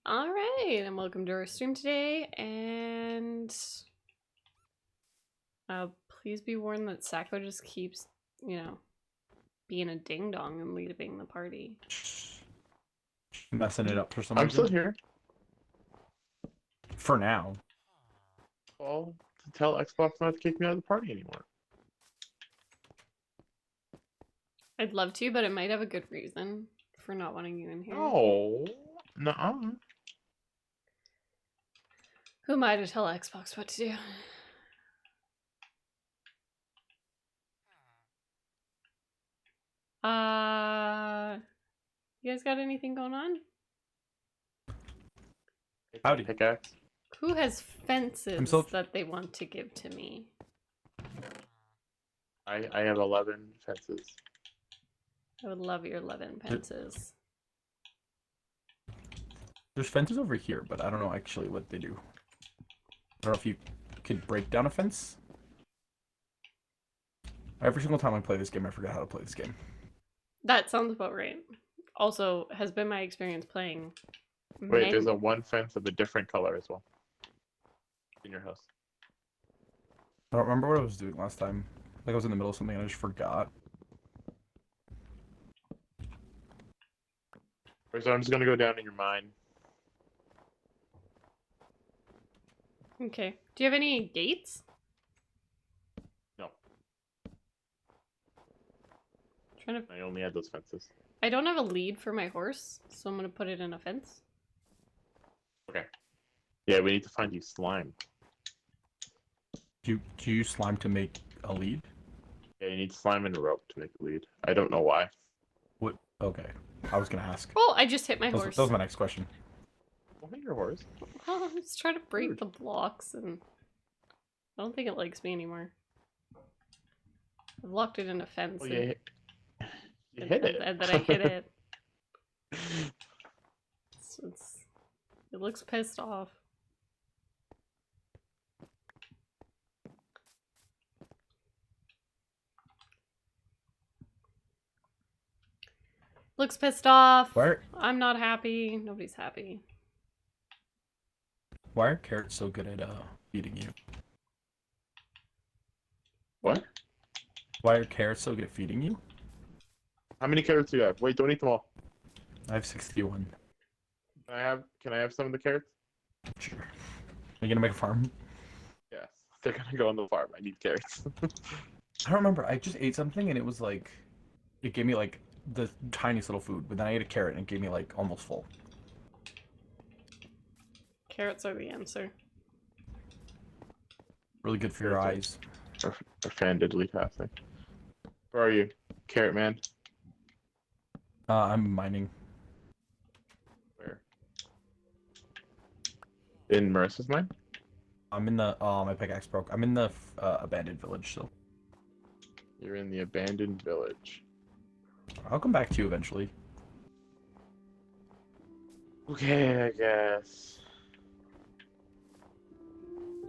All right, and welcome to our stream today. And please be warned that Sacco just keeps, being a ding dong and leaving the party. Messing it up for some I'm reason. still here. For now. Well, to tell Xbox not to kick me out of the party anymore. I'd love to, but it might have a good reason for not wanting you in here. No. Nuh-uh. Who am I to tell Xbox what to do? You guys got anything going on? Howdy. Pickaxe. Who has fences that they want to give to me? I have 11 fences. I would love your 11 fences. There's fences over here, but I don't know actually what they do. I don't know if you could break down a fence. Every single time I play this game, I forget how to play this game. That sounds about right. Also, has been my experience playing. Wait, there's a one fence of a different color as well. In your house. I don't remember what I was doing last time. Like I was in the middle of something and I just forgot. So I'm just gonna go down in your mind. Okay. Do you have any gates? No. Trying to... I only had those fences. I don't have a lead for my horse, so I'm gonna put it in a fence. Okay. Yeah, we need to find you slime. Do you use slime to make a lead? Yeah, you need slime and a rope to make a lead. I don't know why. What? Okay. I was gonna ask. Oh, I just hit my horse. That was my next question. What hit your horse? Oh, I'm just trying to break the blocks, and I don't think it likes me anymore. I've locked it in a fence. Oh, you hit it. And then I hit it. It looks pissed off. Looks pissed off. Where? I'm not happy. Nobody's happy. Why are carrots so good at feeding you? What? Why are carrots so good at feeding you? How many carrots do you have? Wait, don't eat them all. I have 61. Can I have some of the carrots? Sure. Are you gonna make a farm? Yes. They're gonna go on the farm. I need carrots. I don't remember. I just ate something and it was like, it gave me like the tiniest little food, but then I ate a carrot and it gave me like almost full. Carrots are the answer. Really good for your eyes. Offendedly passing. Where are you, Carrot Man? I'm mining. Where? In Marissa's mine? I'm in the my pickaxe broke. I'm in the abandoned village still. You're in the abandoned village. I'll come back to you eventually. Okay, I guess.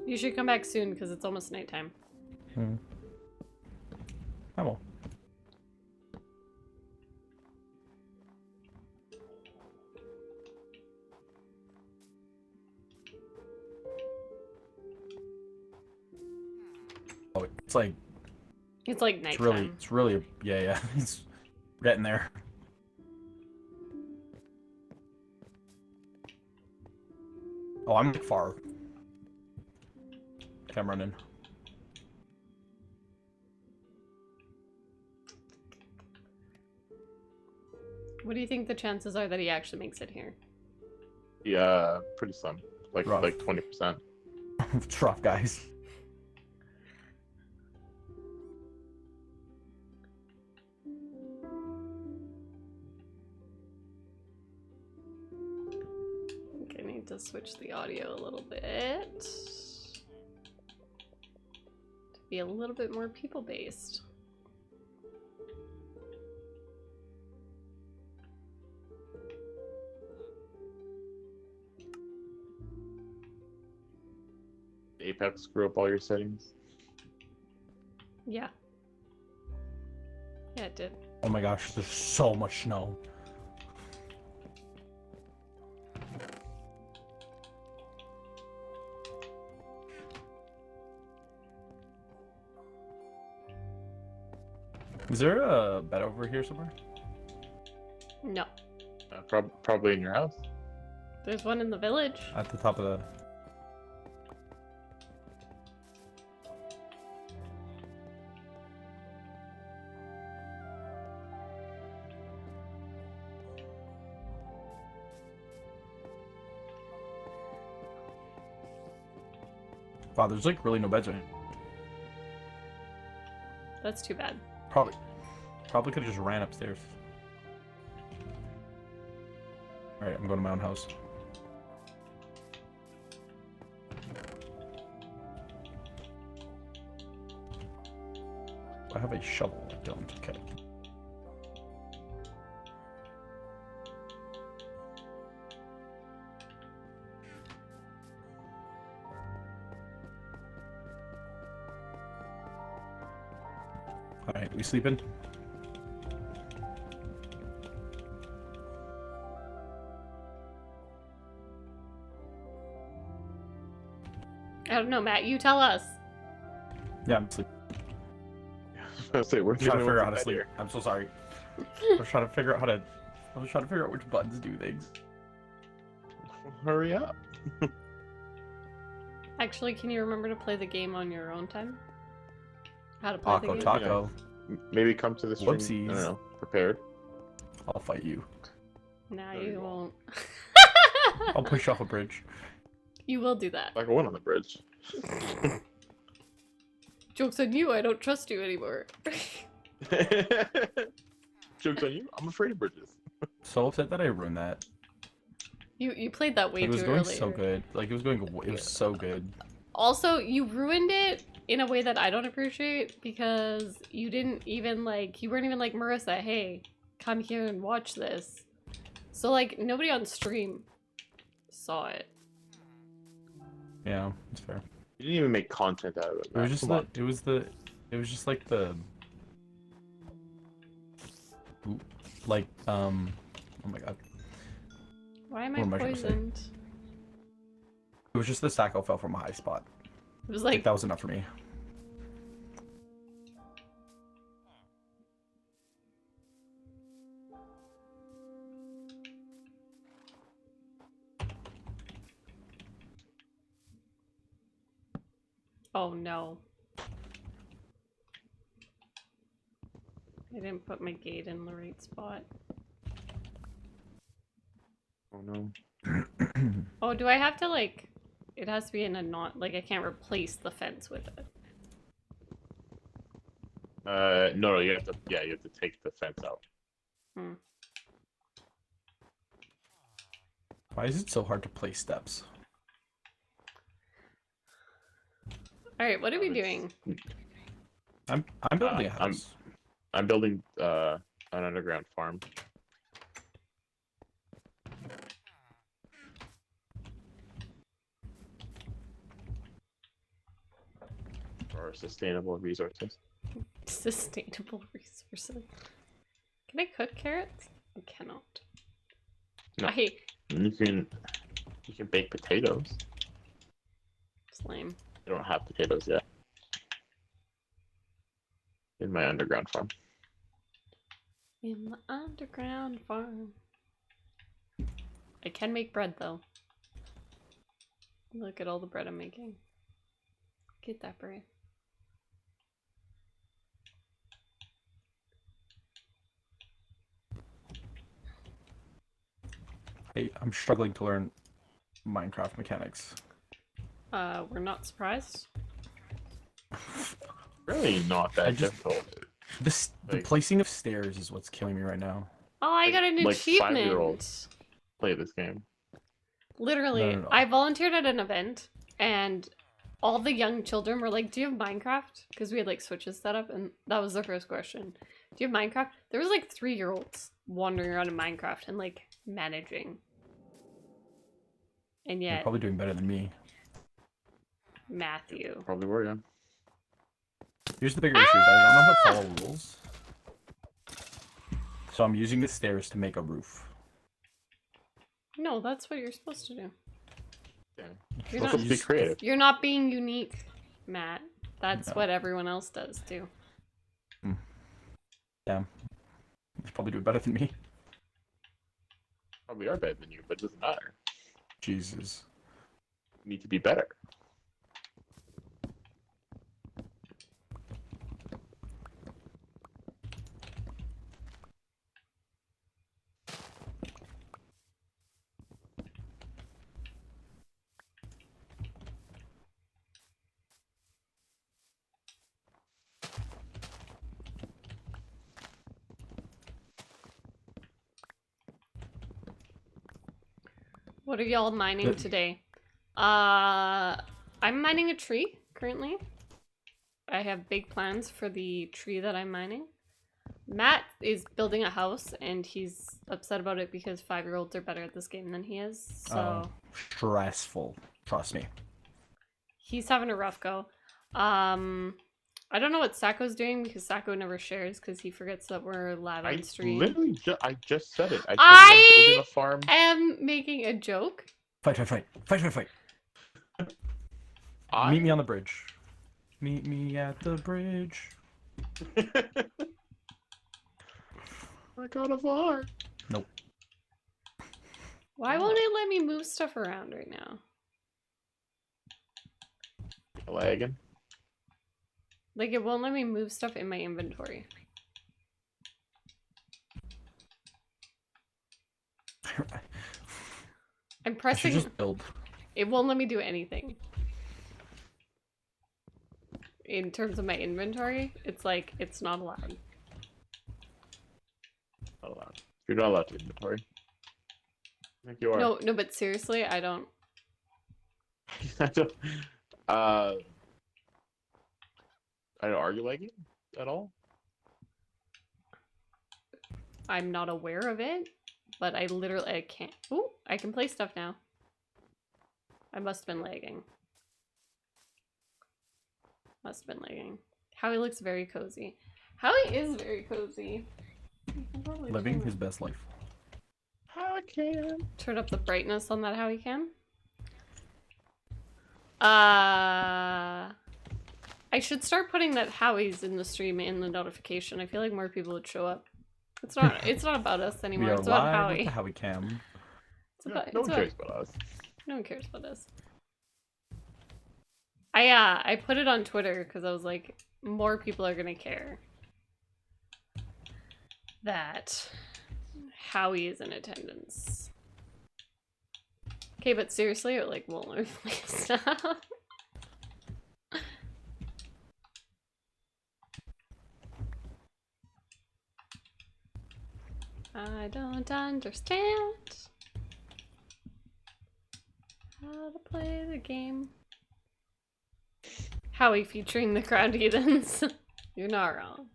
You should come back soon because it's almost nighttime. I will. Oh, it's like nighttime. it's really yeah. It's getting there. Oh, I'm like far. Okay, I'm running. What do you think the chances are that he actually makes it here? Yeah, pretty slim. Like Rough. 20%. It's rough, guys. Okay, I need to switch the audio a little bit to be a little bit more people-based. Apex screw up all your settings. Yeah. Yeah, it did. Oh my gosh, there's so much snow. Is there a bed over here somewhere? No. Probably in your house. There's one in the village. At the top of the... Wow, there's like really no beds right here. That's too bad. Probably could have just ran upstairs. Alright, I'm going to my own house. I have a shovel. I don't. Okay. Alright, we sleeping? I don't know, Matt. You tell us. Yeah, I'm sleeping. I was we're I'm trying to figure out how to bed sleep. here. I'm so sorry. I was trying to figure out how to... I was trying to figure out which buttons do things. Hurry up. Actually, can you remember to play the game on your own time? How to play the Taco, game? taco. Maybe come to the stream. Whoopsies. I don't know. Prepared. I'll fight you. Nah, No, you you won't. I'll push you off a bridge. You will do that. Like I went on the bridge. Joke's on you, I don't trust you anymore. Joke's on you. I'm afraid of bridges. So upset that I ruined that. You played that way It was too going early. so good. Like, it was so good. Also, you ruined it in a way that I don't appreciate because you didn't even like, you weren't even like, Marissa, hey, come here and watch this. So like, nobody on stream saw it. Yeah, it's fair. You didn't even make content out of it. It was Man. just Come the, on. it was just like the, like, oh my god. Why am What I am I trying to say? poisoned? It was just the Sacco fell from a high spot. It was Like, like, that was enough for me. oh no. I didn't put my gate in the right spot. Oh no. Oh, do I have to like, it has to be in a not, like I can't replace the fence with it. No, you have to. Yeah, you have to take the fence out. Why is it so hard to place steps? Alright, what are we It's- doing? I'm building a I'm- house. I'm building an underground farm. For sustainable resources. Sustainable resources. Can I cook carrots? I cannot. No. I You can bake potatoes. it's lame. I don't have potatoes yet. In my underground farm. In the underground farm. I can make bread though. Look at all the bread I'm making. Get that bread. Hey, I'm struggling to learn Minecraft mechanics. We're not surprised. Really not that I just- difficult. The Like- placing of stairs is what's killing me right now. Oh, I Like- got an like achievement. 5-year-olds. Play this game. Literally, No. I volunteered at an event and all the young children were like, do you have Minecraft? Because we had like switches set up and that was their first question. Do you have Minecraft? There was like 3-year-olds wandering around in Minecraft and like managing. And You're yet, probably doing better than me. Matthew. Probably were, yeah. Here's the bigger issue: is I don't know how to follow rules. So I'm using the stairs to make a roof. No, that's what you're supposed to do. Yeah. You're You're not, supposed to be creative. you're not being unique, Matt. That's No. what everyone else does too. Damn. You probably do it better than me. Probably are better than you, but it doesn't matter. Jesus. You need to be better. What are y'all mining today? I'm mining a tree currently. I have big plans for the tree that I'm mining. Matt is building a house and he's upset about it because 5-year-olds are better at this game than he is. So Stressful. Trust me. he's having a rough go. I don't know what Sacco's doing because Sacco never shares because he forgets that we're live on stream. Literally, I just said it. I said I'm building a farm. am making a joke. Fight. Meet me on the bridge. Meet me at the bridge. I got a farm. Nope. Why won't it let me move stuff around right now? Lagging. Like, it won't let me move stuff in my inventory. I'm I should pressing... just build. It won't let me do anything. In terms of my inventory, it's like, it's not allowed. Not allowed. You're not allowed to inventory. I think you are. No, but seriously, I don't... I don't. Are you lagging at all? I'm not aware of it, but I can't... Ooh, I can play stuff now. I must have been lagging. Must have been lagging. Howie looks very cozy. Howie is very cozy. Living his best life. How I can. Turn up the brightness on that Howie cam. I should start putting that Howie's in the stream in the notification. I feel like more people would show up. It's not about us anymore. We are It's about live Howie. with the Howie cam. No one cares about us. No one cares about us. I put it on Twitter because I was like, more people are gonna care that Howie is in attendance. Okay, but seriously, it like won't let me play stuff. I don't understand how to play the game. Howie featuring the crowd heathens. You're not wrong.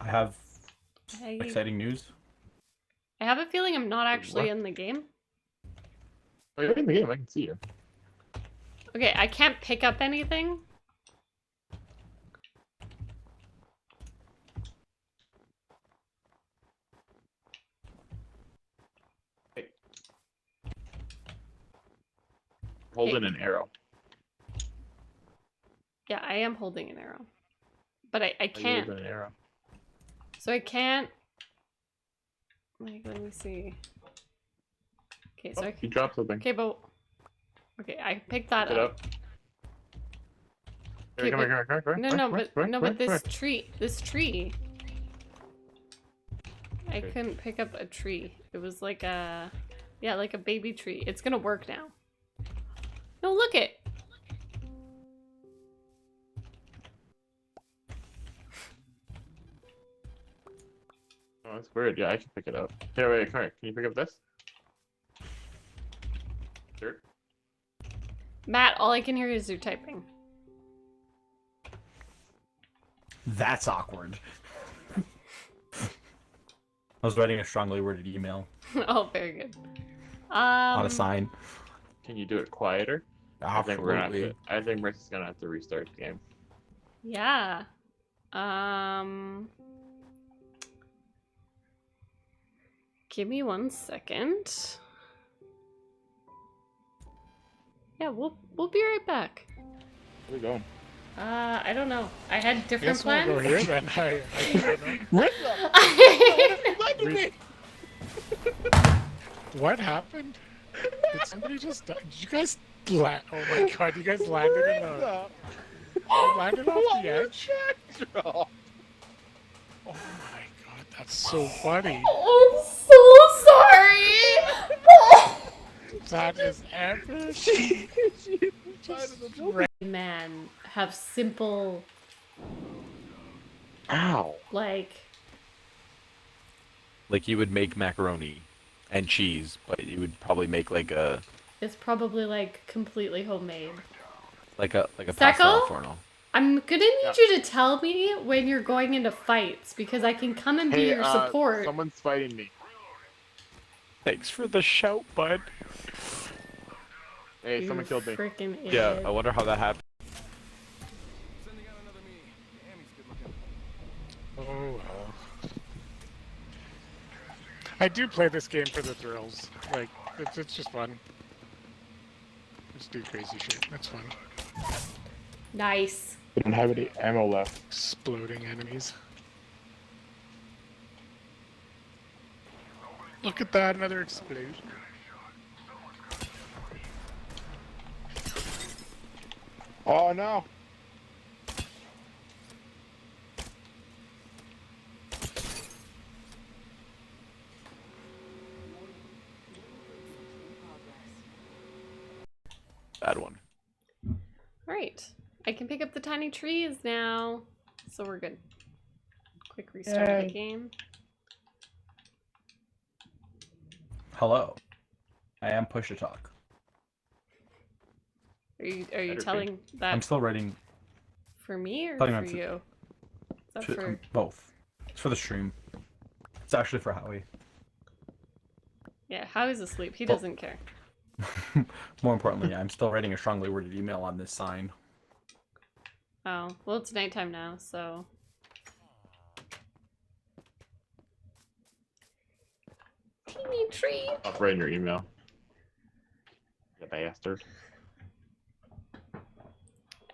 I have exciting news. I have a feeling I'm not actually What? in the game. Oh, you're in the game. I can see you. Okay, I can't pick up anything. Hey. Holding an arrow. Yeah, I am holding an arrow. But I Are you can't. holding an arrow? So I can't... Like, let me see. Okay, so Oh, I you dropped something. Okay, but... Okay, I picked that Pick it up. up. Here, come here. But this tree. I couldn't pick up a tree. It was like a... Yeah, like a baby tree. It's gonna work now. No, look it! Oh, that's weird. Yeah, I can pick it up. Here, wait, come here. Can you pick up this? Dirt. Matt, all I can hear is you typing. That's awkward. I was writing a strongly worded email Oh, very good. on a sign. Can you do it quieter? Absolutely. I think Marissa's gonna have to restart the game. Yeah. Give me 1 second. Yeah, we'll be right back. Where we going? I don't know. I had different Guess we'll go plans. here then. I don't know. Marissa! What happened? Did somebody just die? Did you guys land? Oh my god, you guys landed in a... You landed off the edge? Oh my god, that's so funny. I'm so sorry. That is epic. Man, have simple, Ow. like, Like you would make macaroni and cheese, but you would probably make like a it's probably like completely homemade. pasta Sacco? al forno. I'm gonna need you to tell me when you're going into fights because I can come and be your support. Someone's fighting me. Thanks for the shout, bud. Hey, someone killed me. Freaking idiot. Yeah, I wonder how that happened. Oh well. I do play this game for the thrills. Like, it's just fun. Just do crazy shit. That's fun. Nice. We don't have any ammo left. Exploding enemies. Look at that, another explosion. Oh no! Bad one. Alright. I can pick up the tiny trees now. So we're good. Quick restart of the game. Hello. I am push to talk. Are you Better be. telling that I'm still writing for me or Telling for that to- you? Is that for... both. It's for the stream. It's actually for Howie. Yeah, Howie's asleep. He Oh. doesn't care. More importantly, I'm still writing a strongly worded email on this sign. Oh, well, it's nighttime now, so... Teeny tree! I'll write in your email. The bastard.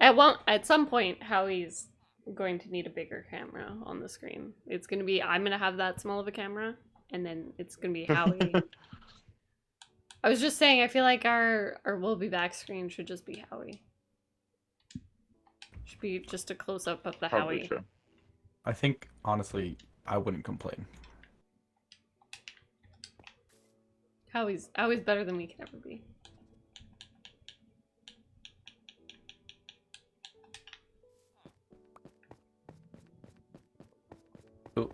At some point, Howie's going to need a bigger camera on the screen. It's gonna be... I'm gonna have that small of a camera, and then it's gonna be Howie. I was just saying, I feel like our We'll Be Back screen should just be Howie. Should be just a close-up of the Probably Howie. true. I think, honestly, I wouldn't complain. Howie's better than we can ever be. So,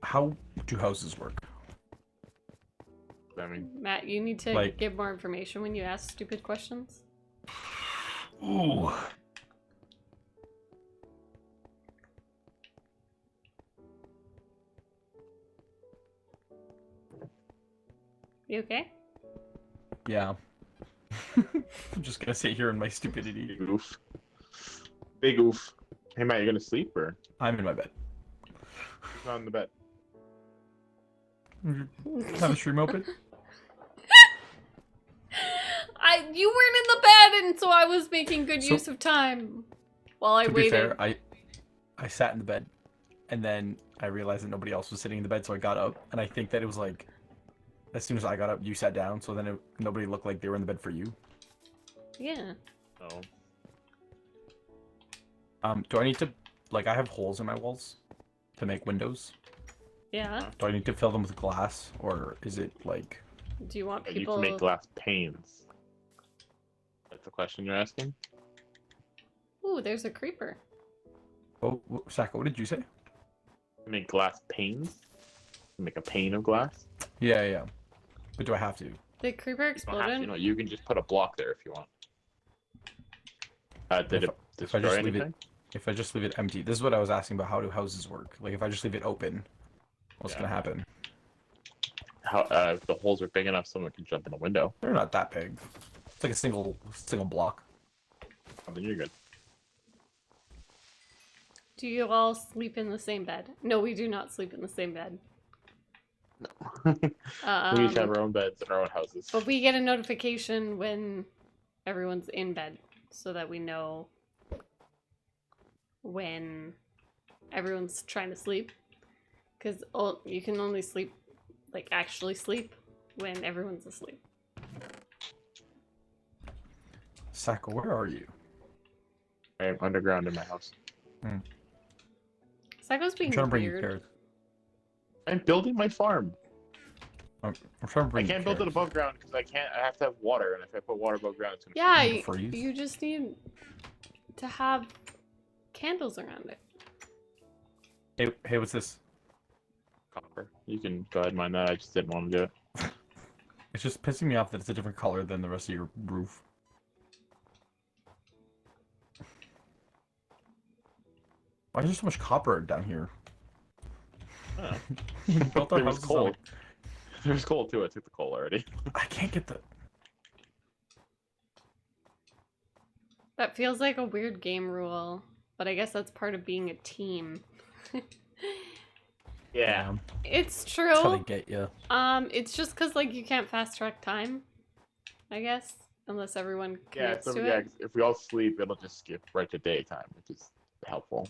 how do houses work? I mean, Matt, you need to Like- give more information when you ask stupid questions. Ooh. You okay? Yeah. I'm just gonna sit here in my stupidity. big oof. Big oof. Hey Matt, you gonna sleep or I'm in my bed. who's not in the bed? Have the stream open? You weren't in the bed, and so I was making good So- use of time while I To waited. be fair, I sat in the bed, and then I realized that nobody else was sitting in the bed, so I got up, and I think that it was like, as soon as I got up, you sat down, so then nobody looked like they were in the bed for you. Yeah. Oh. Do I need to, like, I have holes in my walls to make windows. Yeah. Do I need to fill them with glass, or is it like... Do you want You people? can make glass panes. That's the question you're asking? Ooh, there's a creeper. Oh, Sacco, what did you say? Make glass panes? Make a pane of glass? Yeah. But do I have to? The creeper You don't have to, exploded. you can just put a block there if you want. Did it If I destroy just leave anything? If I just leave it empty. This is what I was asking about, how do houses work? Like, if I just leave it open, what's Yeah. gonna happen? How if the holes are big enough, someone can jump in a window. They're not that big. It's like a single block. Oh, then you're good. Do you all sleep in the same bed? No, we do not sleep in the same bed. We each have our own beds in our own houses. But we get a notification when everyone's in bed so that we know when everyone's trying to sleep. Because you can only sleep, like actually sleep, when everyone's asleep. Sacco, where are you? I am underground in my house. Sacco's I'm being trying to bring you weird. carrots. I'm building my farm. I'm trying to I bring you can't build it carrots. above ground because I can't. I have to have water, and if I put water above ground, it's gonna Yeah, You freeze? you just need to have candles around it. Hey, what's this? copper. You can go ahead and mine that. I just didn't want to do it. It's just pissing me off that it's a different color than the rest of your roof. Why is there so much copper down here? Oh. We built our There was houses coal. on, There's coal too. I took the coal already. I can't get the. That feels like a weird game rule, but I guess that's part of being a team. Yeah. It's That's how they true. get you. It's just because like you can't fast track time, I guess, unless everyone Yeah. commits So to yeah, it. if we all sleep, it'll just skip right to daytime, which is helpful.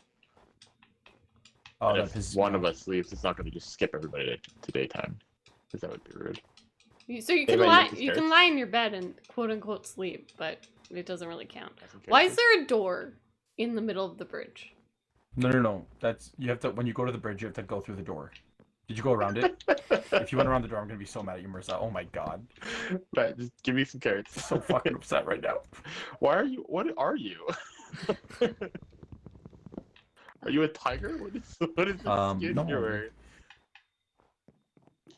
Oh, But that if pisses one me of off. us sleeps, it's not going to just skip everybody to daytime, because that would be rude. So you Hey, can man, lie. you just You can scared? lie in your bed and quote unquote sleep, but it doesn't really count. Doesn't care Why if is there a door in the middle of the bridge? No. That's you have to when you go to the bridge, you have to go through the door. Did you go around it? If you went around the door, I'm gonna be so mad at you, Marissa. Oh my god, Right, just give me some carrots. I'm so fucking upset right now. Why are you? What are you? Are you a tiger? What is this skin no. you're wearing?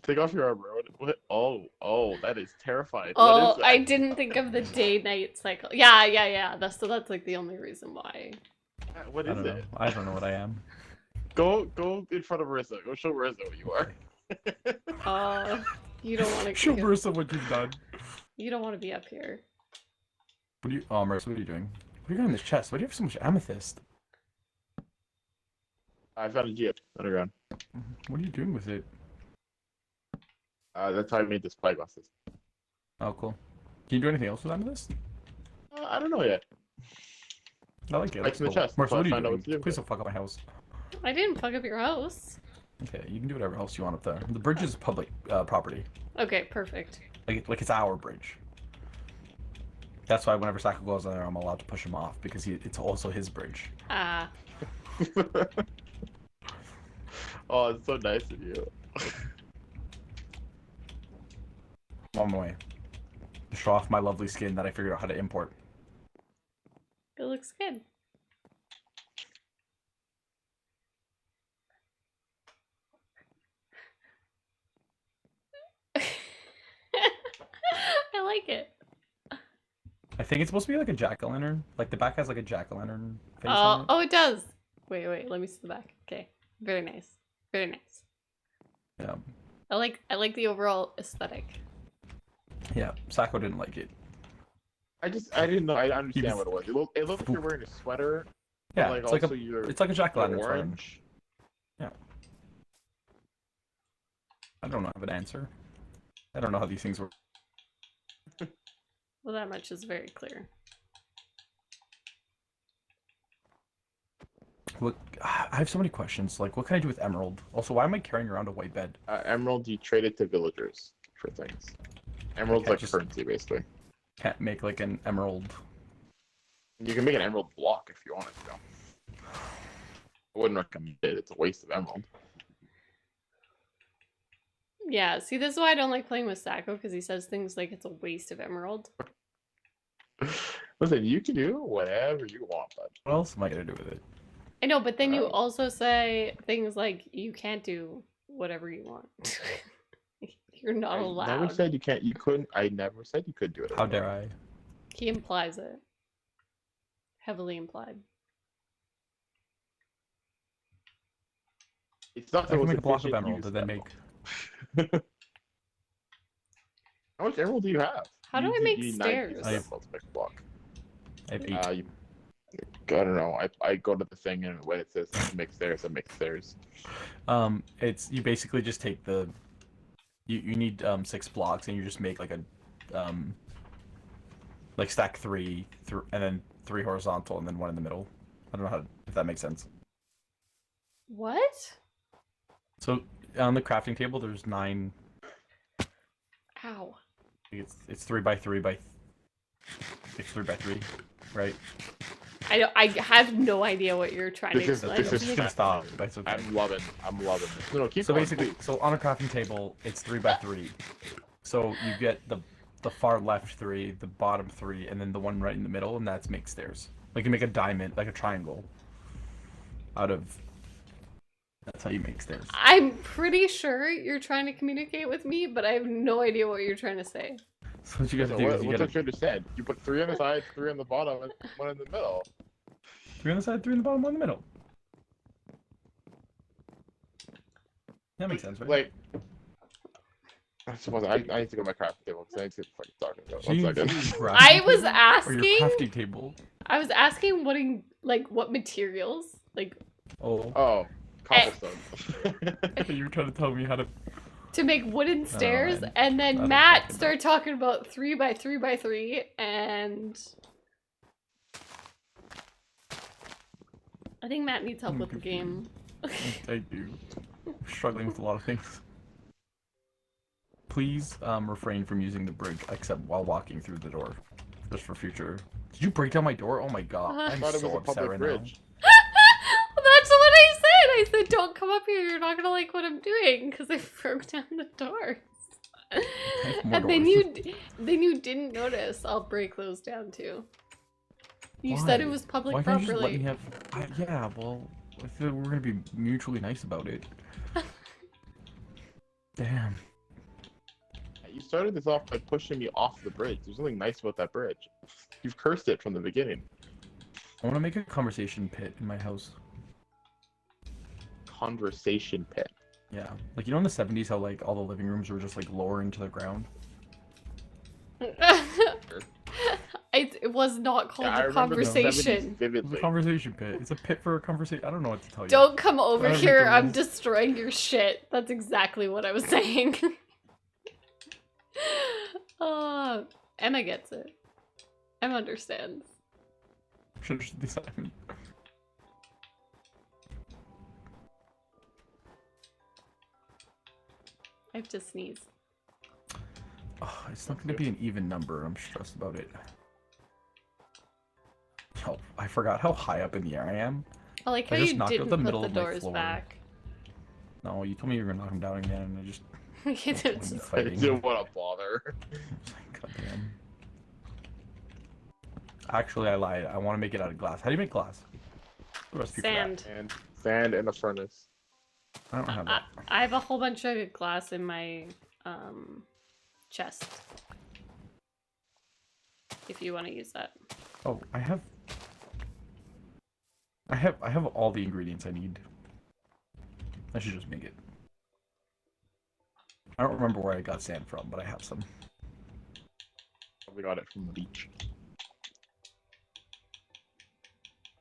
Take off your armor. What? Oh, that is terrifying. Oh, What is I that? didn't think of the day-night cycle. Yeah. That's like the only reason why. What I is don't know. it? I don't know what I am. Go in front of Marissa. Go show Marissa what you are. You don't want to. Show Marissa what you've done. You don't want to be up here. What are you? Oh, Marissa, what are you doing? What are you got in this chest? Why do you have so much amethyst? I found a jeep underground. What are you doing with it? That's how I made the spy glasses. Oh, cool. Can you do anything else with amethyst? I don't know yet. I like it. Right That's in the cool. chest, Marissa, so I what are you find out doing? what to do. Please don't fuck up my house. I didn't fuck up your house. Okay, you can do whatever else you want up there. The bridge is public property. Okay, perfect. Like it's our bridge. That's why whenever Sacco goes there, I'm allowed to push him off because it's also his bridge. Ah, Oh, it's so nice of you. I'm on my way. To show off my lovely skin that I figured out how to import. it looks good. I like it. I think it's supposed to be like a jack-o'-lantern. Like the back has like a jack-o'-lantern face on it. Oh, it does. Wait, let me see the back. Okay. Very nice. Very nice. Yeah. I like the overall aesthetic. Yeah. Sacco didn't like it. I didn't know. I understand was- what it was. It looked like you're wearing a sweater. but, Yeah. like It's like also a you're it's like a jack-o'-lantern frame. orange. I don't have an answer. I don't know how these things work. Well, that much is very clear. What I have so many questions. Like, what can I do with emerald? Also, why am I carrying around a white bed? Emerald, you trade it to villagers for things. Emerald's Okay, like just- currency, basically. Can't make like an emerald. You can make an emerald block if you wanted to. I wouldn't recommend it. It's a waste of emerald. Yeah, see, this is why I don't like playing with Sacco, because he says things like it's a waste of emerald. Listen, you can do whatever you want, bud. What else am I gonna do with it? I know, but then you Right. also say things like you can't do whatever you want. You're not I allowed. never said you can't. You couldn't. I never said you could do it. How dare I? He implies it. Heavily implied. It's not I the can most make a block of efficient emerald use and then emerald. make. How much emerald do you have? How do I You make need 9 pieces stairs? I of have- emerald to make a block. I have 8. I don't know. I go to the thing and when it says make stairs, I make stairs. It's you basically just take the you need 6 blocks and you just make like a like stack 3 and then 3 horizontal and then 1 in the middle. I don't know how if that makes sense. What? So on the crafting table there's 9. Ow. It's 3 by 3 by. It's 3 by 3, right? I have no idea what you're trying to This is- explain. this I'm is just gonna stop. That's okay. I'm loving this. No, keep So going, basically, please. so on a crafting table, it's 3 by 3. So you get the far left 3, the bottom 3, and then the one right in the middle, and that's make stairs. Like you make a diamond, like a triangle, out of. That's how you make stairs. I'm pretty sure you're trying to communicate with me, but I have no idea what you're trying to say. So what you gotta So do is you what's gotta what you understand? You put 3 on the side, 3 on the bottom, and 1 in the middle. 3 on the side, 3 on the bottom, 1 in the middle. That makes sense, right? Like, I suppose I need to go to my crafting table because I need to fucking talk about So you- one second. your crafting I was table? Or asking. your crafting table. I was asking what materials, like Oh, Oh, cobblestone. you were trying to tell me how to. to make wooden stairs, man. and I then don't Matt fucking know. started talking about 3 by 3 by 3, and I think Matt needs help I'm with the game. I do. Struggling with a lot of things. Please refrain from using the bridge except while walking through the door. Just for future. Did you break down my door? Oh my god. Uh-huh. I I'm thought it so was a upset public right bridge. That's what I said. I said, "Don't come up here. You're not gonna like what I'm doing," because I broke down the doors. more And then doors. you didn't notice. I'll break those down too. You said it Why? was public Why can't you just let property. me have... yeah, well, I feel we're gonna be mutually nice about it. Damn. You started this off by pushing me off the bridge. There's nothing nice about that bridge. You've cursed it from the beginning. I want to make a conversation pit in my house. Conversation pit. Yeah. Like, you know in the 70s how, like, all the living rooms were just, like, lower into the ground? It was not called I a remember the 70s conversation. It's a vividly. conversation pit. It's a pit for a conversation. I don't know what to tell you. Don't come over Whatever here. the I'm rules. destroying your shit. That's exactly what I was saying. Emma gets it. Emma understands. Should have decided. I have to sneeze. Oh, it's not going to be an even number. I'm stressed about it. Oh, I forgot how high up in the air I am. I like I how just you knocked out didn't the put middle the of my doors floor. back. No, you told me you were going to knock him down again, and I just... It's I'm just- I fighting. didn't want to bother. Goddamn. Actually, I lied. I want to make it out of glass. How do you make glass? The recipe for that. Sand. And sand in a furnace. I don't have I, that. I have a whole bunch of glass in my chest. If you want to use that. Oh, I have all the ingredients I need. I should just make it. I don't remember where I got sand from, but I have some. We got it from the beach.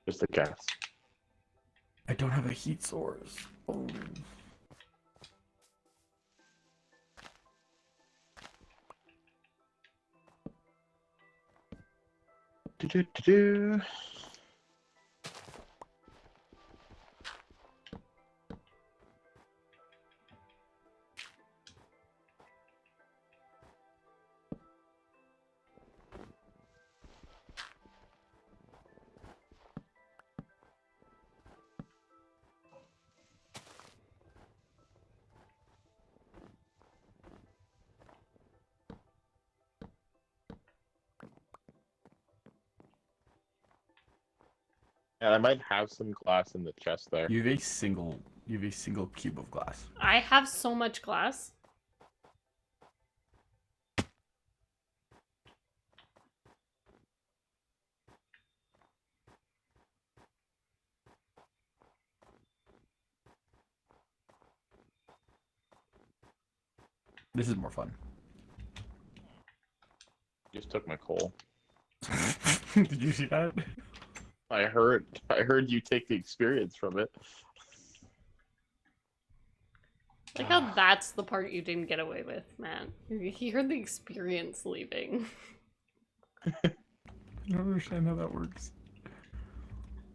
Just a guess. I don't have a heat source. Oh. Do-do-do-do. And I might have some glass in the chest there. You have a single cube of glass. I have so much glass. This is more fun. took my coal. Did you see that? I heard you take the experience from it. Like how that's the part you didn't get away with, man. He heard the experience leaving. I don't understand how that works.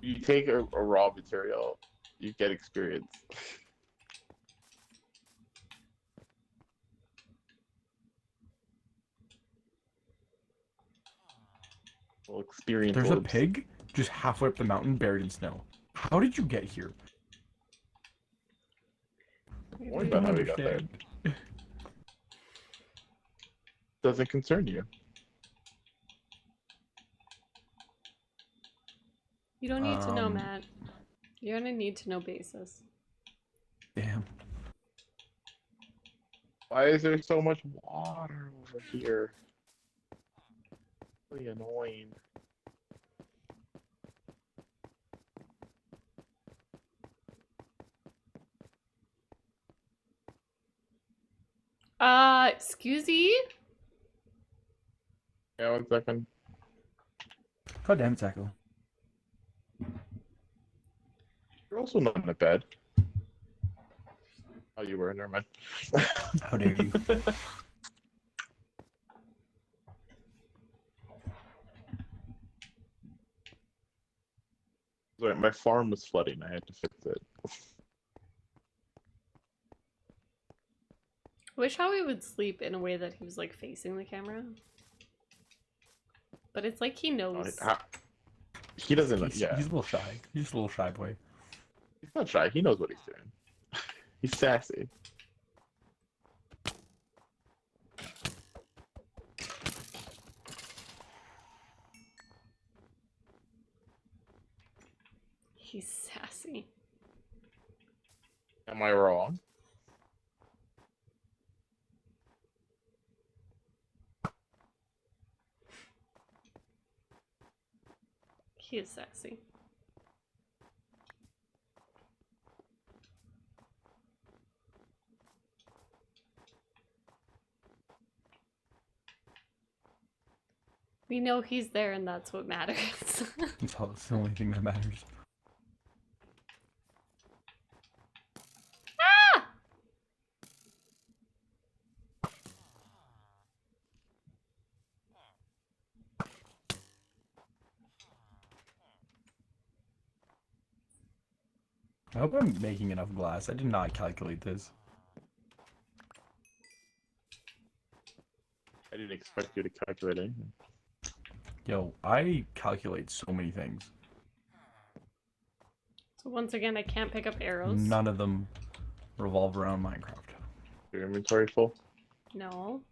You take a raw material, you get experience. Well, experience. There's a orbs. pig just halfway up the mountain buried in snow. How did you get here? What I about don't how we got there? understand. Doesn't concern you. You don't need to know, Matt. You're on a need-to-know basis. Damn. Why is there so much water over here? Really annoying. Excuse me? Yeah, 1 second. God damn it, Sacco. You're also not in a bed. Oh, you were. Never mind. How dare you? Sorry, my farm was flooding. I had to fix it. Wish Howie would sleep in a way that he was like facing the camera. But it's like he knows. He doesn't. He's a little shy. He's just a little shy boy. He's not shy. He knows what he's doing. He's sassy. He's sassy. Am I wrong? He is sassy. We know he's there and that's what matters. That's the only thing that matters. Ah! I hope I'm making enough glass. I did not calculate this. I didn't expect you to calculate anything. Yo, I calculate so many things. So once again, I can't pick up arrows. None of them revolve around Minecraft. Your inventory full? No.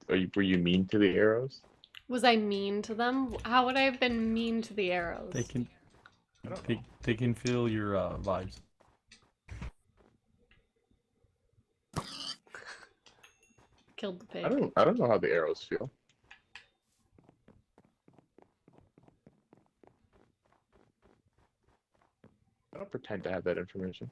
Were you mean to the arrows? Was I mean to them? How would I have been mean to the arrows? They can feel your vibes. Killed the pig. I don't know how the arrows feel. I don't pretend to have that information.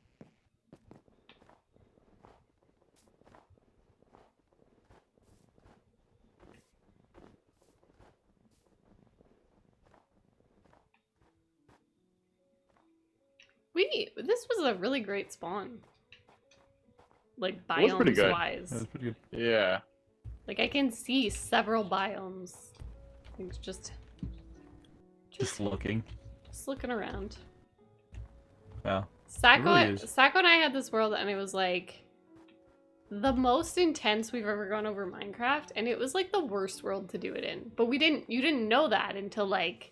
This was a really great spawn. Like It was pretty biomes good. wise. That was pretty good. Yeah. Like I can see several biomes. It's just Just looking. looking around. Yeah. Sacco, really is. Sacco and I had this world and it was like the most intense we've ever gone over Minecraft, and it was like the worst world to do it in. But you didn't know that until like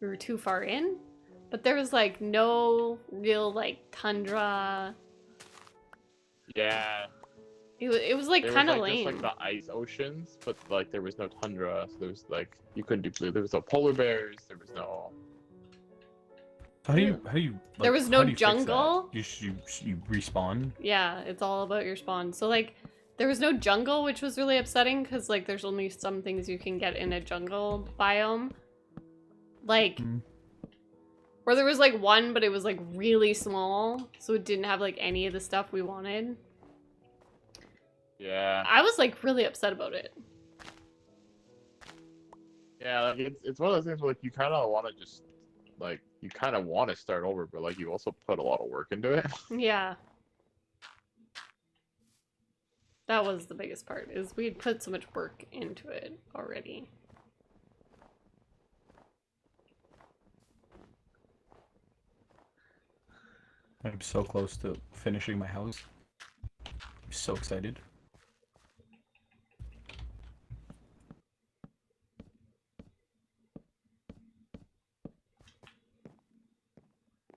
we were too far in. But there was like no real like tundra. Yeah. It was like There kind of was, lame. just like the ice oceans, but like there was no tundra, so there was like you couldn't do blue. There was no polar bears. There was no. How do you There was how no do you fix that? jungle. You respawn. Yeah, it's all about your spawn. So like there was no jungle, which was really upsetting because like there's only some things you can get in a jungle biome. Like or there was like one, but it was like really small, so it didn't have like any of the stuff we wanted. Yeah. I was like really upset about it. Yeah, like it's one of those things where like you kind of want to just like you kind of want to start over, but like you also put a lot of work into it. Yeah. That was the biggest part, is we'd put so much work into it already. I'm so close to finishing my house. I'm so excited.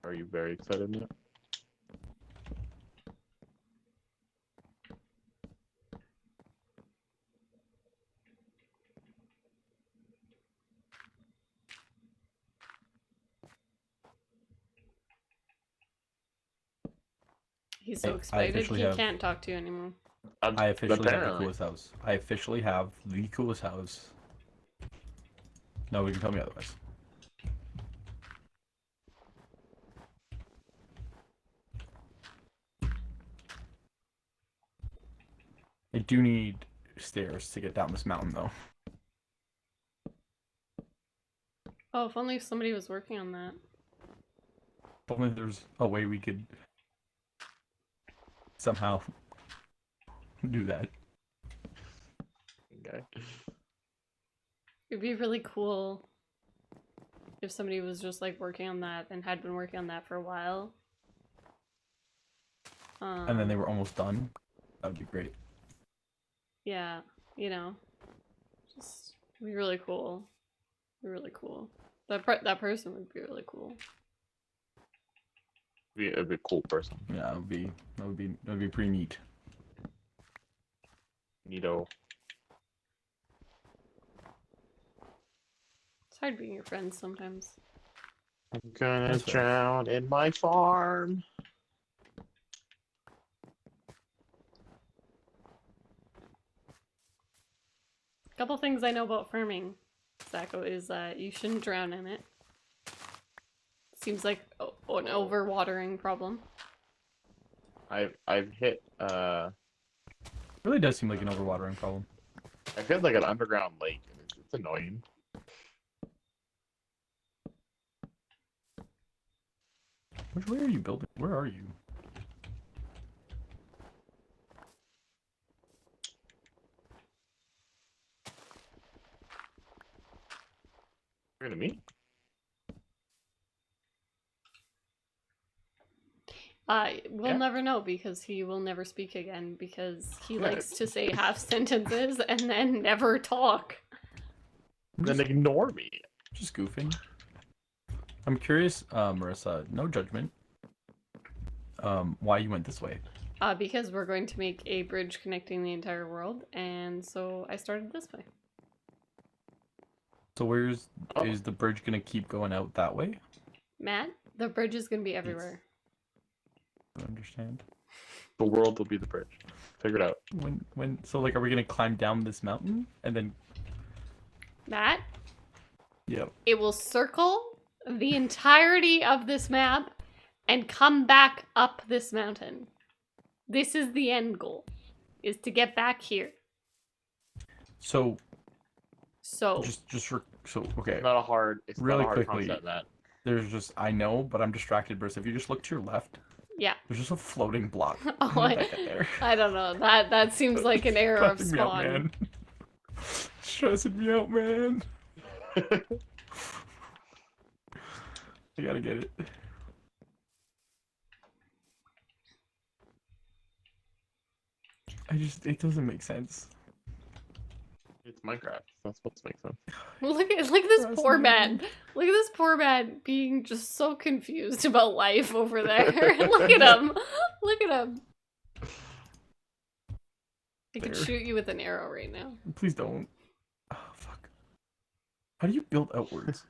Are you very excited now? He's so I excited officially he have- can't talk to you anymore. I officially have the Apparently. coolest house. I officially have the coolest house. Nobody can tell me otherwise. I do need stairs to get down this mountain, though. Oh, if only somebody was working on that. If only there's a way we could somehow do that. Okay. It'd be really cool if somebody was just like working on that and had been working on that for a while. And then they were almost done. That would be great. Yeah, you know, just be really cool. Be really cool. That person would be really cool. Be a bit cool person. Yeah, that would be pretty neat. Neato. It's hard being your friends sometimes. I'm gonna That's fair. drown in my farm. Couple things I know about farming, Sacco, is that you shouldn't drown in it. Seems like an overwatering problem. I've hit It really does seem like an overwatering problem. I've hit like an underground lake and it's annoying. Which way are you building? Where are you? You're gonna me? We'll Yeah. never know because he will never speak again because he Yeah. likes to say half sentences and then never talk. I'm Then just, ignore me. just goofing. I'm curious, Marissa, no judgment. Why you went this way? Because we're going to make a bridge connecting the entire world, and so I started this way. So is Oh. the bridge gonna keep going out that way? Matt, the bridge is going to be everywhere. I don't understand. The world will be the bridge. Figure it out. So like, are we gonna climb down this mountain and then? Matt, Yep. it will circle the entirety of this map and come back up this mountain. This is the end goal, is to get back here. So So, okay. It's not a hard. It's Really not a hard quickly. concept, Matt. There's just I know, but I'm distracted, Bruce. If you just look to your left, yeah. there's just a floating block. Oh, How did that get there? I don't know. That seems like an error of Stressing me out, spawn. man. Stressing me out, man. I gotta get it. It doesn't make sense. It's Minecraft. That's supposed to make sense. Look at this poor man. Fascinating. Look at this poor man being just so confused about life over there. Look at him. Look at him. I could There. shoot you with an arrow right now. Please don't. Oh, fuck. How do you build outwards?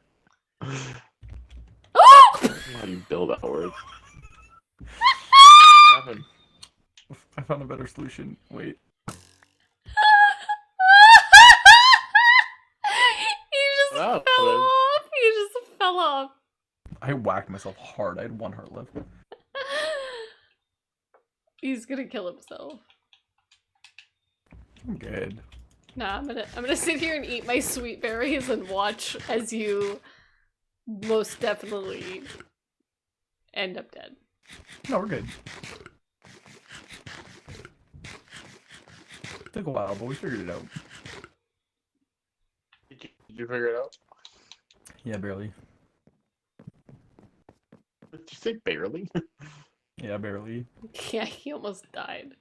Oh! How do you build outwards? What happened? I found a better solution. Wait. He just Oh, fell man. off. He just fell off. I whacked myself hard. I had 1 heart left. He's gonna kill himself. I'm good. Nah, I'm gonna sit here and eat my sweet berries and watch as you most definitely end up dead. No, we're good. Took a while, but we figured it out. Did you figure it out? Yeah, barely. Did you say barely? Yeah, barely. Yeah, he almost died.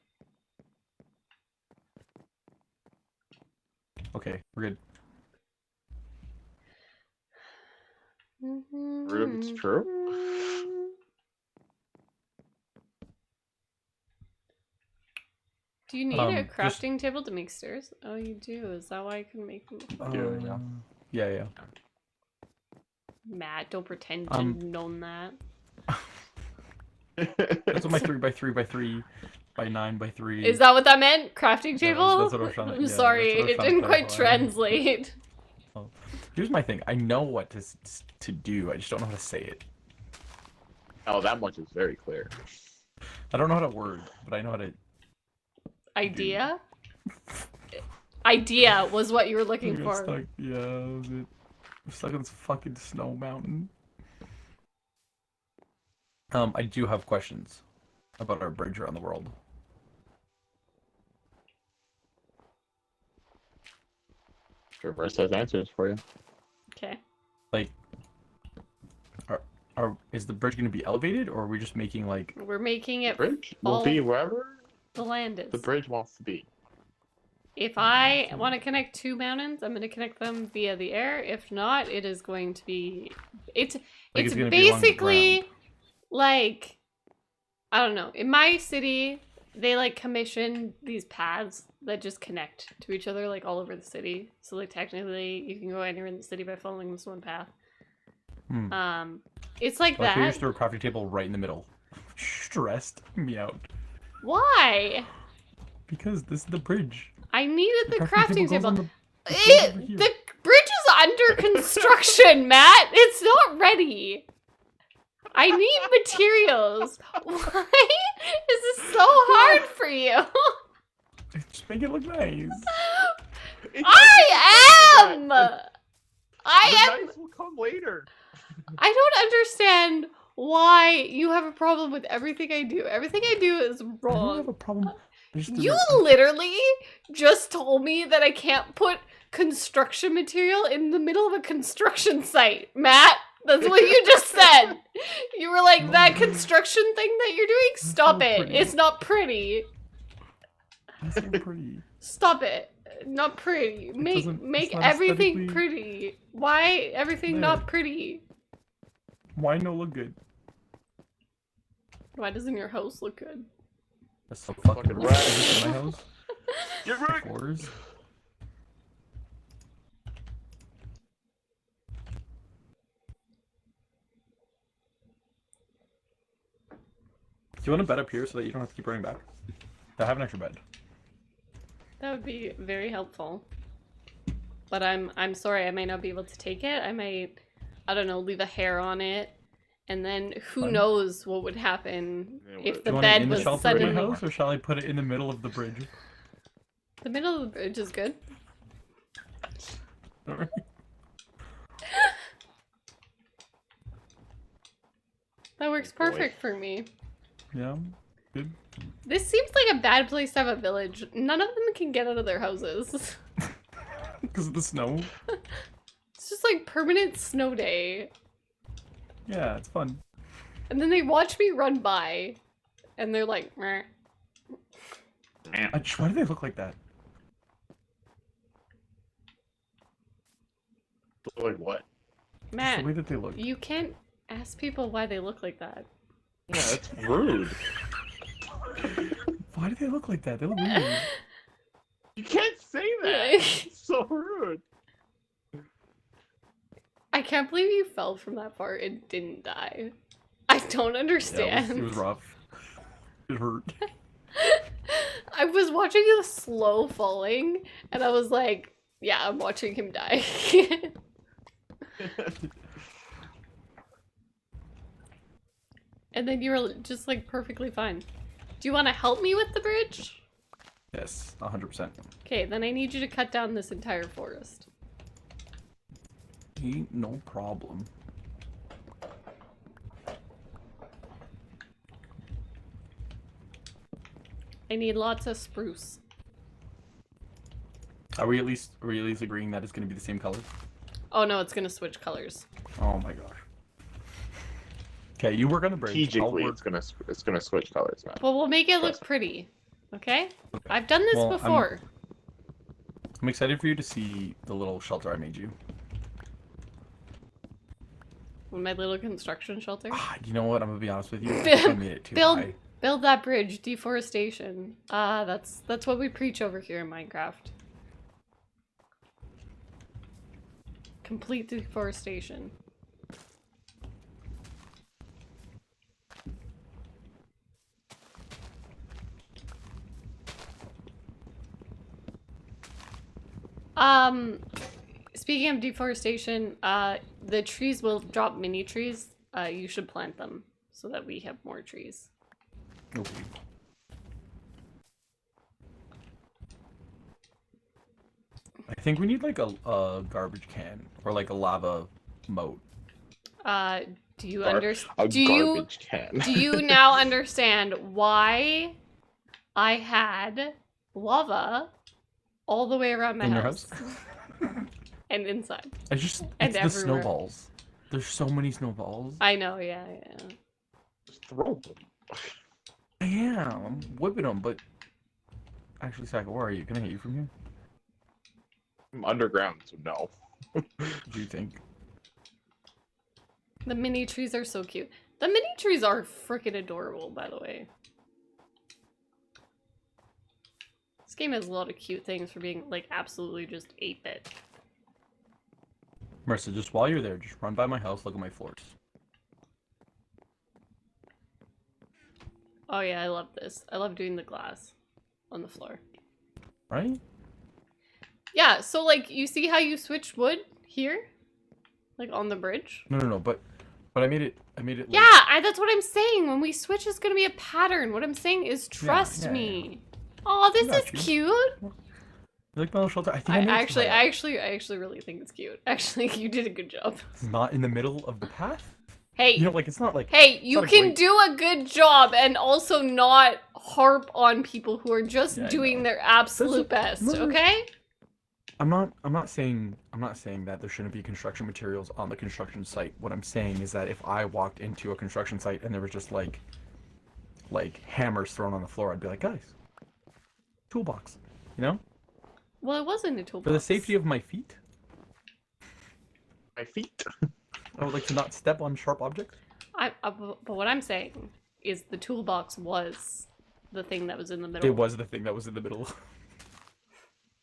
Okay, we're good. Rude if it's true. Do you need a Just- crafting table to make stairs? Oh, you do. Is that why I can make them? Yeah. Matt, don't pretend to known that. That's what my 3x3x3 by 9x3. Is that what that meant? Crafting Yeah, table? that's what I was trying to- I'm yeah, sorry, that's what I was it trying to didn't quite clarify. translate. Oh. Here's my thing. I know what to do. I just don't know how to say it. Oh, that much is very clear. I don't know how to word, but I know how to. Idea? Idea was what you were looking I got for. stuck. Yeah, that was it. I'm stuck in this fucking snow mountain. I do have questions about our bridge around the world. Sure, Marissa has answers for you. Okay. Like, is the bridge going to be elevated, or are we just making like? We're making The it bridge will be wherever the land is. the bridge wants to be. If I want to connect two mountains, I'm going to connect them via the air. If not, it is going to be... It's it's gonna be along the basically ground. like... I don't know. In my city, they like commission these paths that just connect to each other like all over the city. So like technically you can go anywhere in the city by following this one path. It's like Like, we that. just threw a crafting table right in the middle. Stressed me out. Why? Because this is the bridge. I needed the crafting goes on table. the goes over The here. bridge is under construction, Matt. It's not ready. I need materials. Why is this so hard for you? Just make it look nice. I am. The I am. nice will come later. I don't understand why you have a problem with everything I do. Everything I do is I don't have wrong. a problem. I just You literally just told me that I can't put construction material in the middle of a construction site, Matt. That's what you just said. You were like, that construction thing that you're doing, stop not it. pretty. It's not pretty. That's not pretty. Stop it. Not pretty. Make it's not everything aesthetically- pretty. Why everything There. not pretty? Why no look good? Why doesn't your house look good? That's so fucking Fucking right. right. Is this in my house? Get right. Floors. Do you want a bed up here so that you don't have to keep running back? I have an extra bed. That would be very helpful. But I'm sorry, I might not be able to take it. I might, I don't know, leave a hair on it. And then who Fine. knows what would happen Yeah, if what- the Do you want it bed in the was shelter in suddenly... my house, or shall I put it in the middle of the bridge? The middle of the bridge is good. Alright. That works Oh, boy. perfect for me. Yeah, good. This seems like a bad place to have a village. None of them can get out of their houses. Because of the snow. It's just like permanent snow day. Yeah, it's fun. And then they watch me run by. And they're like, meh. Why do they look like that? Like what? Just Matt, the way that they look. you can't ask people why they look like that. Yeah, that's rude. Why do they look like that? They look weird. You can't say that. It's so rude. I can't believe you fell from that far and didn't die. I don't Yeah, understand. it was rough. It hurt. I was watching the slow falling, and I was like, yeah, I'm watching him die. And then you were just like perfectly fine. Do you want to help me with the bridge? Yes, 100%. Okay, then I need you to cut down this entire forest. Ain't no problem. I need lots of spruce. Are we at least agreeing that it's going to be the same color? Oh no, it's gonna switch colors. Oh my gosh. Okay, you work on the bridge. Strategically, I'll it's gonna switch colors, man. Well, we'll make it look Trust me. pretty. Okay? I've done this Well, before. I'm excited for you to see the little shelter I made you. My little construction shelter. You know what? I'm gonna be honest with you. I think I made it too high. Build that bridge. Deforestation. That's what we preach over here in Minecraft. Complete deforestation. Speaking of deforestation, the trees will drop mini trees. You should plant them so that we have more trees. Okay. I think we need like a garbage can or like a lava moat. Do you A garbage can. do you now understand why I had lava all the way around my In your house? And inside. It's And the everywhere. snowballs. There's so many snowballs. I know, yeah. Just throw them. I am. I'm whipping them, but actually, Sacco, where are you? Can I hit you from here? I'm underground, so no. Do you think? The mini trees are so cute. The mini trees are freaking adorable, by the way. This game has a lot of cute things for being, like, absolutely just 8-bit. Marissa, just while you're there, just run by my house, look at my floors. Oh yeah, I love this. I love doing the glass on the floor. Right? Yeah, so like, you see how you switched wood here? Like on the bridge? No, but I made it. Like, Yeah, that's what I'm saying. When we switch, it's gonna be a pattern. What I'm saying is trust yeah. me. Oh, this got is you. cute. You like my little shelter? I think I made it actually, high up. I actually really think it's cute. Actually, you did a good job. It's not in the middle of the path. Hey, You know, like it's not like. hey, you not a can great- do a good job and also not harp on people who are just Yeah, I doing know. their absolute best, no. okay? I'm not saying that there shouldn't be construction materials on the construction site. What I'm saying is that if I walked into a construction site and there was just like hammers thrown on the floor, I'd be like, guys, toolbox, you know, Well, it wasn't a toolbox. for the safety of my feet. My feet. I would like to not step on sharp objects. But what I'm saying is the toolbox was the thing that was in the middle. It was the thing that was in the middle.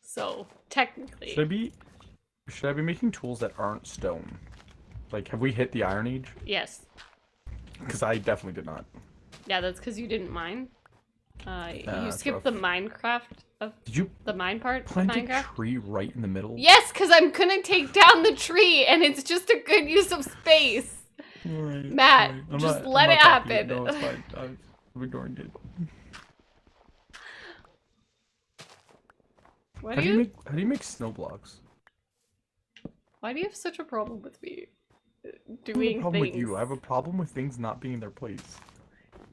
So, technically. Should I be making tools that aren't stone? Like, have we hit the Iron Age? Yes. Because I definitely did not. Yeah, that's because you didn't mine. You That's skipped rough. the Minecraft of Did you the mine part of plant a Minecraft. tree right in the middle? Yes, because I'm gonna take down the tree, and it's just a good use of space. Right, Matt, right. I'm just not- let I'm it not talking to you. happen. No, it's fine. I'm ignoring it. Why How do you do you make snow blocks? Why do you have such a problem with me I don't have doing a problem things? with you. I have a problem with things not being in their place.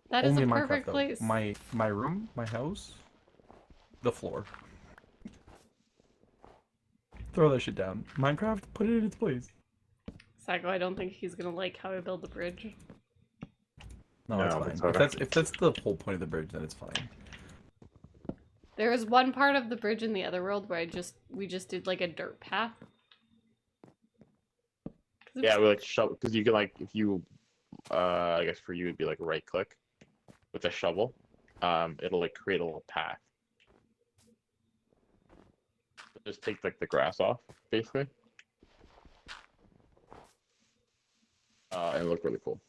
That is Only a in Minecraft, perfect though. place. My room, my house, the floor. Throw that shit down. Minecraft, put it in its place. Sacco, I don't think he's gonna like how I build the bridge. No, No, it's it's fine. okay. If that's the whole point of the bridge, then it's fine. There is one part of the bridge in the other world where we just did like a dirt path. 'Cause Yeah, it's- we like shovel because you can like if you, I guess for you it'd be like right click with a shovel, it'll like create a little path. Just take like the grass off, basically. And it'll look really cool.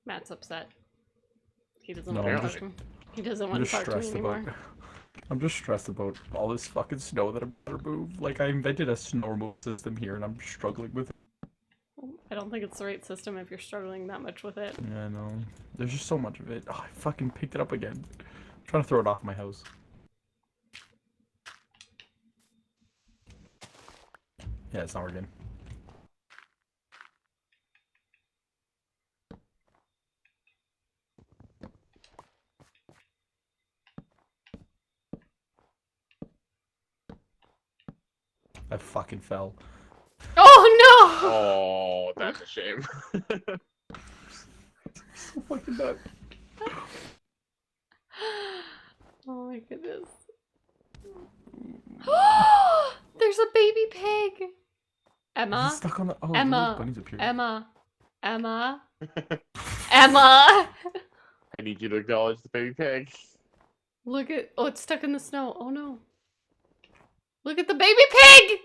Matt's upset. He doesn't No, want I'm to just- talk to me. He doesn't I'm want to just talk to me stressed anymore. about. I'm just stressed about all this fucking snow that I'm gonna move. Like, I invented a snow removal system here, and I'm struggling with it. I don't think it's the right system if you're struggling that much with it. Yeah, I know. There's just so much of it. Oh, I fucking picked it up again. I'm trying to throw it off my house. Yeah, it's not working. I fucking fell. Oh no! Oh, that's a shame. So fucking bad. Oh my goodness. There's a baby pig! Emma? He's stuck on the. Oh, Emma. bunnies up here. Emma. Emma. Emma! I need you to acknowledge the baby pig. Look at. Oh, it's stuck in the snow. Oh no. Look at the baby pig!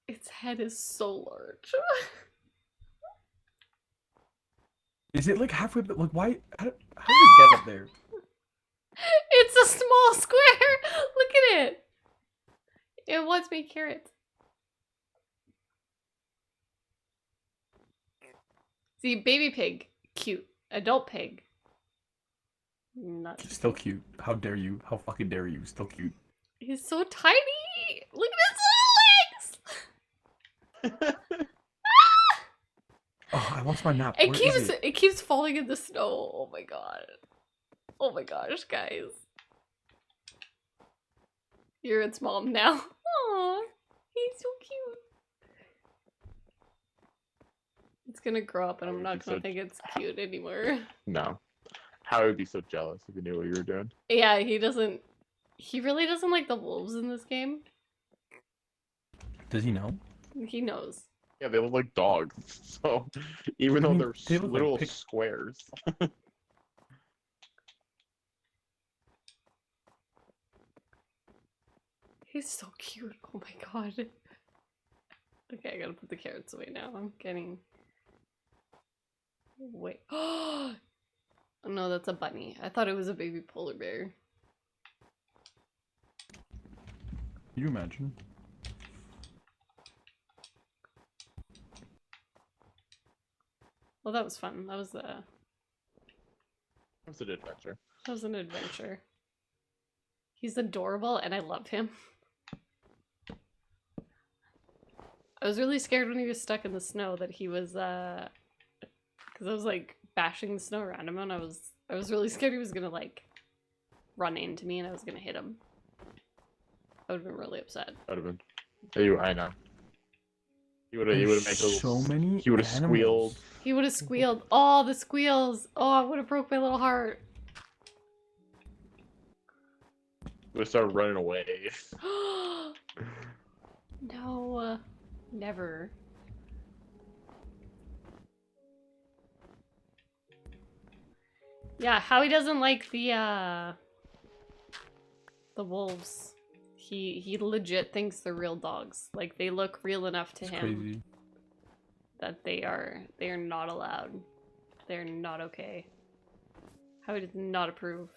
Its head is so large. Is it like halfway? Like, why? How did it get up there? It's a small square! Look at it! It wants me carrots. See, baby pig, cute. Adult pig, not. Still cute. How dare you? How fucking dare you? Still cute. He's so tiny! Look at his little legs! Oh, I lost my map. It Where keeps is it? it keeps falling in the snow. Oh my god. Oh my gosh, guys. You're its mom now. Aw, he's so cute. It's gonna grow up and I'm not gonna think it's cute anymore. No. Howie would be so jealous if he knew what you were doing. Yeah, he really doesn't like the wolves in this game. Does he know? He knows. Yeah, they look like dogs. So even though I mean, they're they look like little pigs. squares. He's so cute. Oh my god. Okay, I gotta put the carrots away now. I'm getting. Wait. Oh no, that's a bunny. I thought it was a baby polar bear. Can you imagine? Well, that was fun. That was It's an adventure. an adventure. He's adorable and I love him. I was really scared when he was stuck in the snow that he was because I was like bashing the snow around him and I was really scared he was gonna like run into me and I was gonna hit him. I would have been really upset. Would have been. I know. He would have made those. So many. He would have animals. squealed. He would have squealed. Oh, the squeals! Oh, I would have broke my little heart. Would have started running away. No, never. Yeah, Howie doesn't like the wolves. He legit thinks they're real dogs. Like they look real enough to It's him crazy. that they are not allowed. They're not okay. Howie does not approve.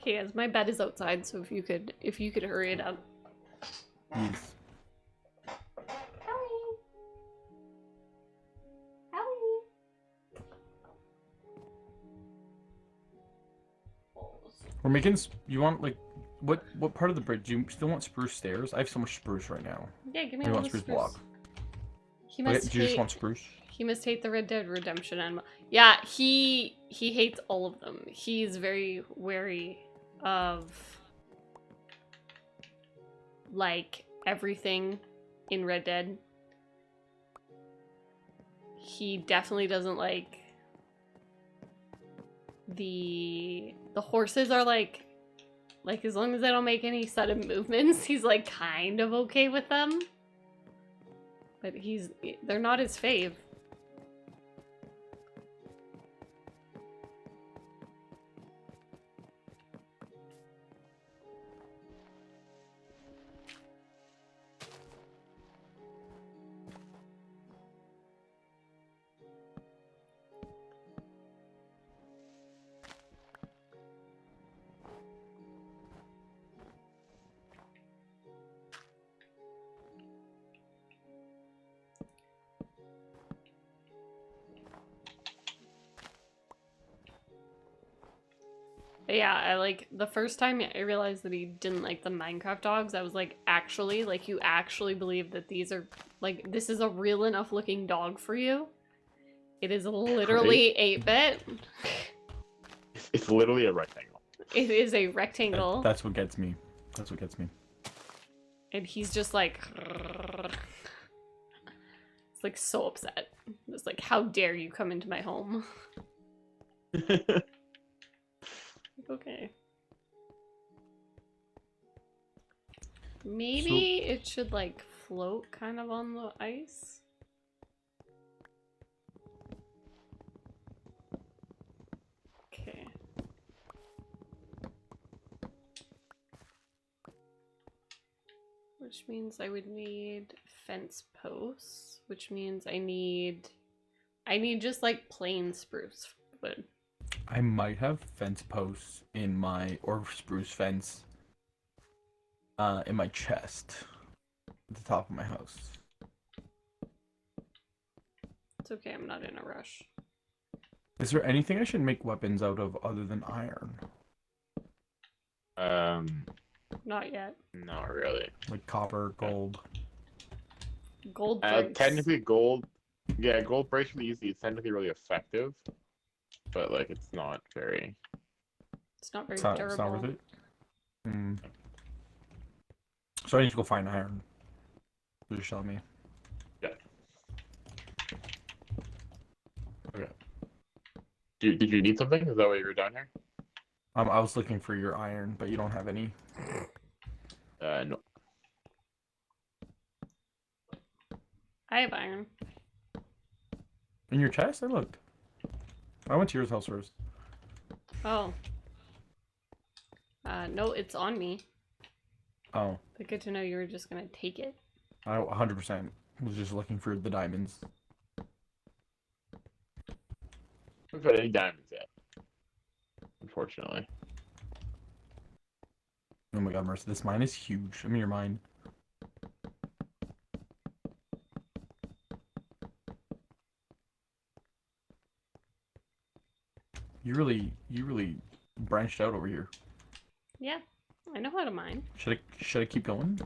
Okay, guys, my bed is outside, so if you could hurry it up. Yes. Howie. Howie. We're making. You want like what part of the bridge? Do you still want spruce stairs? I have so much spruce right now. Yeah, give me Or you all want the spruce spruce. block? He Okay, must do you just hate. want spruce? He must hate the Red Dead Redemption animal. Yeah, he hates all of them. He's very wary of like everything in Red Dead. He definitely doesn't like the horses are like as long as they don't make any sudden movements, he's like kind of okay with them. But they're not his fave. Yeah, I like the first time I realized that he didn't like the Minecraft dogs, I was like, actually, like you actually believe that these are like this is a real enough looking dog for you? It is literally 8-bit. It's literally a rectangle. It is a rectangle. That's what gets me. That's what gets me. And he's just like it's like so upset. It's like, how dare you come into my home? Okay. Maybe it should like float kind of on the ice. Okay. Which means I would need fence posts, which means I need just like plain spruce wood. I might have fence posts in my, or spruce fence, in my chest at the top of my house. It's okay, I'm not in a rush. Is there anything I should make weapons out of other than iron? Not yet. Not really. Like copper, gold. Gold bricks. Technically, gold. Yeah, gold breaks really easy. It's technically really effective, but like it's not very. It's not very It's not durable. worth it. Hmm. So I need to go find iron. You just tell me. Yeah. Okay. Did you need something? Is that why you were down here? I was looking for your iron, but you don't have any. No. I have iron. In your chest? I looked. I went to your house first. Oh. No, it's on me. Oh. But good to know you were just gonna take it. I 100% was just looking for the diamonds. Haven't got any diamonds yet. Unfortunately. Oh my god, Marissa, this mine is huge. I'm in your mine. You really branched out over here. Yeah, I know how to mine. Should I keep going?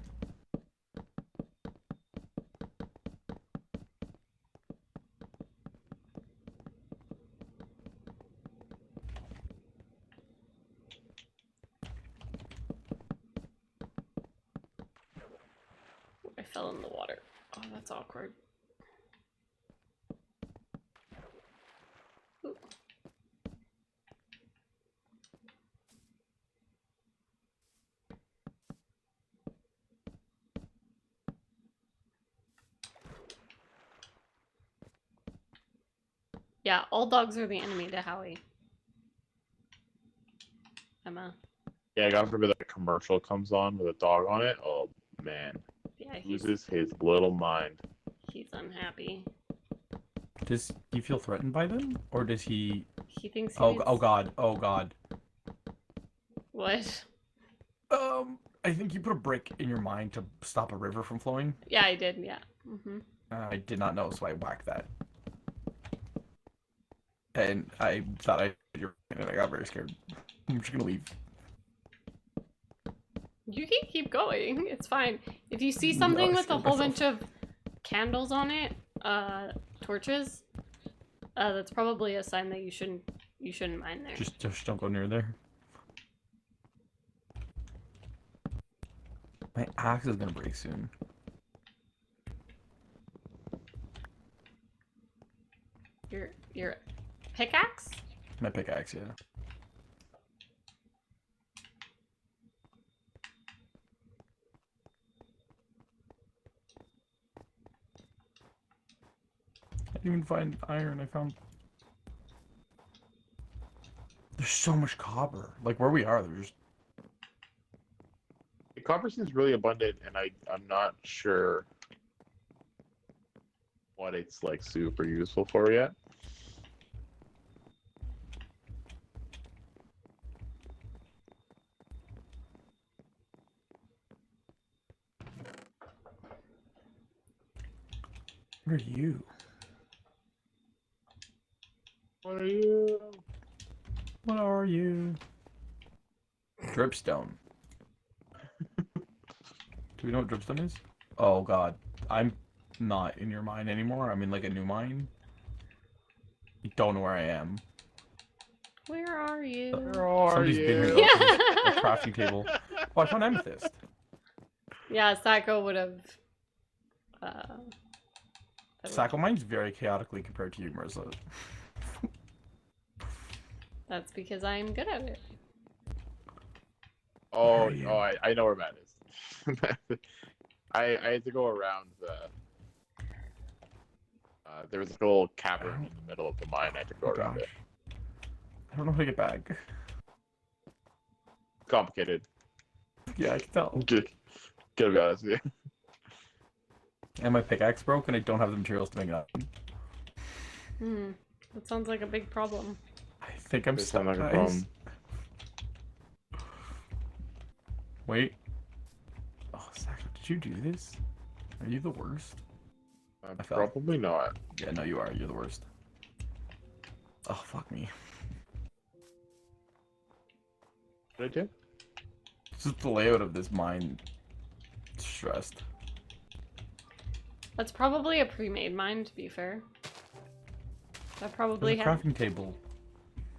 I fell in the water. Oh, that's awkward. Ooh. Yeah, all dogs are the enemy to Howie. Emma. Yeah, God forbid that commercial comes on with a dog on it. Oh man, Yeah, he's loses his little mind. unhappy. Does he feel threatened by them, or does he? He thinks he's... Oh god! Oh god! What? I think you put a brick in your mine to stop a river from flowing. Yeah, I did, yeah. Mm-hmm. I did not know, so I whacked that. And I thought and I got very scared. I'm just gonna leave. You can keep going. It's fine. If you see something with a whole bunch of candles on it, torches, that's probably a sign that you shouldn't mine there. Just don't go near there. My axe is gonna break soon. Your pickaxe? My pickaxe, yeah. I didn't even find iron. I found. There's so much copper. Like where we are, there's. The copper seems really abundant, and I'm not sure what it's like super useful for yet. What are you? What are you? What are you? Dripstone. Do we know what dripstone is? Oh god. I'm not in your mine anymore. I'm in like a new mine. You don't know where I am. Where are you? Where are Somebody's been here. you? Though, 'cause there's a crafting table. Oh, I found amethyst. Yeah, Sacco would have. Sacco mine's very chaotically compared to you, Marissa. That's because I'm good at it. Oh, Where are you? I know where Matt is. I had to go around the. There was a little cavern in the middle of the mine. I had to go Oh around gosh. it. I don't know how to get back. Complicated. Yeah, I can tell. Gotta be honest with you. And my pickaxe broke, and I don't have the materials to make it up. That sounds like a big problem. I think I'm Does stuck, sound like a guys. problem. Wait. Oh, Sacco, did you do this? Are you the worst? I fell. Probably not. Yeah, no, you are. You're the worst. Oh, fuck me. What did I do? Just the layout of this mine. Stressed. That's probably a pre-made mine, to be fair. That probably There's a had. crafting table.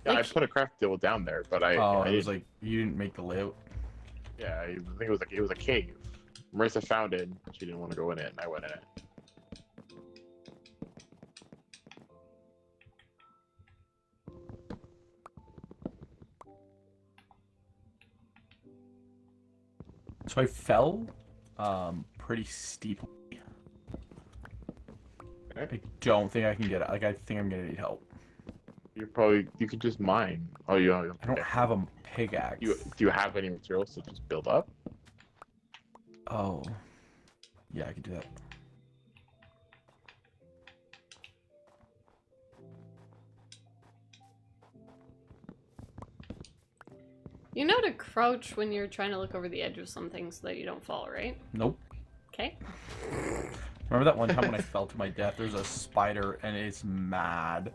Yeah, Like- I put a craft table down there, but I Oh, I it was didn't. like you didn't make the layout. Yeah, I think it was a cave. Marissa found it, but she didn't want to go in it, and I went in it. So I fell, pretty steeply. Okay. I don't think I can get it. Like, I think I'm gonna need help. You could just mine. Oh, you don't. I don't okay. have a pickaxe. Do you have any materials to just build up? Oh. Yeah, I could do that. You know to crouch when you're trying to look over the edge of something so that you don't fall, right? Nope. Okay. Remember that one time when I fell to my death? There's a spider and it's mad.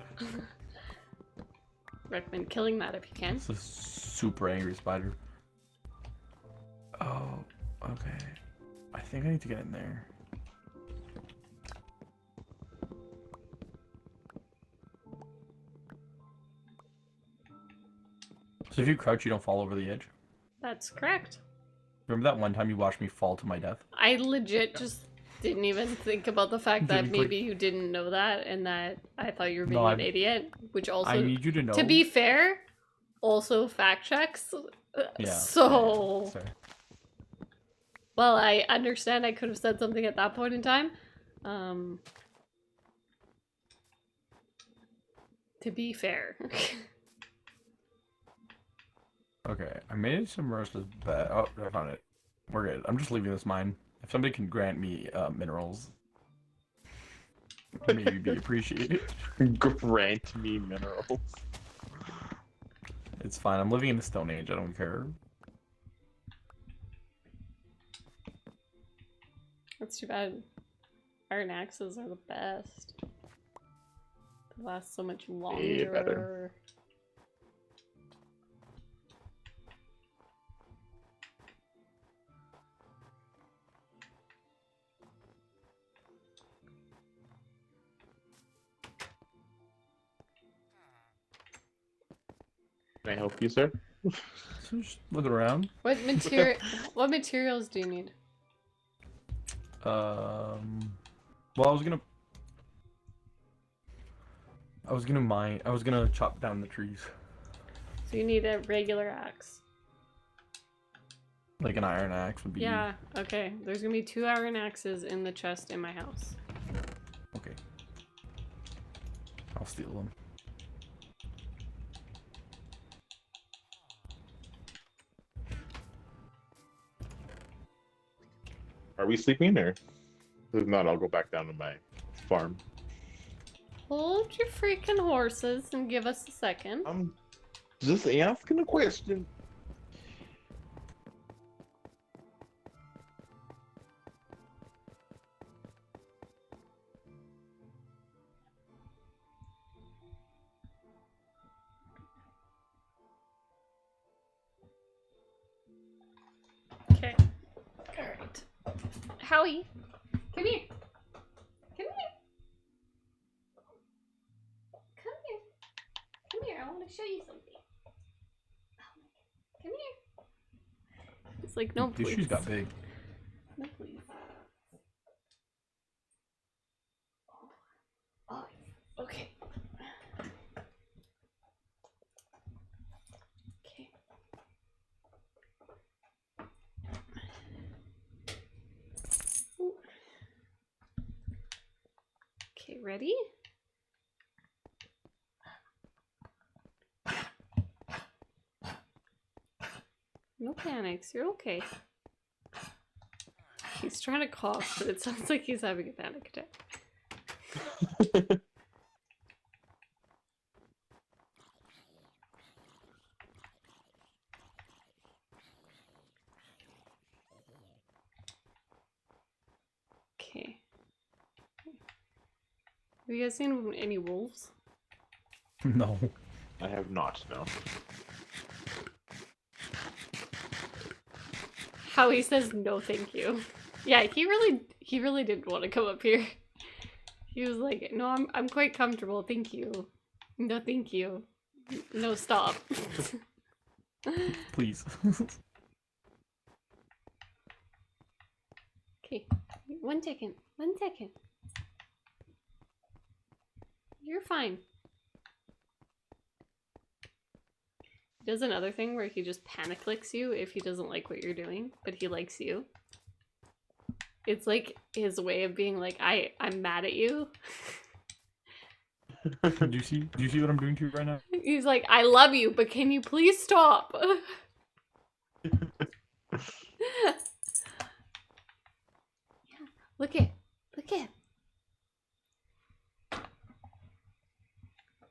Recommend killing that if you can. It's a super angry spider. Oh, okay. I think I need to get in there. So if you crouch, you don't fall over the edge? That's correct. Remember that one time you watched me fall to my death? I legit just didn't even think about the fact that Didn't click. maybe you didn't know that and that I thought you were being No, an idiot, which also, I need you to know. to be fair, also fact checks. Yeah. So, Sorry. well, I understand I could have said something at that point in time. To be fair. Okay, I made some Marissa's bed. Oh, I found it. We're good. I'm just leaving this mine. If somebody can grant me minerals, maybe be appreciated. Grant me minerals. It's fine. I'm living in the Stone Age. I don't care. That's too bad. Iron axes are the best. They last so much longer. Way better. Can I help you, sir? So just look around. What material? What materials do you need? Well, I was gonna mine. I was gonna chop down the trees, So you need a regular axe. like an iron axe would be. Yeah. Okay. There's gonna be 2 iron axes in the chest in my house. Okay. I'll steal them. Are we sleeping or? If not, I'll go back down to my farm. Hold your freaking horses and give us a second. I'm just asking a question. Howie, come here. Come here. Come here. Come here. I want to show you something. Come here. It's like, no, These please. shoes got big. No, please. Oh, okay. Okay. Ooh. Okay, ready? No panics, you're okay. He's trying to cough, but it sounds like he's having a panic attack. Okay. Have you guys seen any wolves? No. I have not, no. Howie says no thank you. Yeah, he really didn't want to come up here. He was like, no, I'm quite comfortable, thank you. No thank you. No stop. Please. Okay. 1 second. 1 second. You're fine. He does another thing where he just panic licks you if he doesn't like what you're doing, but he likes you. It's like his way of being like, I'm mad at you. Do you see what I'm doing to you right now? He's like, I love you, but can you please stop? Yeah. Look it. Look it.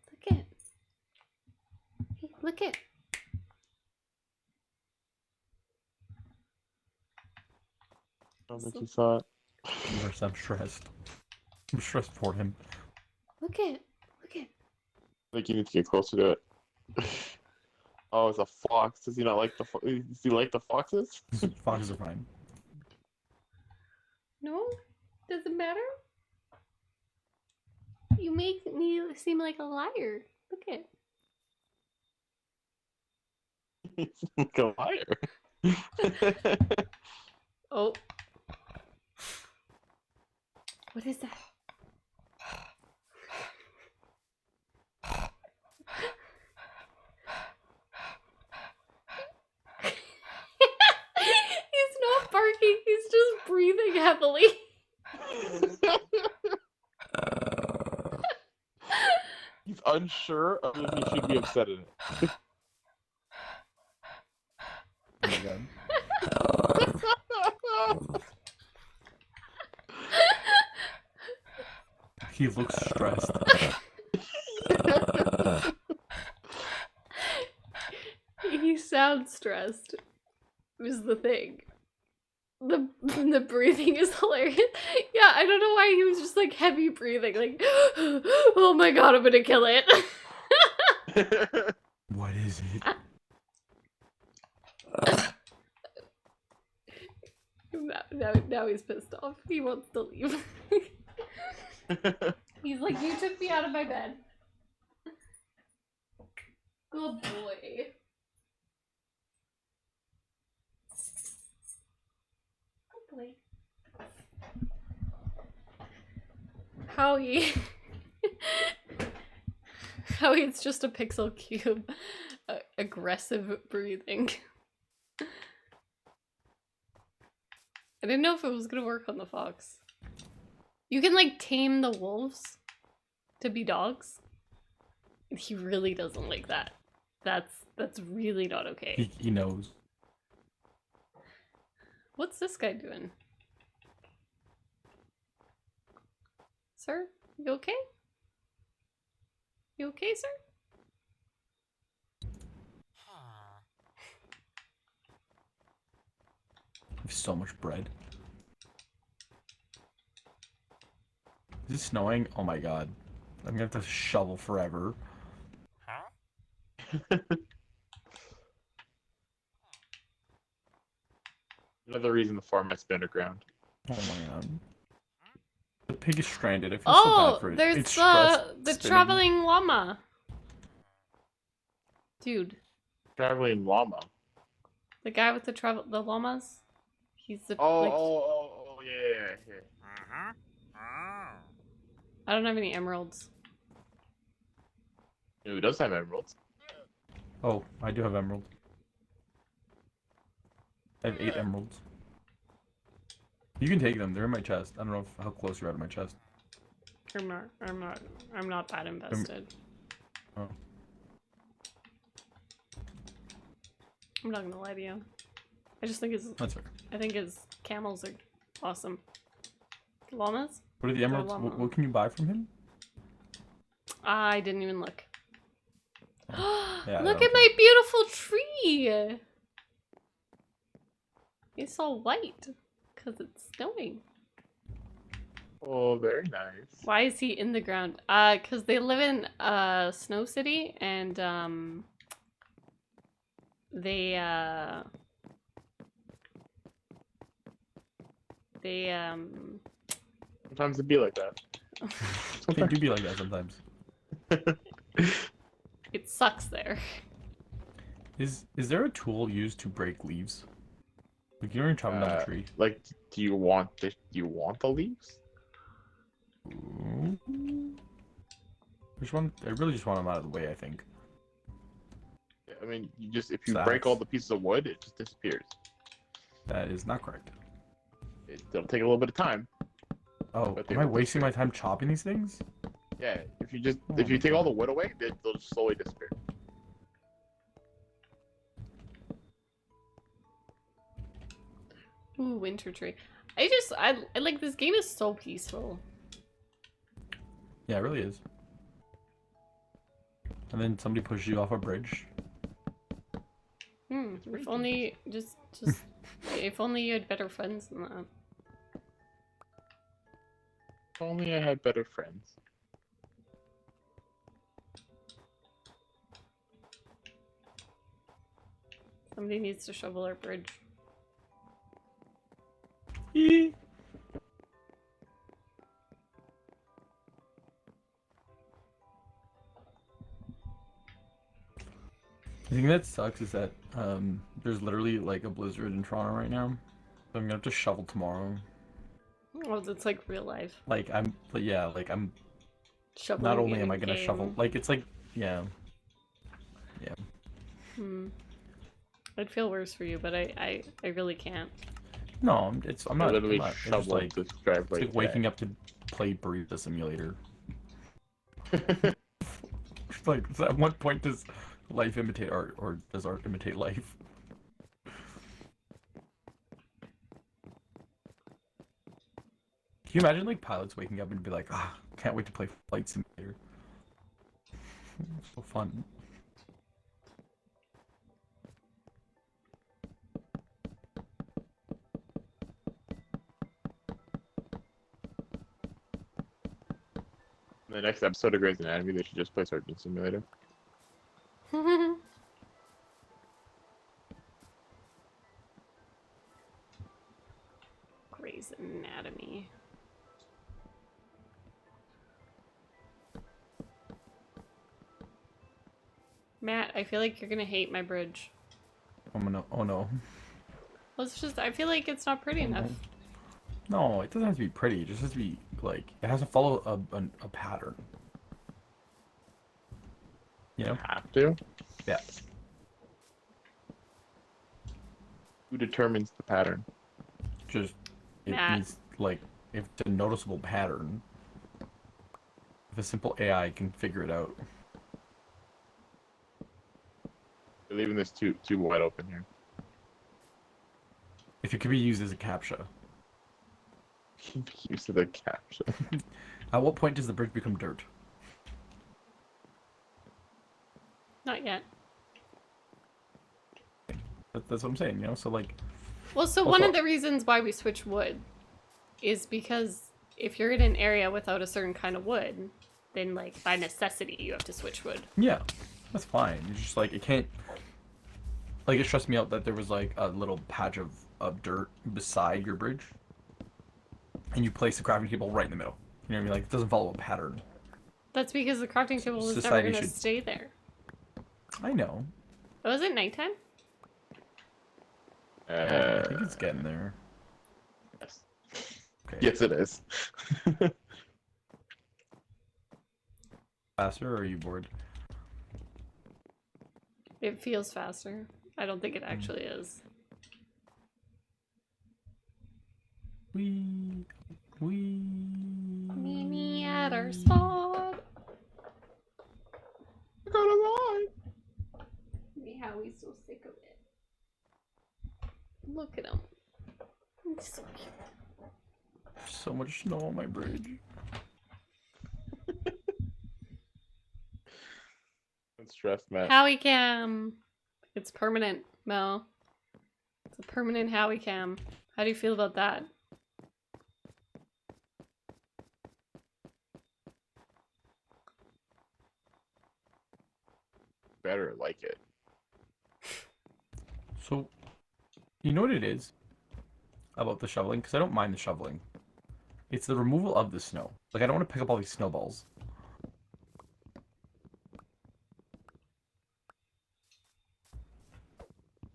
Look it. Hey, look it. I don't think he saw it. Marissa, I'm stressed. I'm stressed for him. Look it. Look it. I think you need to get closer to it. Oh, it's a fox. Does he not like the does he like the foxes? Foxes are fine. No? Doesn't matter? You make me seem like a liar. Look it. He's like a liar. Oh. What is that? He's not barking, he's just breathing heavily. He's unsure of if he should be upset in it. Oh my god. He looks stressed. He sounds stressed. Is the thing. The breathing is hilarious. Yeah, I don't know why he was just like heavy breathing, like, oh my god, I'm gonna kill it. What is it? Now he's pissed off. He wants to leave. He's like, you took me out of my bed. Good boy. Good boy. Howie. Howie, it's just a pixel cube. Aggressive breathing. I didn't know if it was gonna work on the fox. You can like tame the wolves to be dogs. He really doesn't like that. That's really not okay. He knows. What's this guy doing? Sir, you okay? You okay, sir? So much bread. Is it snowing? Oh my god. I'm gonna have to shovel forever. Another reason the farm has to be underground. Oh my god. The pig is stranded. I feel so Oh, bad for it. there's It's stressed, the spinning. traveling llama. Dude, Traveling llama. the guy with the llamas. He's the Yeah. I don't have any emeralds. Who does have emeralds? Oh, I do have emerald. I have 8 emeralds. You can take them. They're in my chest. I don't know how close you're at my chest. I'm not that invested. Oh. I'm not gonna lie to you. I just think That's fair. I think his camels are awesome. Llamas? What are the emeralds? llama. What can you buy from him? I didn't even look. Yeah, Look at my beautiful tree! It's all white because it's snowing. Oh, very nice. Why is he in the ground? Because they live in Snow City and they Sometimes it be like that. They do be like that sometimes. it sucks there. Is there a tool used to break leaves? Like you're chopping down a tree. Like, do you want the leaves? Ooh. Which one? I really just want them out of the way, I think. I mean, if you Sacks. break all the pieces of wood, it just disappears. That is not correct. It'll take a little bit of time. Oh, But they am I will wasting my disappear. time chopping these things? Yeah, if you Oh take my all the God. wood away, they'll just slowly disappear. Ooh, winter tree. I like this game is so peaceful. Yeah, it really is. And then somebody pushes you off a bridge. If only just if only you had better friends than that. If only I had better friends. Somebody needs to shovel our bridge. Eee. The thing that sucks is that there's literally like a blizzard in Toronto right now. So I'm gonna have to shovel tomorrow. Oh, it's like real life. But yeah, like I'm. Shoveling Not only in am a I gonna game. shovel, like it's like, yeah. I'd feel worse for you, but I really can't. No, I'm not. Literally I'm not, it's just shoveling like, this driveway. it's like waking up to play Burrito Simulator. It's like, at what point does life imitate art, or does art imitate life? Can you imagine like pilots waking up and be like, ah, can't wait to play Flight Simulator? So fun. In the next episode of Grey's Anatomy, they should just play Surgeon Simulator. Grey's Anatomy. Matt, I feel like you're gonna hate my bridge. Oh no! Oh no! I feel like it's not pretty enough. No, it doesn't have to be pretty. It just has to be like it has to follow a pattern. You know? Have to? Yeah. Who determines the pattern? Just it Matt. needs like if it's a noticeable pattern. If a simple AI can figure it out. You're leaving this too wide open here. If it could be used as a captcha. Use of the caption. At what point does the bridge become dirt? Not yet. That's what I'm saying, you know? So like Well, so one Also- of the reasons why we switch wood is because if you're in an area without a certain kind of wood, then like by necessity you have to switch wood. yeah, that's fine. It's just like it can't like it stressed me out that there was like a little patch of dirt beside your bridge. and you place the crafting table right in the middle. You know what I mean? Like, it doesn't follow a pattern. That's because the crafting table was never Society gonna should- stay there. I know. Oh, was it nighttime? I think it's getting there. Yes. Okay. Yes, it is. Faster, or are you bored? It feels faster. I don't think it actually is. We. Meet me at our spot. I got a line. Me, Howie's so sick of it. Look at him. He's so cute. So much snow on my bridge. I'm stressed, man. Howie cam. It's permanent, Mel. It's a permanent Howie cam. How do you feel about that? Better like it. So, you know what it is about the shoveling? Because I don't mind the shoveling. It's the removal of the snow. Like, I don't want to pick up all these snowballs.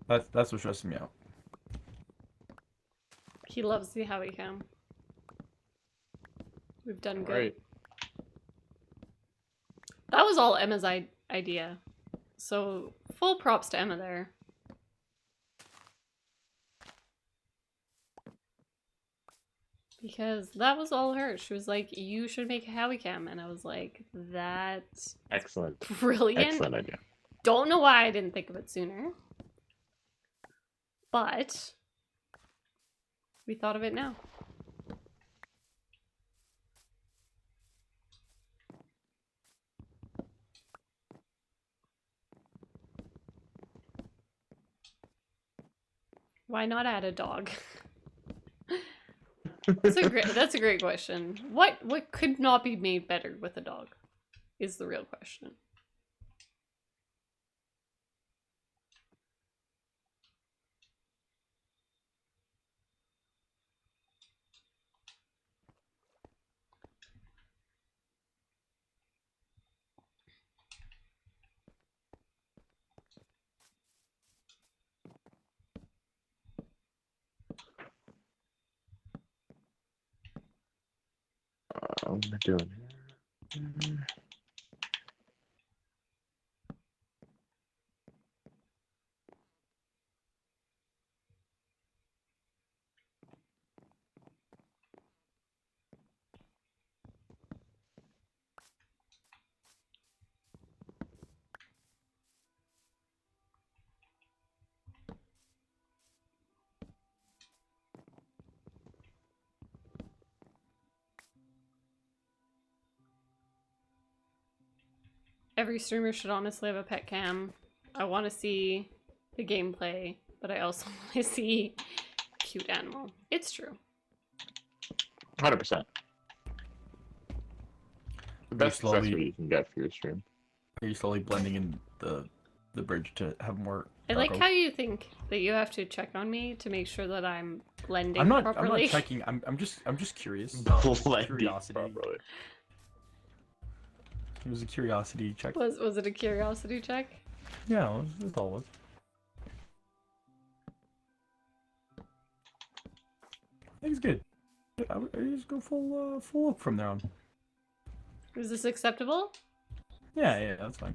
That's what stresses me out. He loves the Howie cam. We've done good. Right. That was all Emma's idea. So, full props to Emma there. Because that was all her. She was like, you should make a Howie cam. And I was like, that's Excellent. brilliant. Excellent idea. Don't know why I didn't think of it sooner. But we thought of it now. Why not add a dog? That's a great question. What could not be made better with a dog is the real question. What am I doing here? Every streamer should honestly have a pet cam. I want to see the gameplay, but I also want to see a cute animal. It's true. 100%. The best slowly- accessory you can get for your stream. Are you slowly blending in the bridge to have more? I like cargo? how you think that you have to check on me to make sure that I'm blending I'm not properly. checking. I'm just curious. Blending Curiosity. properly. It was a curiosity check. Was it a curiosity check? Yeah, that's all it was. I think it's good. I just go full up from there on. Is this acceptable? Yeah, that's fine.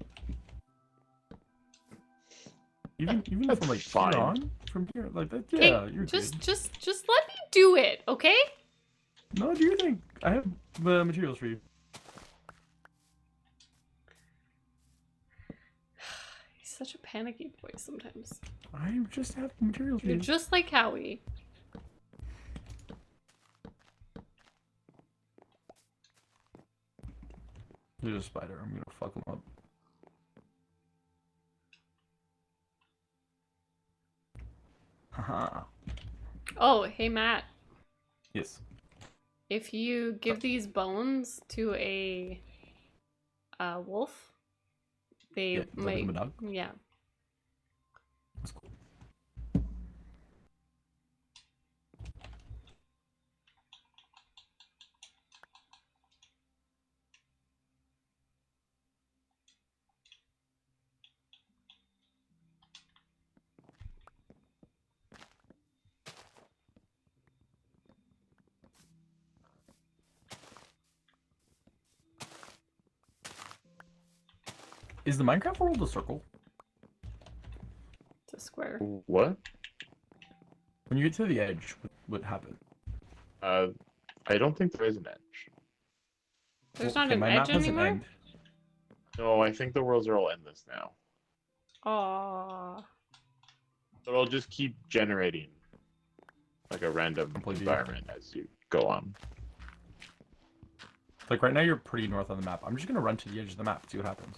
Even That's from like fine. here on, from here like that. Okay, Yeah, you're just good. let me do it, okay? No, do your thing. I have the materials for you. He's such a panicky boy sometimes. I just have the materials for You're you. just like Howie. There's a spider. I'm gonna fuck him up. Haha. Oh, hey Matt. Yes. If you give these bones to a wolf, they Yeah, does that might. become a dog? Yeah. That's cool. Is the Minecraft world a circle? It's a square. What? When you get to the edge, what happens? I don't think there is an edge. There's not Okay, an my edge map has an anymore? end. No, I think the worlds are all endless now. Aww. So it'll just keep generating like a random Completely. environment as you go on. Like right now, you're pretty north on the map. I'm just gonna run to the edge of the map, see what happens.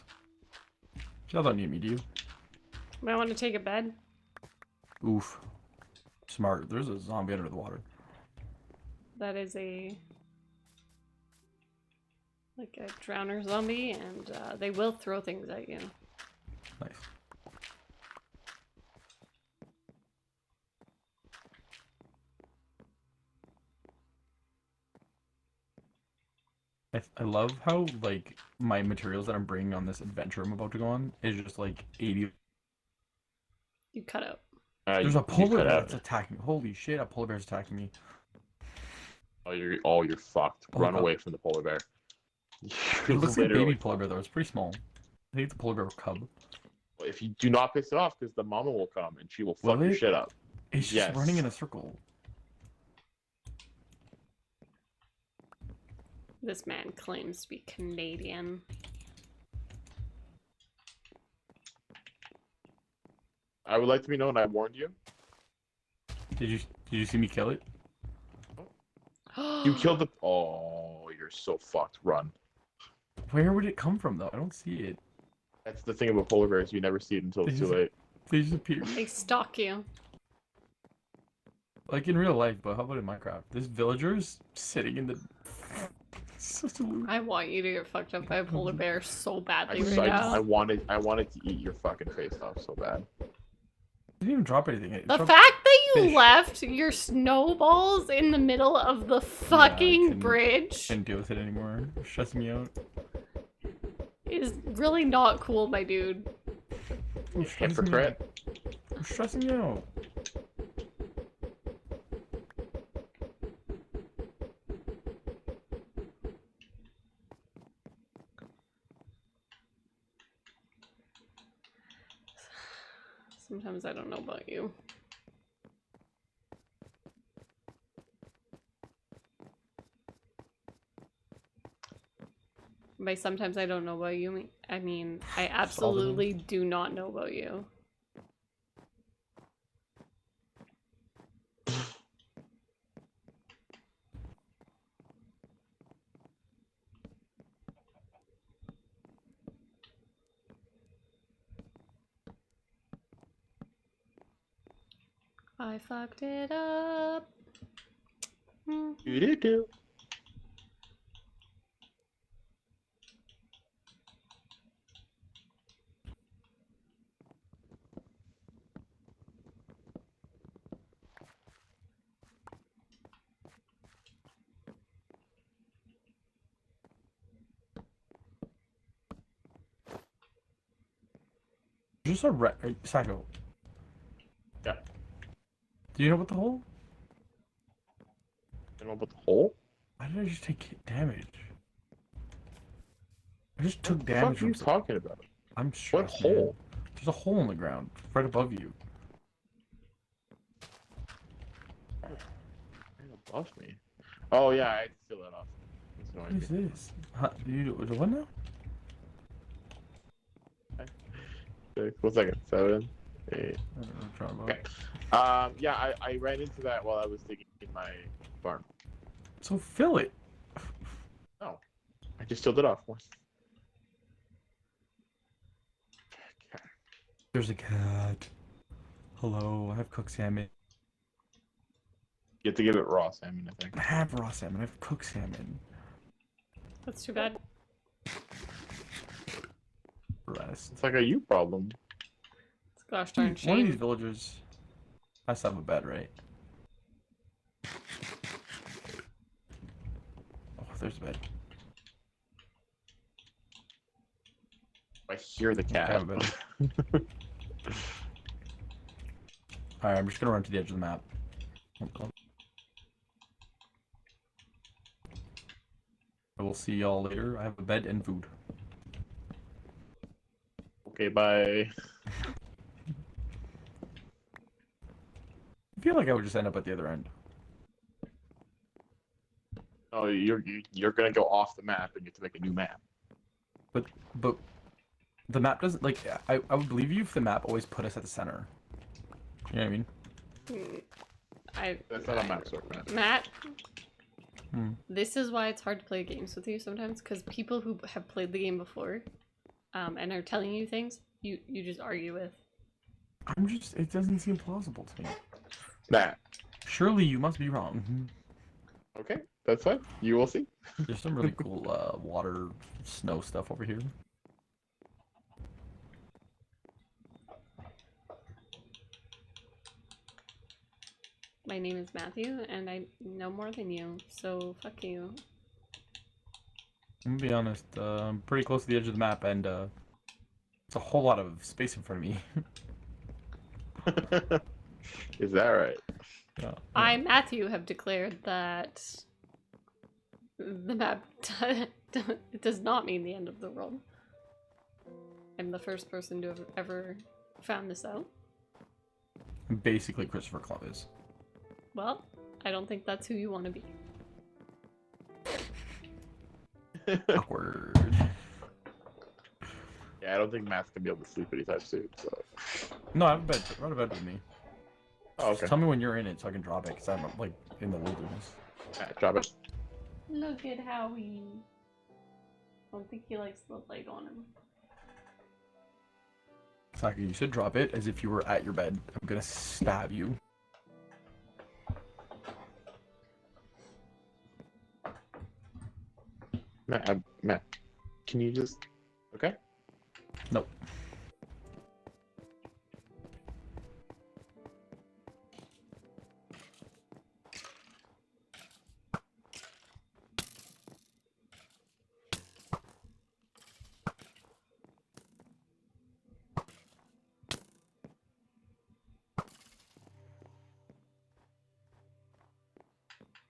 You don't need me, do you? Might want to take a bed. Oof. Smart. There's a zombie under the water. That is like a drowner zombie, and they will throw things at you. Nice. I love how, like, my materials that I'm bringing on this adventure I'm about to go on is just, like, 80. You cut out. There's You a polar cut bear out. that's attacking me. Holy shit, a polar bear's attacking me. You're fucked. Oh, Run God. away from the polar bear. It looks like a baby polar bear, though. It's pretty small. I think it's a polar bear cub. If you do not piss it off, because the mama will come and she will fuck Will your it? shit up. It's just Yes. running in a circle. This man claims to be Canadian. I would like to be known I warned you. Did you see me kill it? You killed the. Oh, you're so fucked. Run. Where would it come from, though? I don't see it. That's the thing about polar bears. You never see it until it's too late. They just appear. They stalk you. Like in real life, but how about in Minecraft? This villager's sitting in the... Such a loot. I want you to get fucked up by a polar bear so badly I, right now. I wanted to eat your fucking face off so bad. Didn't even drop anything. It The dropped- fact that you fish. left your snowballs in the middle of the fucking couldn't- bridge Can't deal with it anymore. It's stressing me out. is really not cool, my dude. It's stressing me Hypocrite. out. I'm stressing me out. Sometimes I don't know about you. By sometimes I don't know about you, I mean I absolutely do not know about you. I fucked it up. Do-do-do. Just a Sacco. Yeah. Do you know about the hole? You know about the hole? Why did I just take damage? I just took What the damage fuck are you from... talking about? I'm What stressed, man. hole? There's a hole in the ground right above you. Right above me. Oh yeah, I had to steal that off. That's What annoying. is this? Huh, what now? Okay, 1 second. 7, 8. I don't know what I'm trying about. Okay. Yeah, I ran into that while I was digging in my farm. So fill it. No. I just sealed it off. There's a cat. Hello, I have cooked salmon. You have to give it raw salmon, I think. I have raw salmon. I have cooked salmon. That's too bad. Rest. It's like a you problem. It's gosh darn One of shame. these villagers has to have a bed, right? Oh, there's a bed. I hear the I cat. have a bed. Alright, I'm just gonna run to the edge of the map. I will see y'all later. I have a bed and food. Okay, bye. I feel like I would just end up at the other end. Oh, you're gonna go off the map and you have to make a new map. But the map doesn't like. I would believe you if the map always put us at the center. You know what I mean? That's not how maps work, man. Matt, Hmm. this is why it's hard to play games with you sometimes, because people who have played the game before, and are telling you things, you just argue with. I'm just. It doesn't seem plausible to me. Matt. Surely you must be wrong. Okay, that's fine. You will see. There's some really cool water, snow stuff over here. My name is Matthew, and I know more than you, so fuck you. I'm gonna be honest. I'm pretty close to the edge of the map, and it's a whole lot of space in front of me. Is that right? Yeah. I, Matthew, have declared that the map it does not mean the end of the world. I'm the first person to have ever found this out. I'm basically Christopher Columbus. Well, I don't think that's who you want to be. Awkward. Yeah, I don't think Matt's gonna be able to sleep anytime soon. So. No, I have a bed. Run a bed with me. Oh, okay. Just tell me when you're in it so I can drop it, because I'm like in the wilderness. Matt, drop it. Look at Howie. I don't think he likes the light on him. Sacco, you should drop it as if you were at your bed. I'm gonna stab you. Matt, can you just? Okay. Nope.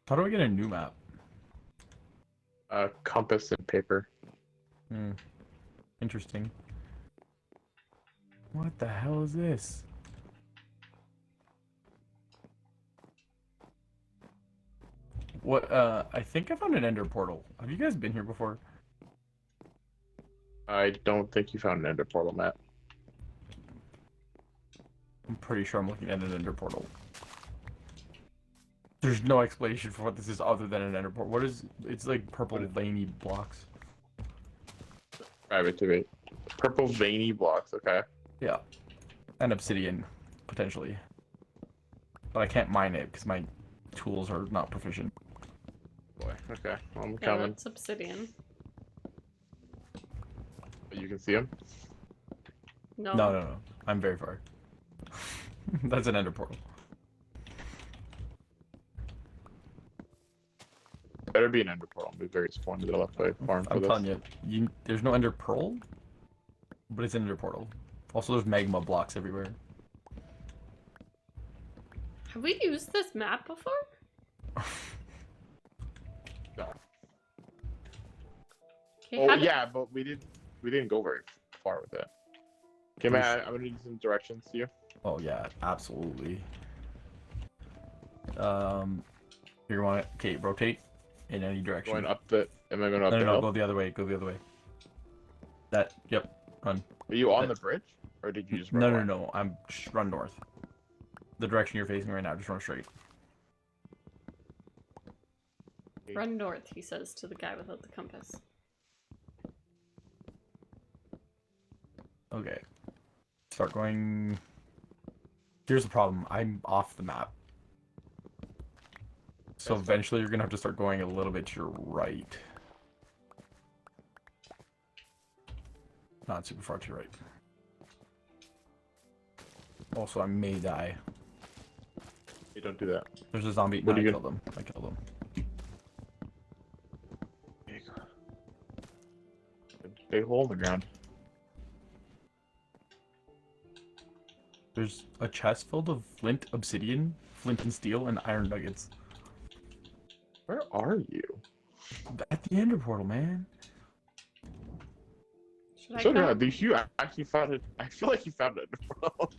How do I get a new map? Compass and paper. Hmm. Interesting. What the hell is this? What, I think I found an ender portal. Have you guys been here before? I don't think you found an ender portal, Matt. I'm pretty sure I'm looking at an ender portal. There's no explanation for what this is other than an ender portal. What is, it's like purple veiny blocks. Private debate. Purple veiny blocks, okay. Yeah. And obsidian, potentially. But I can't mine it because my tools are not proficient. Boy, okay. I'm Yeah, coming. that's obsidian. You can see him? No. No. I'm very far. That's an ender portal. Better be an ender portal. I'm very disappointed that I left my farm for I'm this. telling you, there's no ender pearl, but it's an ender portal. Also, there's magma blocks everywhere. Have we used this map before? No. Okay, Oh how did- yeah, but we didn't go very far with it. Okay, Matt, I'm gonna need some directions to you. Oh yeah, absolutely. You want it? Okay, rotate in any direction. Going up the. Am I going up No, the no, hill? go the other way. Go the other way. That. Yep. Run. Are you on the bridge, or did you just run away? No. I'm just run north. The direction you're facing right now. Just run straight. Run north, he says to the guy without the compass. Okay. Start going. Here's the problem. I'm off the map. So That's fine. eventually you're gonna have to start going a little bit to your right. Not super far to your right. Also, I may die. You don't do that. There's a zombie. What No, are I you killed him. I killed him. Big hole in the ground. There's a chest filled of flint, obsidian, flint and steel, and iron nuggets. Where are you? At the ender portal, man. Should I So come? yeah, you actually found it. I feel like you found it.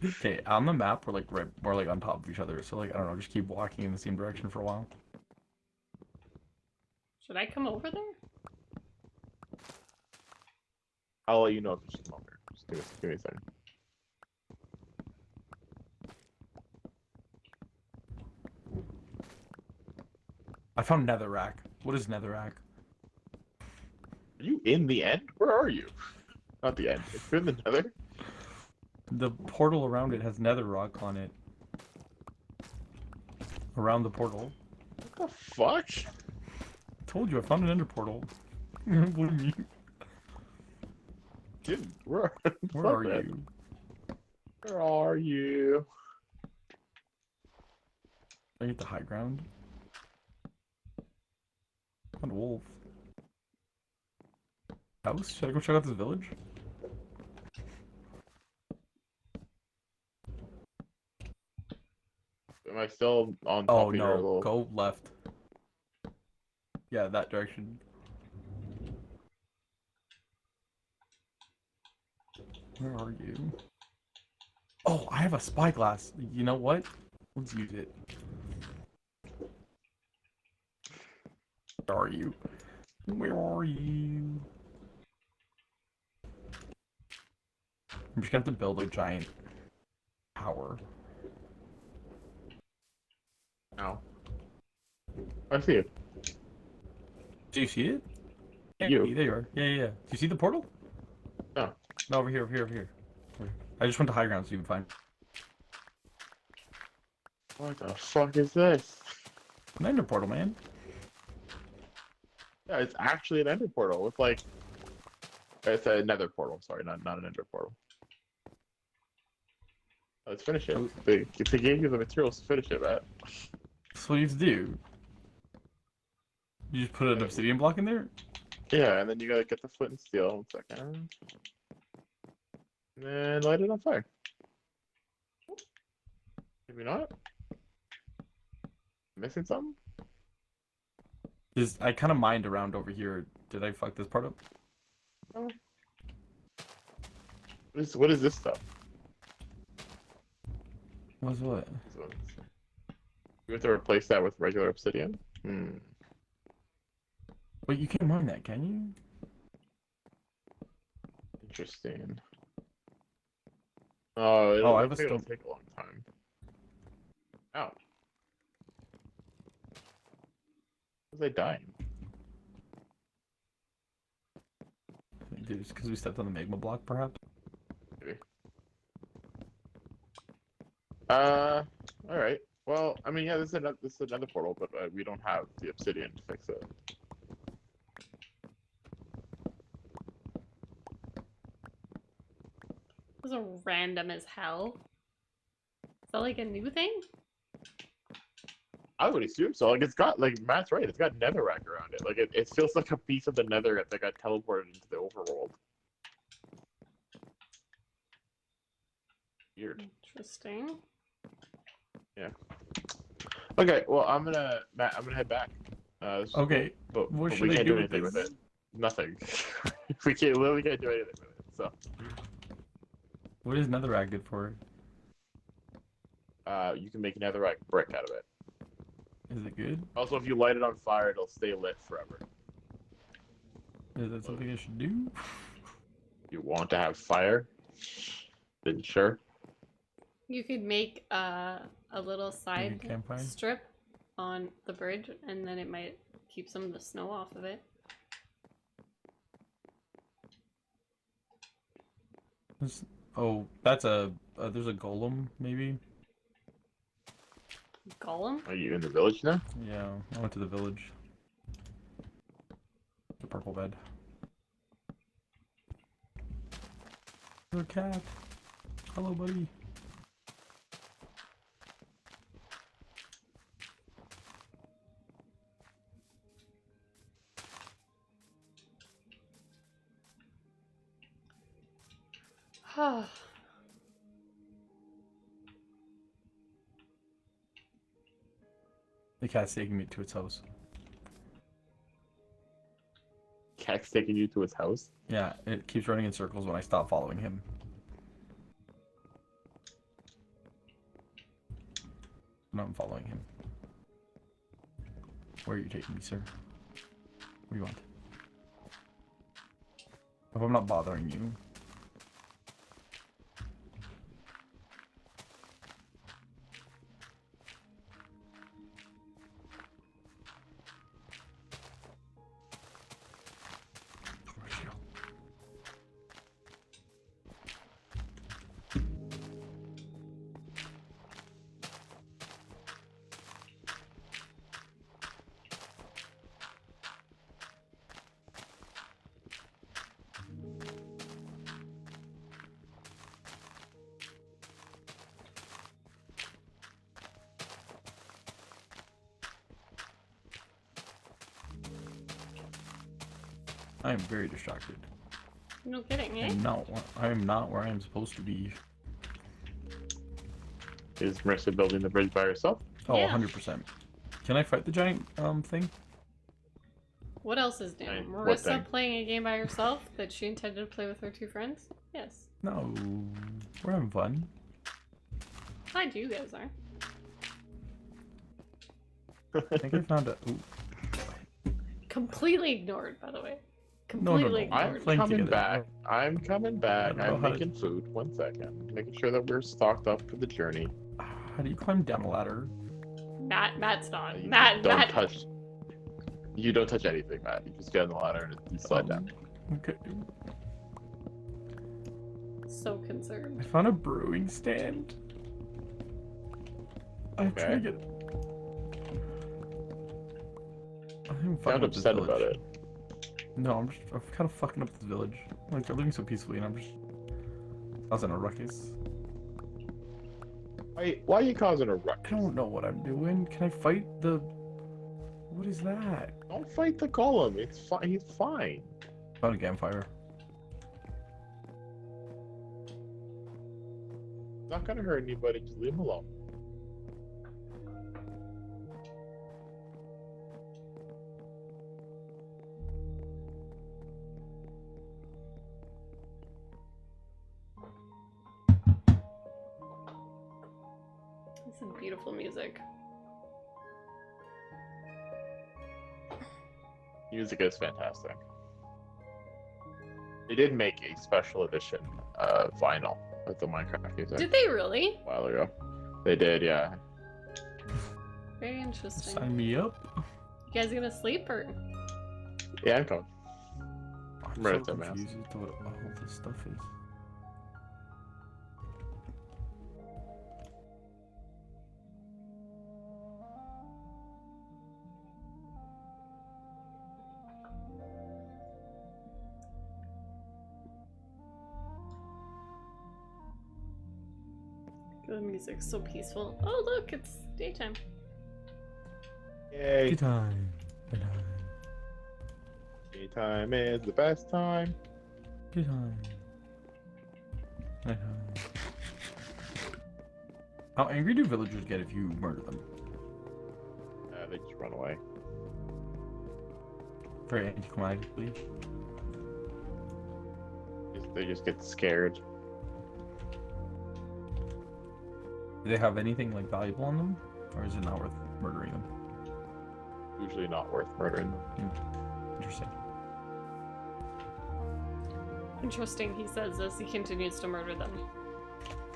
Okay, on the map, we're like on top of each other. So like I don't know, just keep walking in the same direction for a while. Should I come over there? I'll let you know if it's just longer. Just give me a second. I found netherrack. What is netherrack? Are you in the end? Where are you? Not the end. If you're in the nether. The portal around it has netherrock on it. Around the portal. What the fuck? I told you, I found an ender portal. What do you mean? Dude, where Where are you? Where are you? Are you at the high ground? Found a wolf. House? Should I go check out this village? Am I still on top Oh of your no, little... go left. Yeah, that direction. Where are you? Oh, I have a spyglass. You know what? Let's use it. Where are you? Where are you? I'm just gonna have to build a giant tower. Ow. I see it. Do you see it? You. Hey, there you are. Yeah, yeah, yeah. Do you see the portal? No. No, over here, over here, over here. I just went to high ground so you can find. What the fuck is this? An ender portal, man. Yeah, it's actually an ender portal with like... It's a nether portal, sorry, not an ender portal. Let's finish it. Oh. If they gave you the materials to finish it, Matt. That's what you have to do. You just put an obsidian block in there? Yeah, and then you gotta get the flint and steel. 1 second. And then light it on fire. Maybe not? Missing something? I kind of mined around over here. Did I fuck this part up? What is this stuff? What's what? You have to replace that with regular obsidian? Hmm. Wait, you can't mine that, can you? Interesting. Oh, Oh, I have a it'll stone. take a long time. Ow. Was I dying? Dude, it's because we stepped on the magma block, perhaps? Maybe. Alright. Well, I mean, yeah, this is another portal, but we don't have the obsidian to fix it. This is random as hell. Is that like a new thing? I would assume so. Like, it's got, like, Matt's right, it's got netherrack around it. Like, it feels like a piece of the nether that got teleported into the overworld. Weird. Interesting. Yeah. Okay, well, Matt, I'm gonna head back. Okay, but what we should I can't do do with anything with this? it. Nothing. We can't literally can't do anything with it. So, What is netherrack good for? you can make netherrack brick out of it. Is it good? Also, if you light it on fire, it'll stay lit forever. Is that something I should do? You want to have fire? Then sure. You could make a little side campfire? strip on the bridge, and then it might keep some of the snow off of it. Oh, that's there's a golem, maybe? Golem? Are you in the village now? Yeah, I went to the village. The purple bed. You're a cat. Hello, buddy. The cat's taking me to its house. Cat's taking you to his house? Yeah, it keeps running in circles when I stop following him. No, I'm following him. Where are you taking me, sir? What do you want? If I'm not bothering you. I am very distracted. No kidding, eh? I am not where I am supposed to be. Is Marissa building the bridge by herself? Oh, Yeah. 100%. Can I fight the giant thing? What else is new? What Marissa thing? playing a game by herself that she intended to play with her 2 friends? Yes. No. We're having fun. Glad you guys are. I think I found a... Ooh. Completely ignored, by the way. No, no, Completely no. I'm ignored. playing coming together. back. I'm coming back. I don't know I'm how to- making food. 1 second. Making sure that we're stocked up for the journey. How do you climb down a ladder? Matt's not. You Matt. touch. You don't touch anything, Matt. You just get on the ladder and you slide down. Okay. So I concerned. found a brewing stand. I'm Okay. trying to get... I'm Sound fucking up this upset village. about it. No, I'm kind of fucking up this village. Like, they're living so peacefully, and I'm just... I was in a ruckus. Why are you causing a I ruckus? don't know what I'm doing. Can I fight the... What is that? Don't fight the golem. It's fine. He's fine. Found a campfire. Not gonna hurt anybody. Just leave him alone. This is beautiful music. Music is fantastic. They did make a special edition vinyl with the Minecraft music Did they really? a while ago. They did, yeah. Very interesting. Sign me up. You guys gonna sleep or? Yeah, I'm coming. I'm Right so there, man. confused as to what all this stuff is. The music's so peaceful. Oh look, it's daytime. Yay. Good time. Good time. Daytime is the best time. Good time. Good time. How angry do villagers get if you murder them? They just run away. Very anticlimactically. They just get scared. Do they have anything like valuable on them, or is it not worth murdering them? Usually not worth murdering them. Interesting. Interesting, he says as he continues to murder them.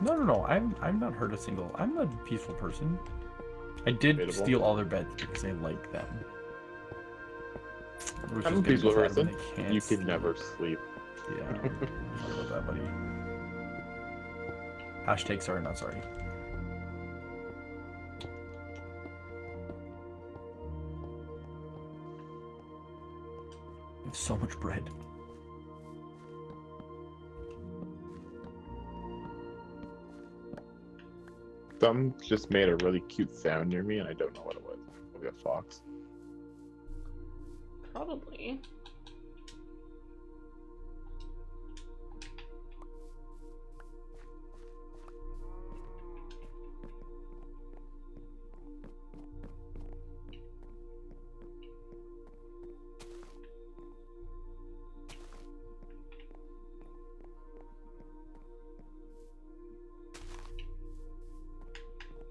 No. I'm not hurt a single. I'm a peaceful person. I did Debatable. steal all their beds because I like them. Which I'm is a good peaceful because person. they can't You can sleep. never sleep. Yeah. Sorry about that, buddy. Hashtag sorry, not sorry. I have so much bread. Some just made a really cute sound near me, and I don't know what it was. Maybe a fox. Probably.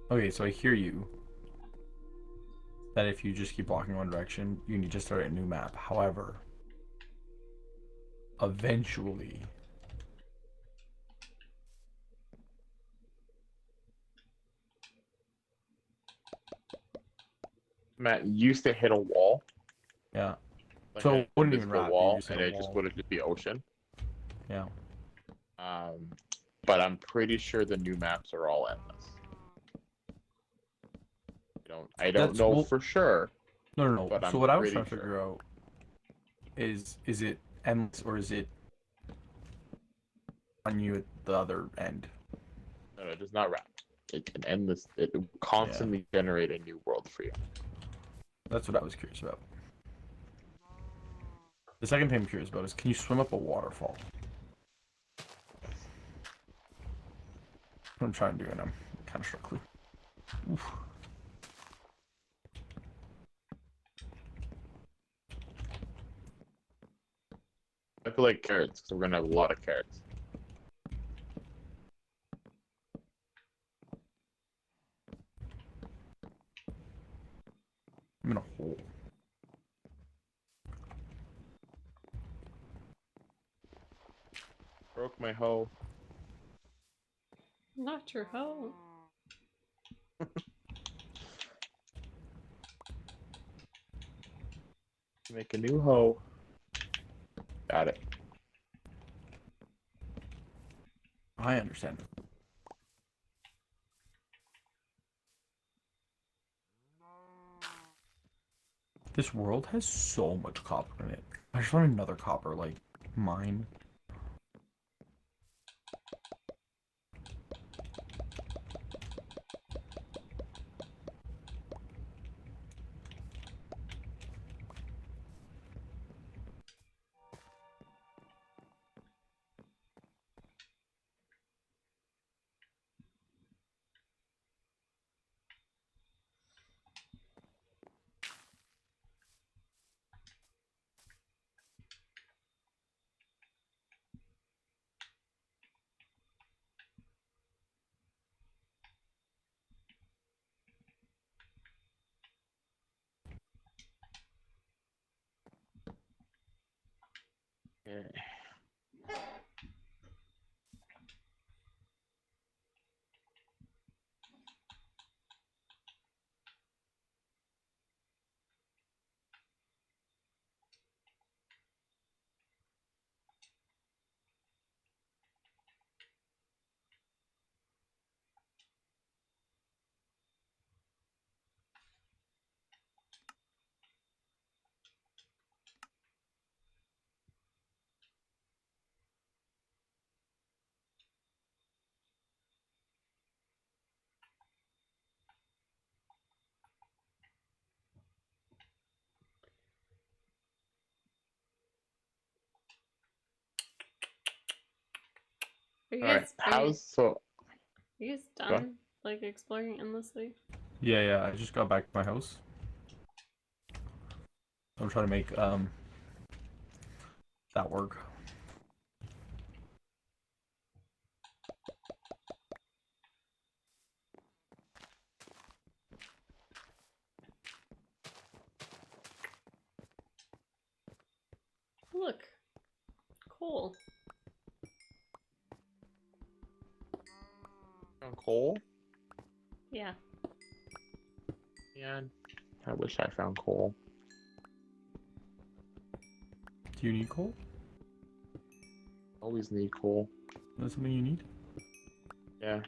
Okay, so I hear you. That if you just keep walking one direction, you need to start a new map. However, eventually, Matt used to hit a wall, yeah. like So an it wouldn't even invisible wrap. You wall, just hit and a it just wall. wouldn't just be ocean. Yeah. But I'm pretty sure the new maps are all endless. I don't know Well, for sure, no. but So I'm what I was pretty trying to sure. figure out is it endless or is it on you at the other end? No, it does not wrap. It can endless. It will constantly generate a new world for you. That's what I was curious about. The second thing I'm curious about is can you swim up a waterfall? I'm trying to do it. I'm kind of struggling. Oof. I feel like carrots, because we're gonna have a lot of carrots. I'm in a hole. Broke my hoe. Not your hoe. Make a new hoe. Got it. I understand. This world has so much copper in it. I just want another copper, like, mine. Yeah. Are you All right. guys are you guys Go on. done like exploring endlessly? Yeah, I just got back to my house. I'm trying to make, that work. Look. Cool. Found coal? Yeah. Yeah. I wish I found coal. Do you need coal? Always need coal. Is that something you need? Yeah.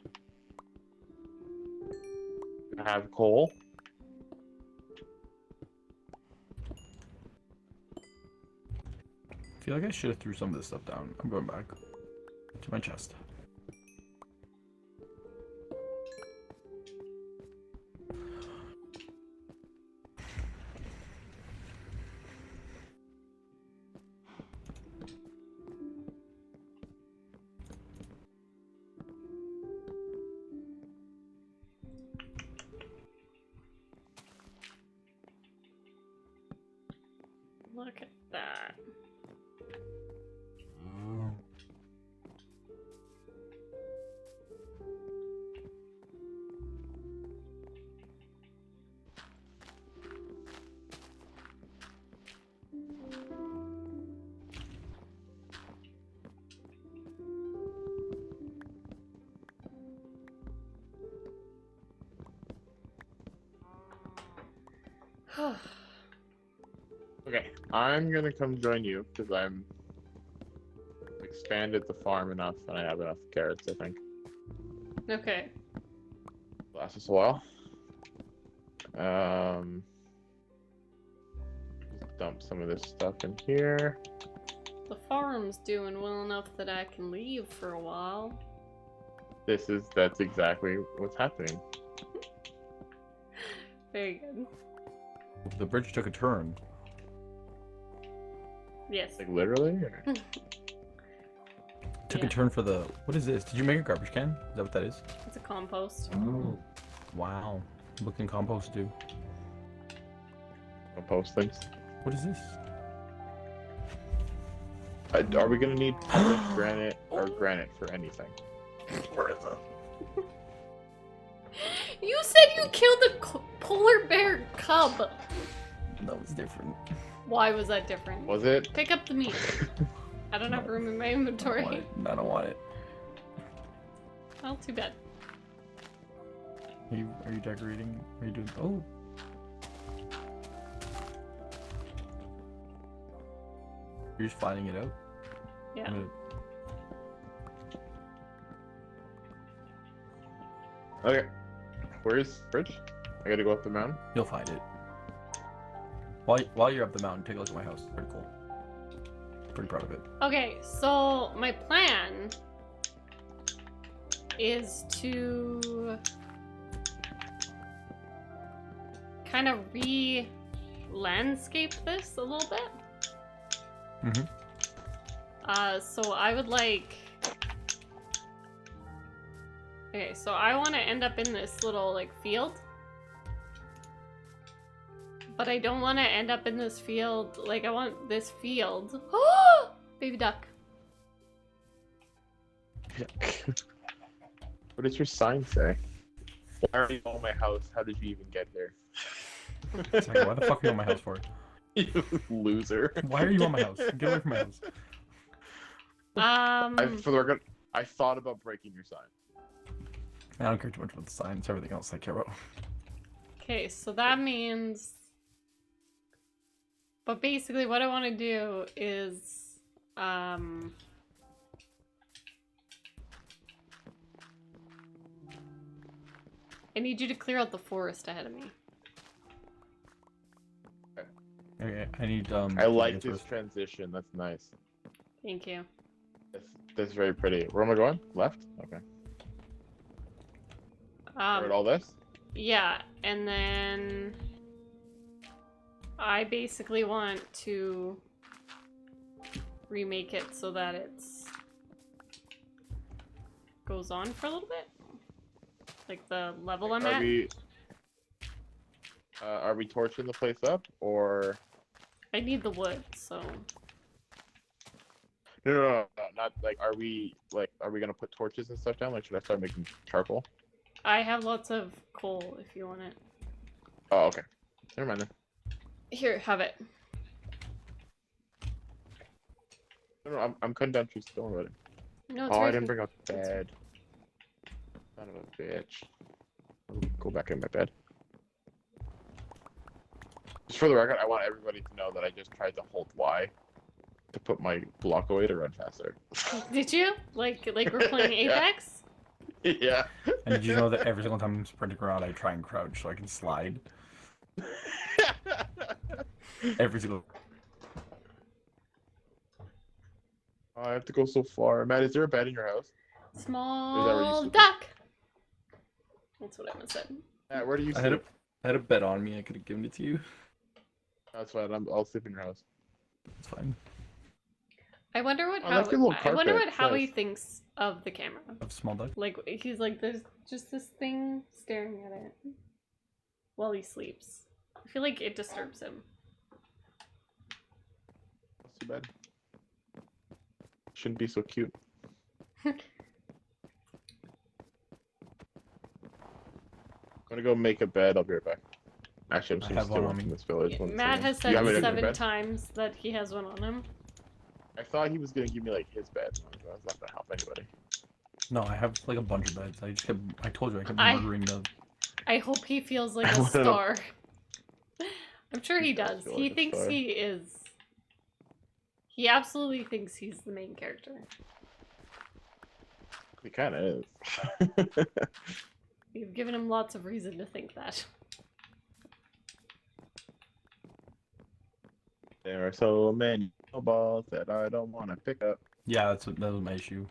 I have coal. I feel like I should have threw some of this stuff down. I'm going back to my chest. Look at that. Okay, I'm gonna come join you because I'm expanded the farm enough and I have enough carrots, I think. Okay. Last us a while. Just dump some of this stuff in here. The farm's doing well enough that I can leave for a while. That's exactly what's happening. Very good. The bridge took a turn. Yes. Like literally? Or... Took Yeah. a turn for the. What is this? Did you make a garbage can? Is that what that is? It's a compost. Oh. Wow. What can compost do? Compost things. What is this? Are we gonna need polished granite or granite for anything? Marissa. You said you killed a polar bear cub. That was different. Why was that different? Was it? Pick up the meat. I don't have room in my inventory. I don't want it. Well, too bad. Are you decorating? Are you doing? Oh. You're just flattening it out? Yeah. I'm gonna- Okay. Where's Bridge? I gotta go up the mountain. You'll find it. While you're up the mountain, take a look at my house. Pretty cool. Pretty proud of it. Okay, so my plan is to kind of re-landscape this a little bit. Mm-hmm. So I would like... Okay, so I want to end up in this little, like, field. But I don't want to end up in this field, like, I want this field. Oh! Baby duck. What does your sign say? Why are you on my house? How did you even get here? It's like, why the fuck are you on my house for? You loser. Why are you on my house? Get away from my house. For the record, I thought about breaking your sign. I don't care too much about the sign. It's everything else I care about. Okay, so that means... But basically what I want to do is... I need you to clear out the forest ahead of me. Okay, I need I like guess this first. transition. That's nice. Thank you. That's very pretty. Where am I going? Left? Okay. Heard all this? Yeah, and then I basically want to remake it so that it's goes on for a little bit, like the level I'm at. Are we torching the place up, or? I need the wood, so No, not like. Are we gonna put torches and stuff down? Like, should I start making charcoal? I have lots of coal if you want it. Oh, okay. Never mind then. Here, have it. No, I'm cutting down trees. Don't worry about it. No, it's Oh, I right didn't here. bring out the bed. Son of a bitch. I'll go back in my bed. Just for the record, I want everybody to know that I just tried to hold Y to put my block away to run faster. Did you? Like we're playing Yeah. Apex? Yeah. And did you know that every single time I'm sprinting around, I try and crouch so I can slide? Every single. Oh, I have to go so far. Matt, is there a bed in your house? Small sleep? duck. That's what I almost said. Matt, where do you I sleep? had a bed on me. I could have given it to you. That's fine. I'll sleep in your house. It's fine. I wonder what I like your little I wonder carpet. what Howie Nice. thinks of the camera. Of small duck. Like he's like, there's just this thing staring at it while he sleeps. I feel like it disturbs him. That's too bad. Shouldn't be so cute. I'm gonna go make a bed. I'll be right back. Actually, I'm I just have gonna one steal on from me. this village. Yeah, One Matt second. has You said have it in your 7 bed? times that he has one on him. I thought he was gonna give me like his bed. That's not gonna help anybody. No, I have like a bunch of beds. I told you I kept I- murdering the. I hope he feels like I a wanna know- star. I'm sure he does does. feel He like a thinks star. he is. He absolutely thinks he's the main character. He kind of is. You've given him lots of reason to think that. There are so many balls that I don't want to pick up. Yeah, that was my issue.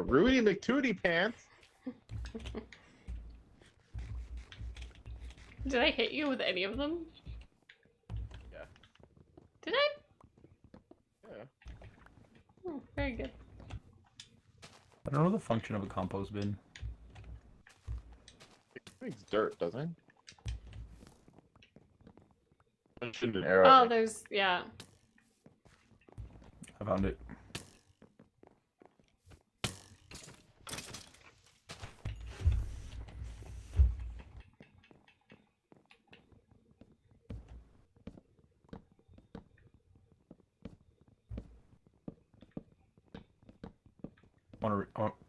Rudy McTootie Pants. Did I hit you with any of them? Yeah. Did I? Yeah. Oh, very good. I don't know the function of a compost bin. It makes dirt, doesn't it? Mentioned an arrow. Oh, there's, yeah. I found it.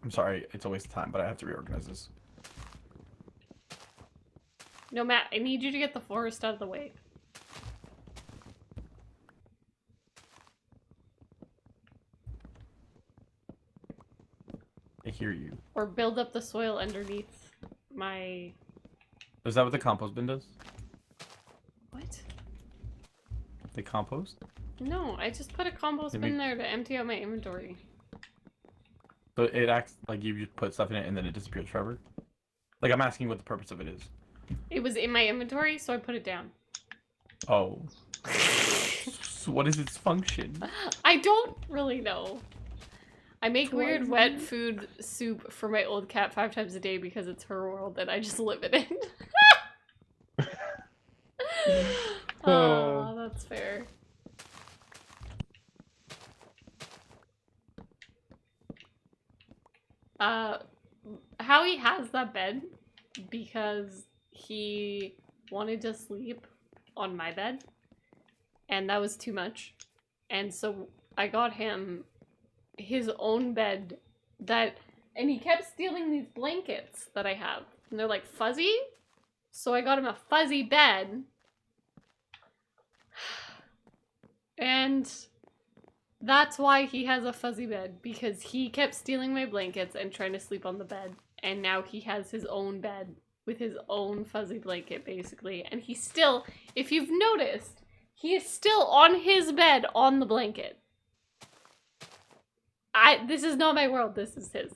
I'm sorry, it's a waste of time, but I have to reorganize this. No, Matt, I need you to get the forest out of the way. I hear you. Or build up the soil underneath my... Is that what the compost bin does? What? The compost? No, I just put a compost Maybe- bin there to empty out my inventory. So it acts like you just put stuff in it and then it disappears forever? Like, I'm asking what the purpose of it is. It was in my inventory, so I put it down. Oh. So what is its function? I don't really know. I make Do I weird know? wet food soup for my old cat 5 times a day because it's her world and I just live in it. Oh, that's fair. Howie has that bed because he wanted to sleep on my bed and that was too much. And so I got him his own bed and he kept stealing these blankets that I have. And they're like fuzzy. So I got him a fuzzy bed. And that's why he has a fuzzy bed, because he kept stealing my blankets and trying to sleep on the bed. And now he has his own bed with his own fuzzy blanket, basically. And he's still, if you've noticed, he is still on his bed on the blanket. This is not my world, this is his.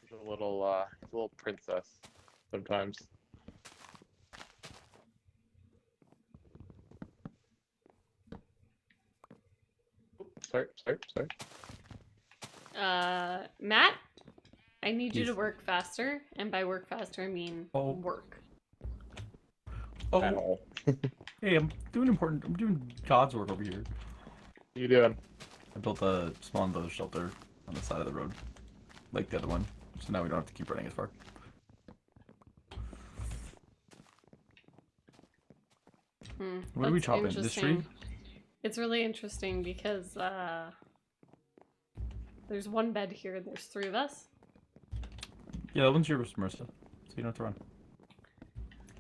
She's a little princess sometimes. Oops, sorry. Matt, I need you to Yes. work faster, and by work faster I mean Oh. work. Oh, Ow. hey, I'm doing God's work over here. What you doing? I built a small enclosed shelter on the side of the road, like the other one, so now we don't have to keep running as far. What do we That's chop in? This tree? interesting. It's really interesting because there's one bed here and there's 3 of us. Yeah, that one's yours, Marissa, so you don't have to run.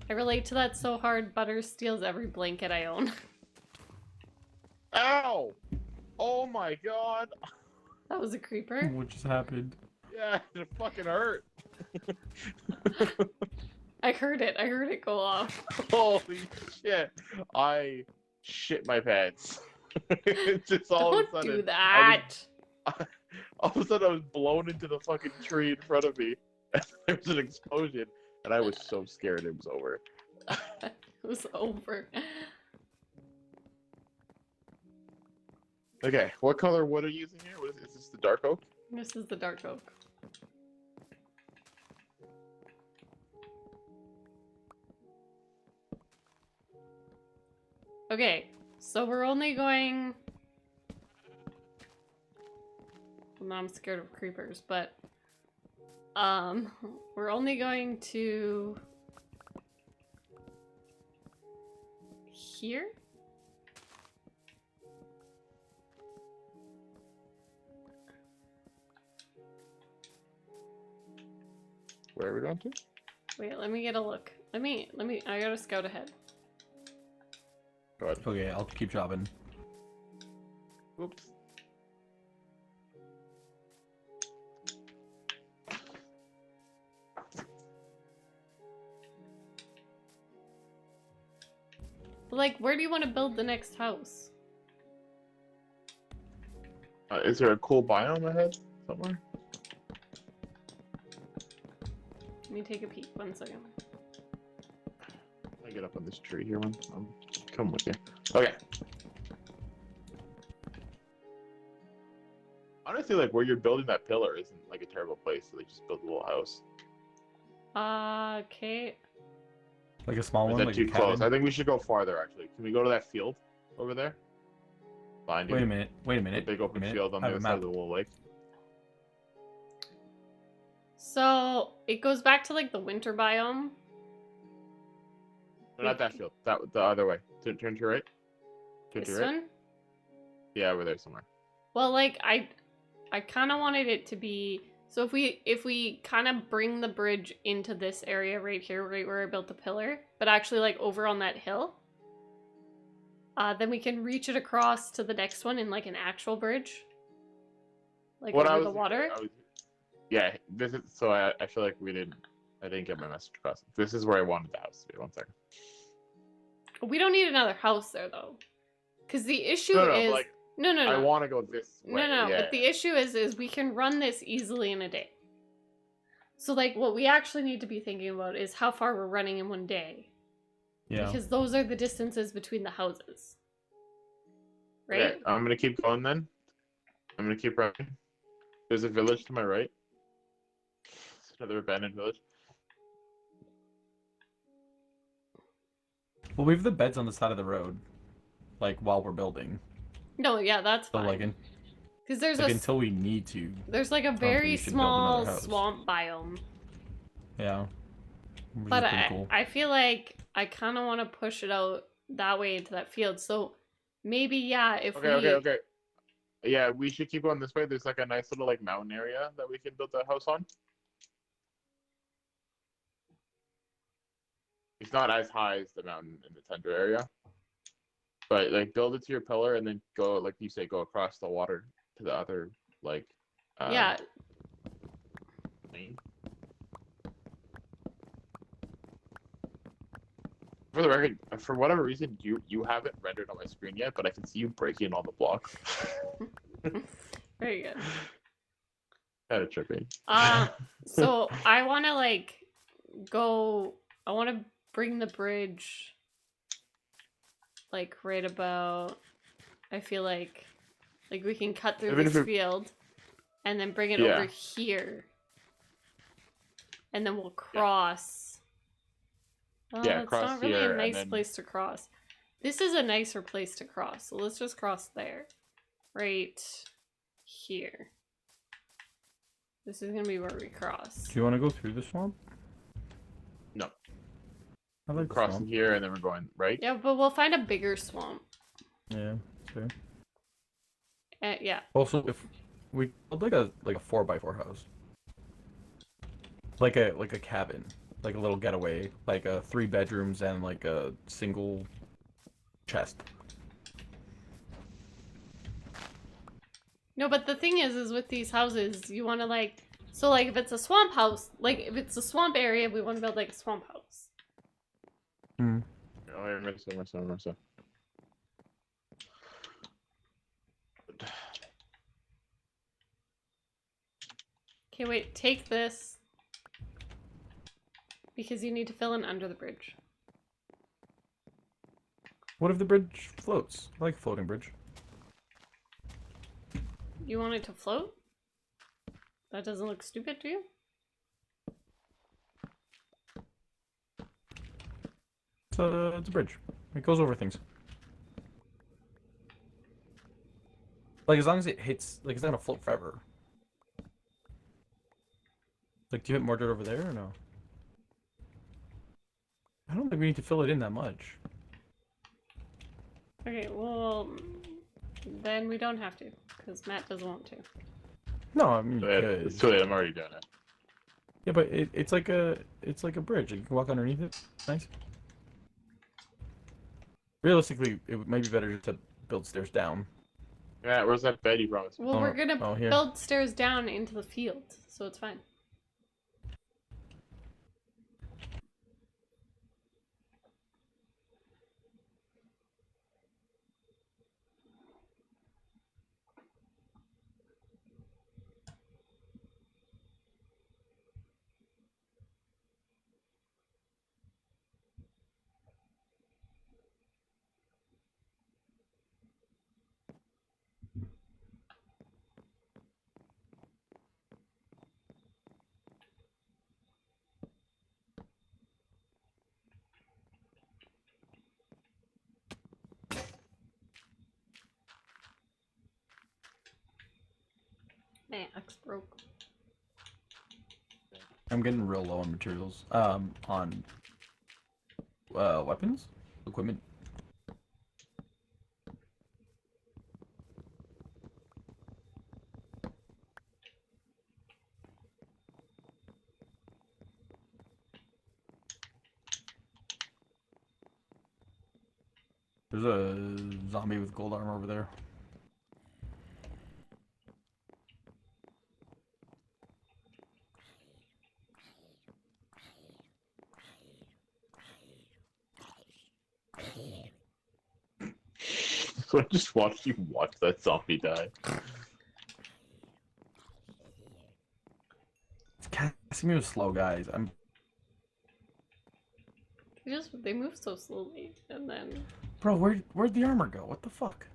I relate to that so hard. Butter steals every blanket I own. Ow! Oh my god! That was a creeper. What just happened? Yeah, it fucking hurt. I heard it. I heard it go off. Holy shit! I shit my pants. It's just all Don't of a sudden. do that. All of a sudden, I was blown into the fucking tree in front of me. And there was an explosion, and I was so scared it was over. It was over. Okay, what color wood are you using here? What is this the dark oak? This is the dark oak. Okay, so we're only going... Well, now I'm scared of creepers, but... we're only going to... Here? Where are we going to? Wait, let me get a look. I gotta scout ahead. Go ahead. Okay, I'll keep chopping. Whoops. Like, where do you want to build the next house? Is there a cool biome ahead somewhere? Let me take a peek. 1 second. I get up on this tree here one. Come with you. Okay. Honestly, like where you're building that pillar isn't like a terrible place. So they just build a little house. Okay. Like a small Or is one, that like too a close? cabin? I think we should go farther. Actually, can we go to that field over there? Behind you. Wait a minute. Wait a minute. Big open Wait a minute. field on I the have other a side of map. the little lake. So it goes back to like the winter biome. No, not that field. That the other way. Turn to your right. Turn to This your right. one. Yeah, over there somewhere. Well, like I kind of wanted it to be. So if we kind of bring the bridge into this area right here, right where I built the pillar, but actually like over on that hill, then we can reach it across to the next one in like an actual bridge, like over the water. Yeah, this is so. I feel like I didn't get my message across. This is where I wanted the house to be. 1 second. We don't need another house there though, because the issue No, is but like no. I want to go this way. No, Yeah. but the issue is we can run this easily in a day. So like what we actually need to be thinking about is how far we're running in one day. Yeah. Because those are the distances between the houses. Right? Okay, I'm gonna keep going then. I'm gonna keep running. There's a village to my right. It's another abandoned village. Well, we have the beds on the side of the road, like while we're building. No, yeah, that's So like, fine. Because there's like a until we need to. there's like a think very we should build small another house. swamp biome. Yeah. Which But is pretty cool. I feel like I kind of want to push it out that way into that field. So maybe yeah, if Okay. Yeah, we should keep going this way. There's like a nice little like mountain area that we can build the house on. It's not as high as the mountain in the tundra area, but like build it to your pillar and then go, like you say, go across the water to the other like. yeah, Lane. For the record, for whatever reason, you haven't rendered on my screen yet, but I can see you breaking all the blocks. very good. Kind of trippy. So I want to like go. I want to bring the bridge like right about. I feel like we can cut through Even this if it- field, and then bring it Yeah. over here, and then we'll cross. Yeah, it's cross not really here, a and nice then- place to cross. This is a nicer place to cross, so let's just cross there, right here. This is gonna be where we cross. Do you want to go through the swamp? No. I like the Crossing swamp. here, and then we're going right. Yeah, but we'll find a bigger swamp. Yeah. Fair. Yeah. Also, if we build like a 4x4 house, like a cabin, like a little getaway, like 3 bedrooms and like a single chest. No, but the thing is with these houses, you want to like, so like if it's a swamp house, like if it's a swamp area, we want to build like a swamp house. Hmm. Oh, yeah, Marissa. Okay, wait, take this. Because you need to fill in under the bridge. What if the bridge floats? I like a floating bridge. You want it to float? That doesn't look stupid to you? It's a bridge. It goes over things. Like, as long as it hits, like, it's not gonna float forever. Like, do you hit more dirt over there or no? I don't think we need to fill it in that much. Okay, well, then we don't have to, because Matt doesn't want to. No, I mean, you It's could. too late. I'm already doing it. Yeah, but it's like a bridge. You can walk underneath it. Nice. Realistically, it might be better to build stairs down. Yeah, where's that bed you promised me? Well, Oh, we're gonna oh, here. build stairs down into the field, so it's fine. My axe broke. I'm getting real low on materials. On weapons, equipment. There's a zombie with gold armor over there. So I just watched you watch that zombie die. Casimir is slow, guys. They move so slowly, and then. Bro, where'd the armor go? What the fuck?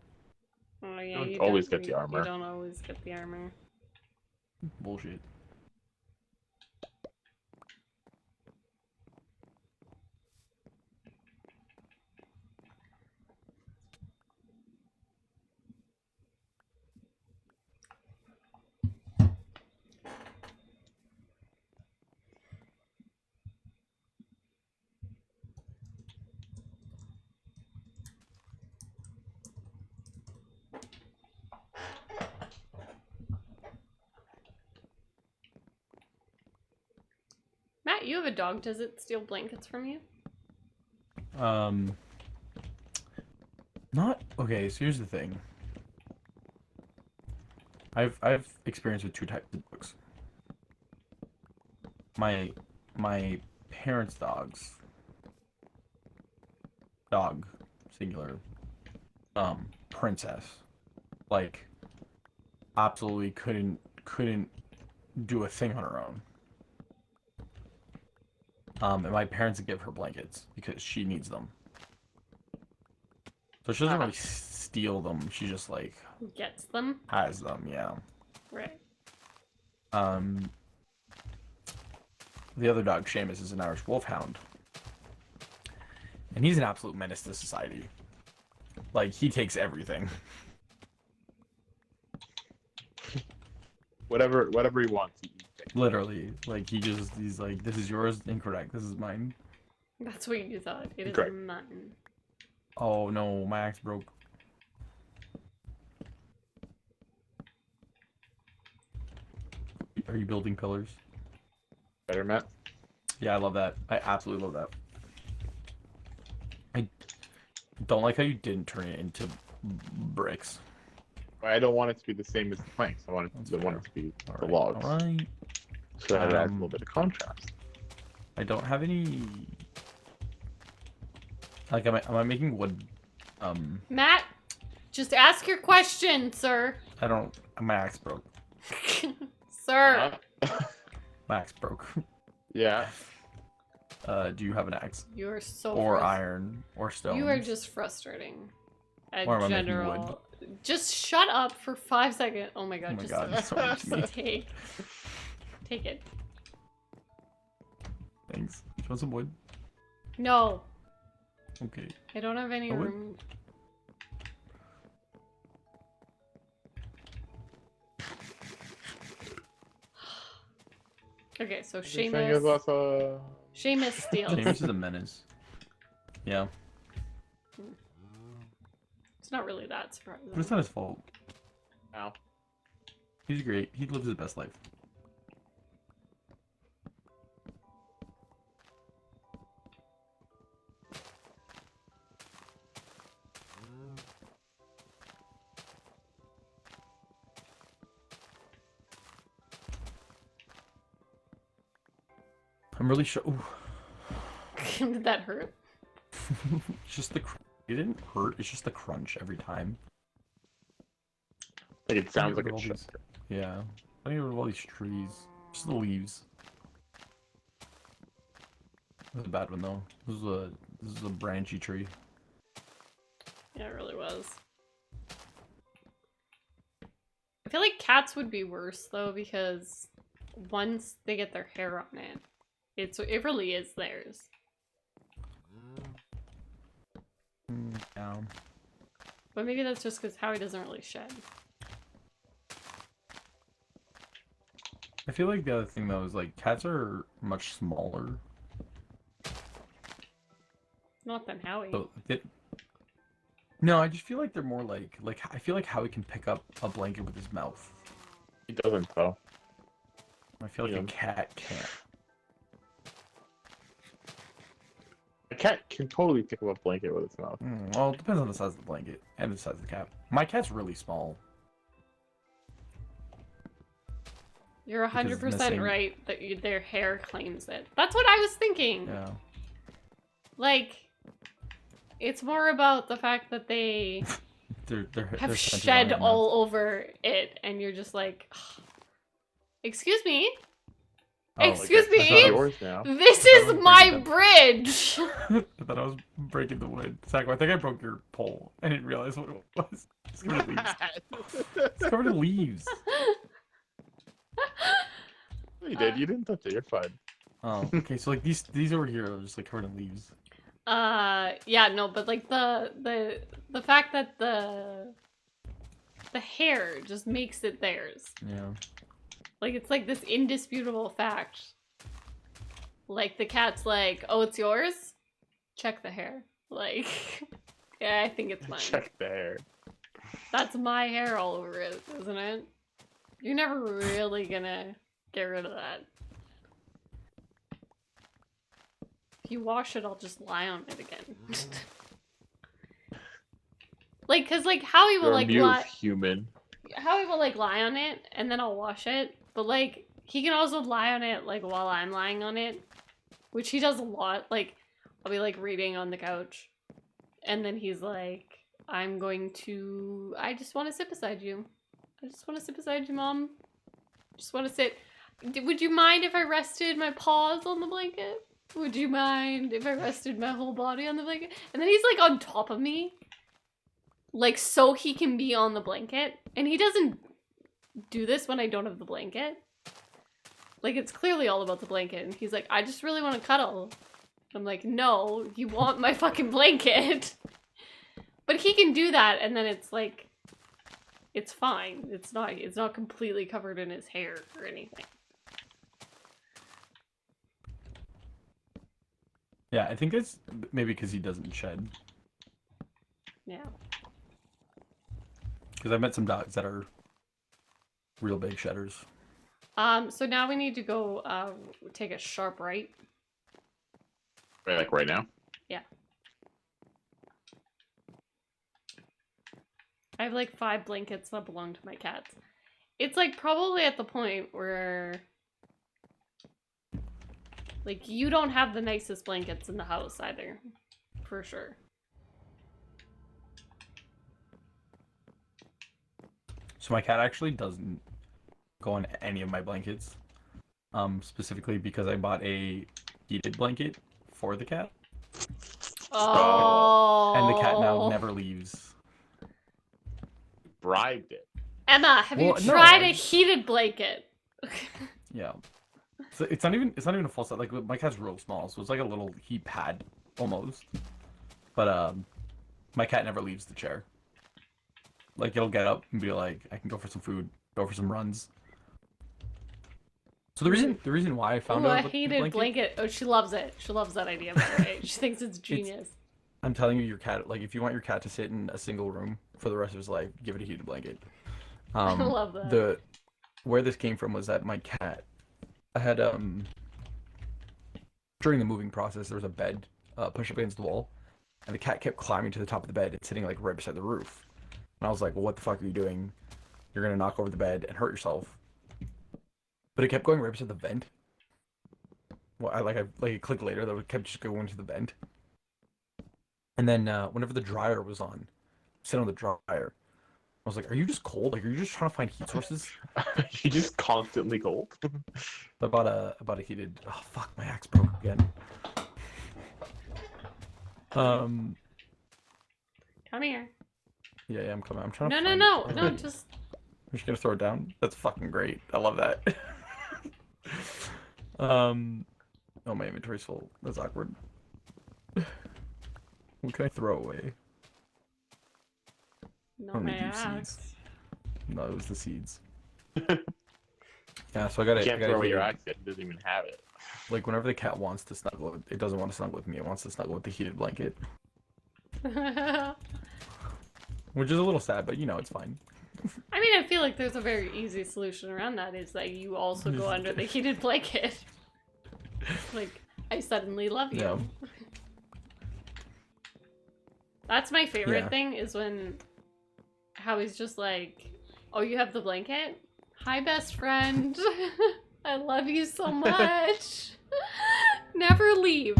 Oh yeah, Don't you always don't- get the armor. You don't always get the armor. Bullshit. Matt, you have a dog. Does it steal blankets from you? Not okay. So here's the thing. I've experience with two types of dogs. My parents' dog, singular, princess, like, absolutely couldn't do a thing on her own. And my parents give her blankets because she needs them. So she doesn't really steal them. She just like Gets them. has them, yeah. Right. The other dog, Seamus, is an Irish wolfhound. And he's an absolute menace to society. Like, he takes everything. Whatever he wants. He takes. Literally. Like, he's like, this is yours, incorrect. This is mine. That's what you thought. It is Correct. mine. Oh no, my axe broke. Are you building pillars? Better, Matt. Yeah, I love that. I absolutely love that. I don't like how you didn't turn it into bricks. I don't want it to be the same as the planks. I want it to be the logs. Alright. So that adds a little bit of contrast. I don't have any. Like, am I making wood? Matt, just ask your question, sir. I don't. My axe broke. Sir. My axe broke. Yeah. Do you have an axe? You are so Or frus- iron? Or stone? You are just frustrating. In Or am I making general. Just shut up for 5 seconds. Oh my god, Oh my just god, that's so rude to me. take it. Thanks. You want some wood? No, Okay. I don't have any No wood? room. Okay, so Seamus steals. James is a menace. Yeah. It's not really that surprising. But it's not his fault. Ow. He's great. He lives his best life. I'm really sure. Ooh. Did that hurt? It's just the. It didn't hurt. It's just the crunch every time. Like it sounds like Look at a all truck. these- Yeah. I think of all these trees. Just the leaves. This is a bad one though. This is a branchy tree. Yeah, it really was. I feel like cats would be worse though because once they get their hair on it, it really is theirs. Yeah. But maybe that's just because Howie doesn't really shed. I feel like the other thing though is like cats are much smaller. Not than Howie. So no, I just feel like they're more like I feel like Howie can pick up a blanket with his mouth. He doesn't though. I feel like Yeah. a cat can't. A cat can totally pick up a blanket with its mouth. Well, it depends on the size of the blanket and the size of the cat. My cat's really small. You're Because it's 100% missing- right that their hair claims it. That's what I was thinking. Yeah. Like, it's more about the fact that they They're have centered on shed your mouth. all over it, and you're just like, excuse me? Oh, Excuse I me? thought I was- Yours now. This I is was my breaking bridge! I thought I was breaking the wood. Sacco, I think I broke your pole. I didn't realize what it was. It's covered in leaves. It's covered in leaves. You did. You didn't touch it. You're fine. Oh, okay. So like these over here are just like covered in leaves. Yeah, no, but like the fact that the hair just makes it theirs. Yeah. Like, it's like this indisputable fact. Like, the cat's like, oh, it's yours? Check the hair. Like, yeah, I think it's mine. Check there. That's my hair all over it, isn't it? You're never really gonna get rid of that. If you wash it, I'll just lie on it again. Like, cause like Howie will You're a like mute lie. human. Howie will like lie on it, and then I'll wash it. But like, he can also lie on it like while I'm lying on it, which he does a lot. Like, I'll be like reading on the couch, and then he's like, I just want to sit beside you. I just want to sit beside you, Mom. Just want to sit. Would you mind if I rested my paws on the blanket? Would you mind if I rested my whole body on the blanket? And then he's like on top of me. Like, so he can be on the blanket. And he doesn't do this when I don't have the blanket. Like, it's clearly all about the blanket. And he's like, I just really want to cuddle. I'm like, no, you want my fucking blanket. But he can do that, and then it's like, it's fine. It's not completely covered in his hair or anything. Yeah, I think it's maybe because he doesn't shed. Yeah. Because I've met some dogs that are real big shedders. So now we need to go take a sharp right. Wait, like right now? Yeah. I have like 5 blankets that belong to my cats. It's like probably at the point where like you don't have the nicest blankets in the house either. For sure. So my cat actually doesn't go on any of my blankets. Specifically because I bought a heated blanket for the cat. Oh. And the cat now never leaves. Bribed it. Emma, have Well, you no, tried I- a heated blanket? Yeah. So it's not even a full set. Like my cat's real small, so it's like a little heat pad almost. But my cat never leaves the chair. Like it'll get up and be like, I can go for some food, go for some runs. So the reason why I found Ooh, out a about the heated blanket. Oh, she loves it. She loves that idea, by the way. She thinks it's genius. I'm telling you, your cat, like if you want your cat to sit in a single room for the rest of his life, give it a heated blanket. I love that. Where this came from was that my cat, I had during the moving process there was a bed pushed up against the wall, and the cat kept climbing to the top of the bed and sitting like right beside the roof. And I was like, well, what the fuck are you doing? You're gonna knock over the bed and hurt yourself. But it kept going right beside the vent. well, I clicked later that we kept just going to the vent. And then whenever the dryer was on, sit on the dryer. I was like, "Are you just cold? Like, are you just trying to find heat sources?" You just constantly cold. I bought a heated. Oh fuck, my axe broke again. Come here. Yeah, I'm coming. I'm trying No, to. no, find... no, no. Just. I'm just gonna throw it down. That's fucking great. I love that. Oh, my inventory's full. That's awkward. What can I throw away? No, don't my need you axe. seeds. No, it was the seeds. Yeah, so I got You it. can't throw away your axe yet. It doesn't even have it. Like whenever the cat wants to snuggle, it doesn't want to snuggle with me. It wants to snuggle with the heated blanket, which is a little sad, but you know it's fine. I mean, I feel like there's a very easy solution around that. Is that you also go under the heated blanket. Like, I suddenly love you. Yeah. That's my favorite Yeah. thing is when Howie's just like, "Oh, you have the blanket? Hi, best friend. I love you so much. Never leave."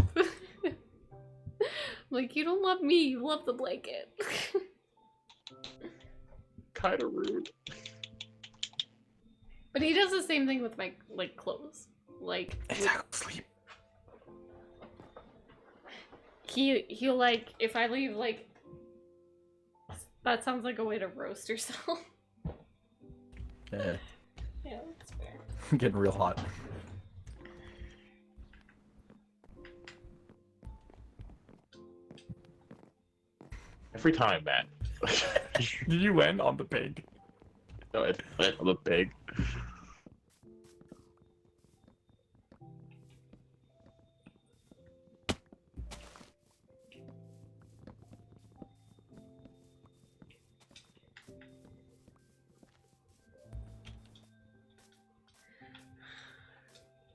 Like, you don't love me, you love the blanket. Kind of rude. But he does the same thing with my, like, clothes. Like, Sleep. he'll, like, if I leave, like, that sounds like a way to roast yourself. Yeah. Yeah, that's fair. I'm getting real hot. Every time, Matt. You went on the pig. No, it's the pig.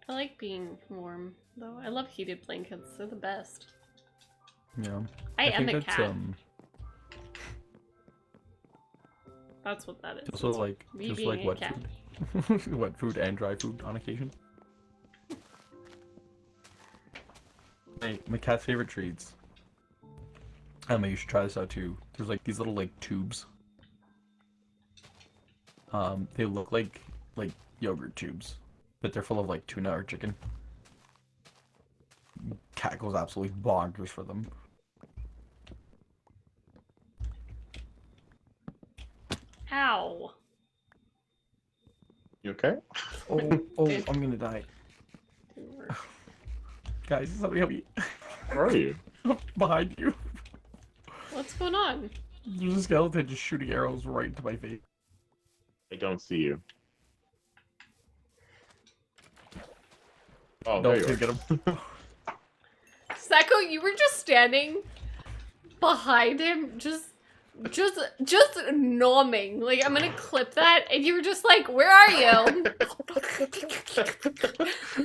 I like being warm, though. I love heated blankets. They're the best. Yeah. I am a that's, cat. That's what that is. Also like Me just being like a wet cat. food. Wet food and dry food on occasion. Hey, my cat's favorite treats. Emma, you should try this out too. There's like these little like tubes. They look like yogurt tubes, but they're full of like tuna or chicken. Cat goes absolutely bonkers for them. Ow. You okay? Oh, I'm gonna die. Didn't work. Guys, somebody help me. Where are you? Behind you. What's going on? There's a skeleton just shooting arrows right into my face. I don't see you. Oh, No, there you can't are. get him. Sacco, you were just standing behind him, just nomming. Like, I'm gonna clip that, and you were just like, "Where are you?"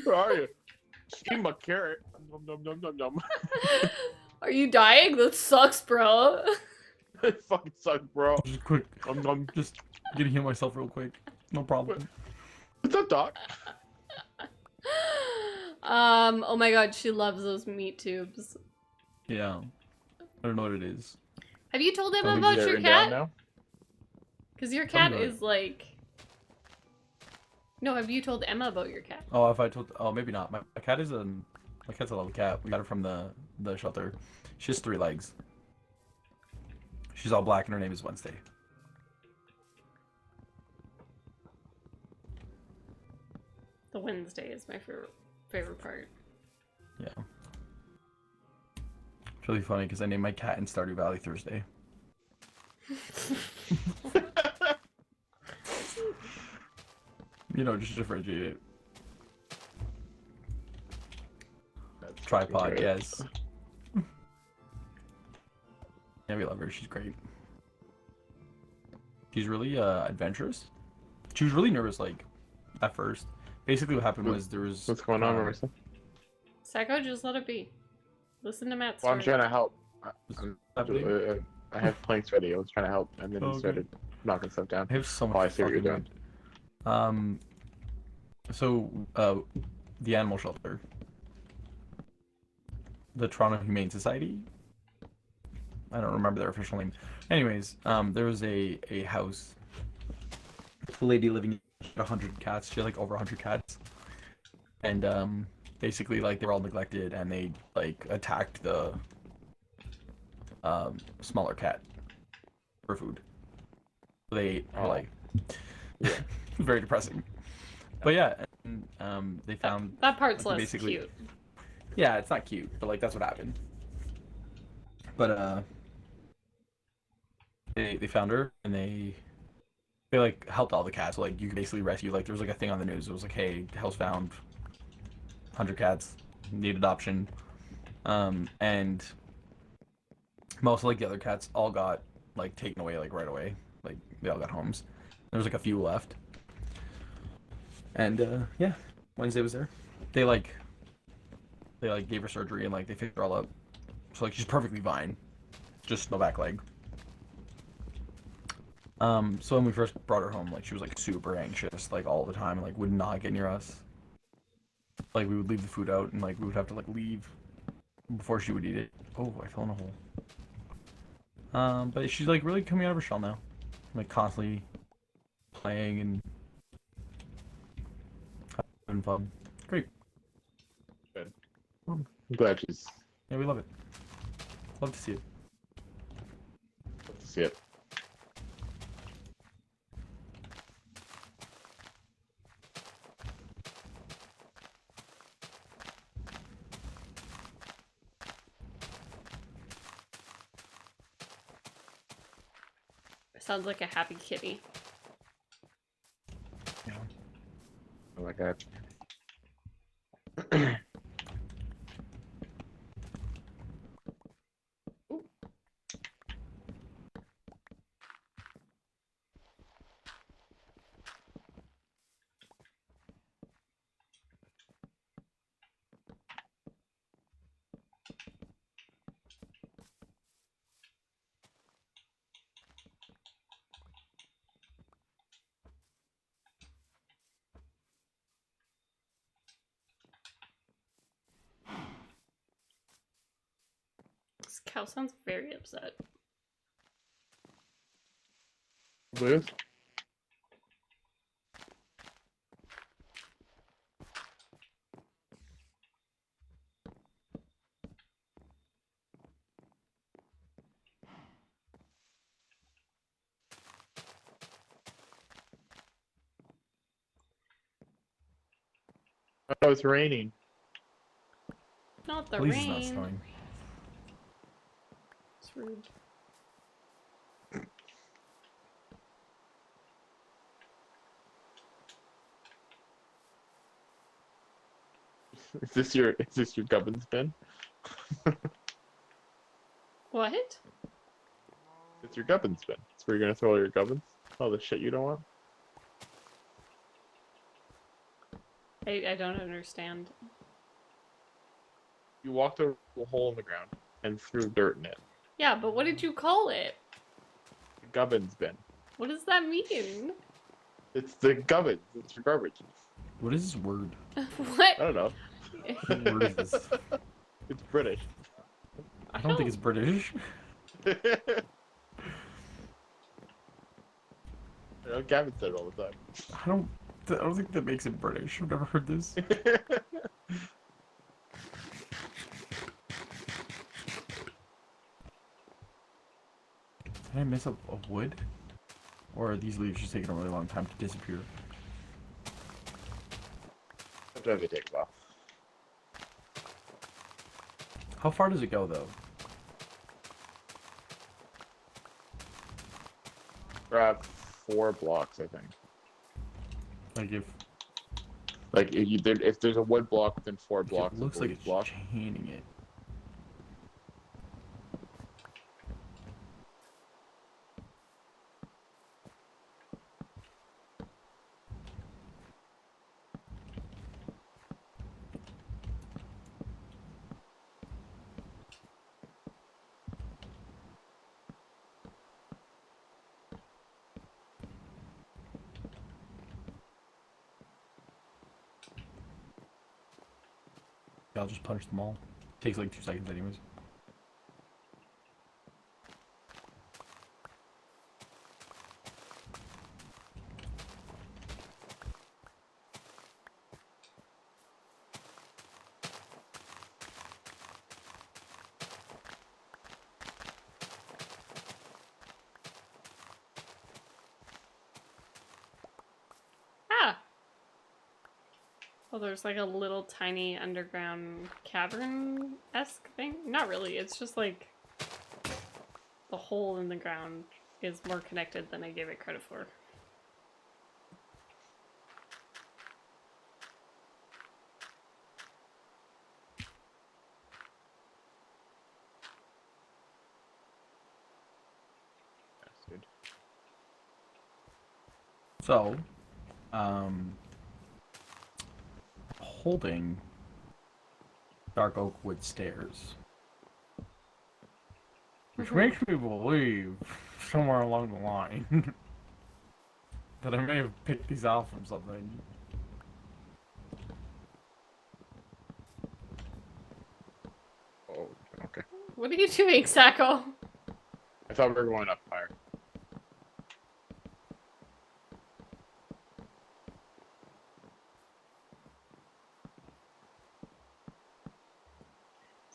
Where are you? Eat my carrot. Nom nom nom nom nom. Are you dying? That sucks, bro. It fucking sucks, bro. Just quick. Nom nom. Just gonna heal myself real quick. No problem. What's up, Doc? Oh my god, she loves those meat tubes. Yeah. I don't know what it is. Have you told him Oh, about Is it your written down cat? now? Because your cat Something is like... No, have you told Emma about your cat? Oh, if I told... Oh, maybe not. My cat is a... My cat's a little cat. We got her from the shelter. She has 3 legs. She's all black and her name is Wednesday. The Wednesday is my favorite part. Yeah. It's really funny because I named my cat in Stardew Valley Thursday. You know, just differentiate it. That's Tripod, great. yes. Yeah, we love her. She's great. She's really adventurous. She was really nervous, like, at first. Basically, what happened was there was... What's going on, Marissa? Sacco, just let it be. Listen to Matt's Well, I'm story. trying to help. happening? I have planks ready. I was trying to help, and then Oh, he okay. started knocking stuff down. I have so much Oh, I see what you're fucking doing. wood. So, the animal shelter. the Toronto Humane Society. I don't remember their official name. Anyways, there was a house. A lady living 100 cats. She had like over 100 cats, and basically like they were all neglected, and they like attacked the smaller cat for food. They ate her, like Yeah. very depressing. But yeah, and, they found That part's like, less basically cute. yeah, it's not cute, but like that's what happened. But they found her and they like helped all the cats. Like you could basically rescue. Like there was like a thing on the news. It was like, hey, house found 100 cats, need adoption. And most of like the other cats all got like taken away like right away. Like they all got homes. There was like a few left. And yeah, Wednesday was there. They like gave her surgery and like they fixed her all up. So like she's perfectly fine. Just no back leg. So when we first brought her home, like she was like super anxious, like all the time, and like would not get near us. Like we would leave the food out, and like we would have to like leave before she would eat it. Oh, I fell in a hole. But she's like really coming out of her shell now, like constantly playing and having fun. Great. Good. I'm glad she's. Yeah, we love it. Love to see it. Love to see it. Sounds like a happy kitty. Yeah. Oh my god. This cow sounds very upset. Blues? Oh, it's raining. Not the At least rain. it's not snowing. It's rude. Is this your gubbins bin? What? It's your gubbins bin. It's where you're gonna throw all your gubbins. All the shit you don't want. I don't understand. You walked over a hole in the ground and threw dirt in it. Yeah, but what did you call it? The gubbins bin. What does that mean? It's the gubbins. It's your garbage. What is this word? What? I don't know. What word is this? It's British. I don't think it's British. You know, Gavin said it all the time. I don't think that makes it British. I've never heard this. Did I miss a wood? Or are these leaves just taking a really long time to disappear? Sometimes they take a while. How far does it go though? Grab 4 blocks, I think. Like If there's a wood block within 4 blocks, it looks like it's it's block. chaining it. I'll just punch them all. Takes like 2 seconds anyways. Ah! Well, there's like a little tiny underground cavern-esque thing. Not really, it's just like the hole in the ground is more connected than I gave it credit for. Bastard. So, holding dark oak wood stairs, which makes me believe somewhere along the line that I may have picked these out from something. Oh, okay. What are you doing, Sacco? I thought we were going up higher.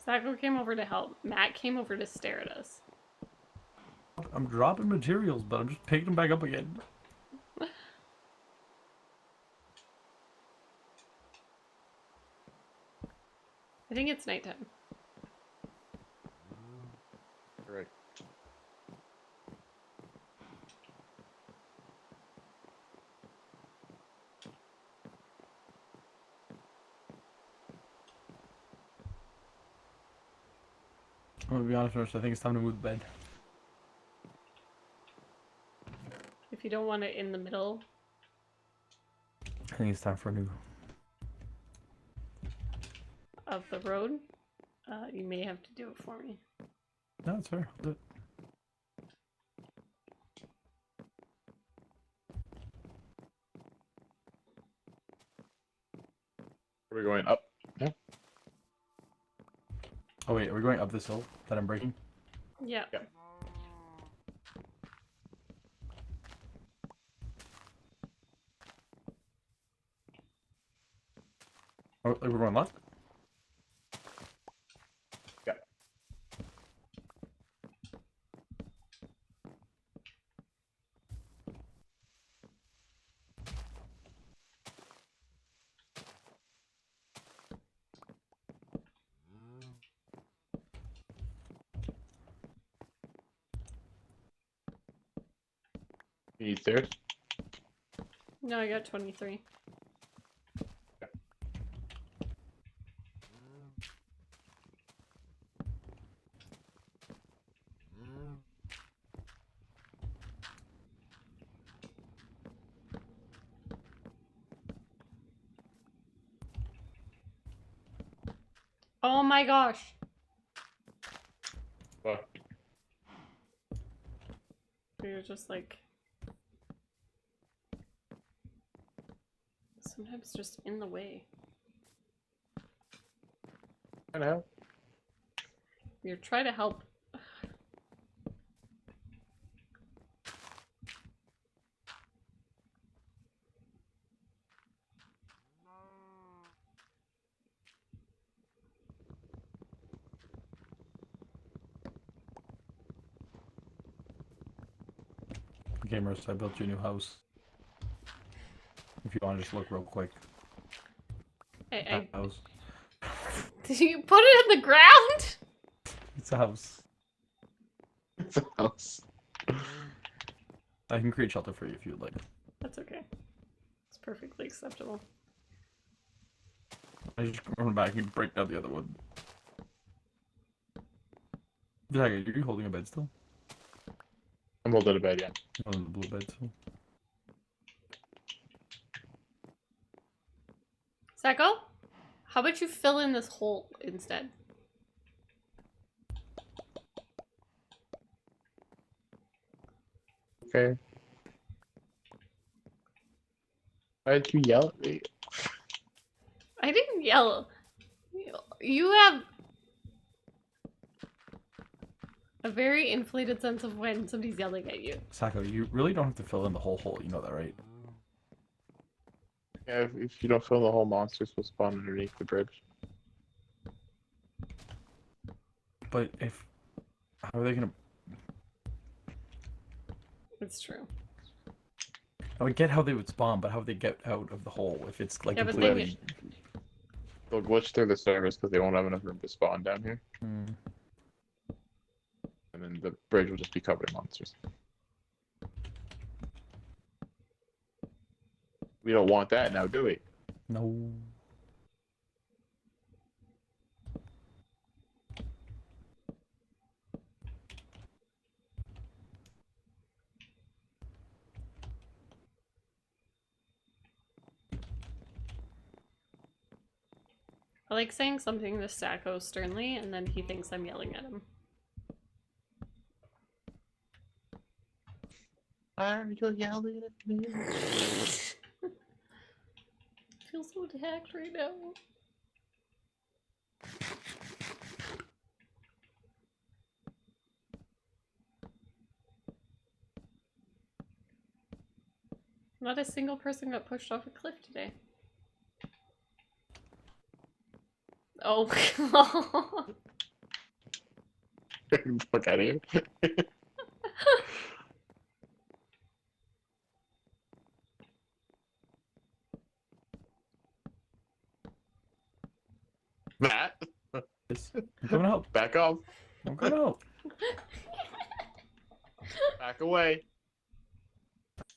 Sacco came over to help. Matt came over to stare at us. I'm dropping materials, but I'm just picking them back up again. I think it's nighttime. Right. I'm gonna be honest, Marissa, I think it's time to move to bed. If you don't want it in the middle I think it's time for a new. of the road, you may have to do it for me. No, it's fair. I'll do it. Are we going up? Yeah. Oh wait, are we going up this hill that I'm breaking? Yeah. Yeah. Oh, like we're going left? Yeah. You need stairs? No, I got 23. Oh my gosh. What? You're just like... sometimes just in the way. I know. You're trying to help. Okay, Marissa, I built you a new house. If you want to just look real quick. House. Did you put it in the ground? It's a house. It's a house. I can create shelter for you if you would like. That's okay. It's perfectly acceptable. I just run back and break down the other one. Zach, are you holding a bed still? I'm holding a bed, yeah. Oh, the blue bed still. Sacco? How about you fill in this hole instead? Okay. Why did you yell at me? I didn't yell. You have A very inflated sense of when somebody's yelling at you. Sacco, you really don't have to fill in the whole hole. You know that, right? Yeah, if you don't fill the whole, monsters will spawn underneath the bridge. But if... How are they gonna... It's true. I would get how they would spawn, but how would they get out of the hole if it's like Yeah, but completely... They'll glitch through the servers because they won't have enough room to spawn down here. Hmm. And then the bridge will just be covered in monsters. We don't want that now, do we? No. I like saying something to Sacco sternly, and then he thinks I'm yelling at him. Are you yelling at me? I feel so attacked right now. Not a single person got pushed off a cliff today. Oh. Fuck out of here. Matt, Yes. I'm coming out. back off. I'm coming out. Back away.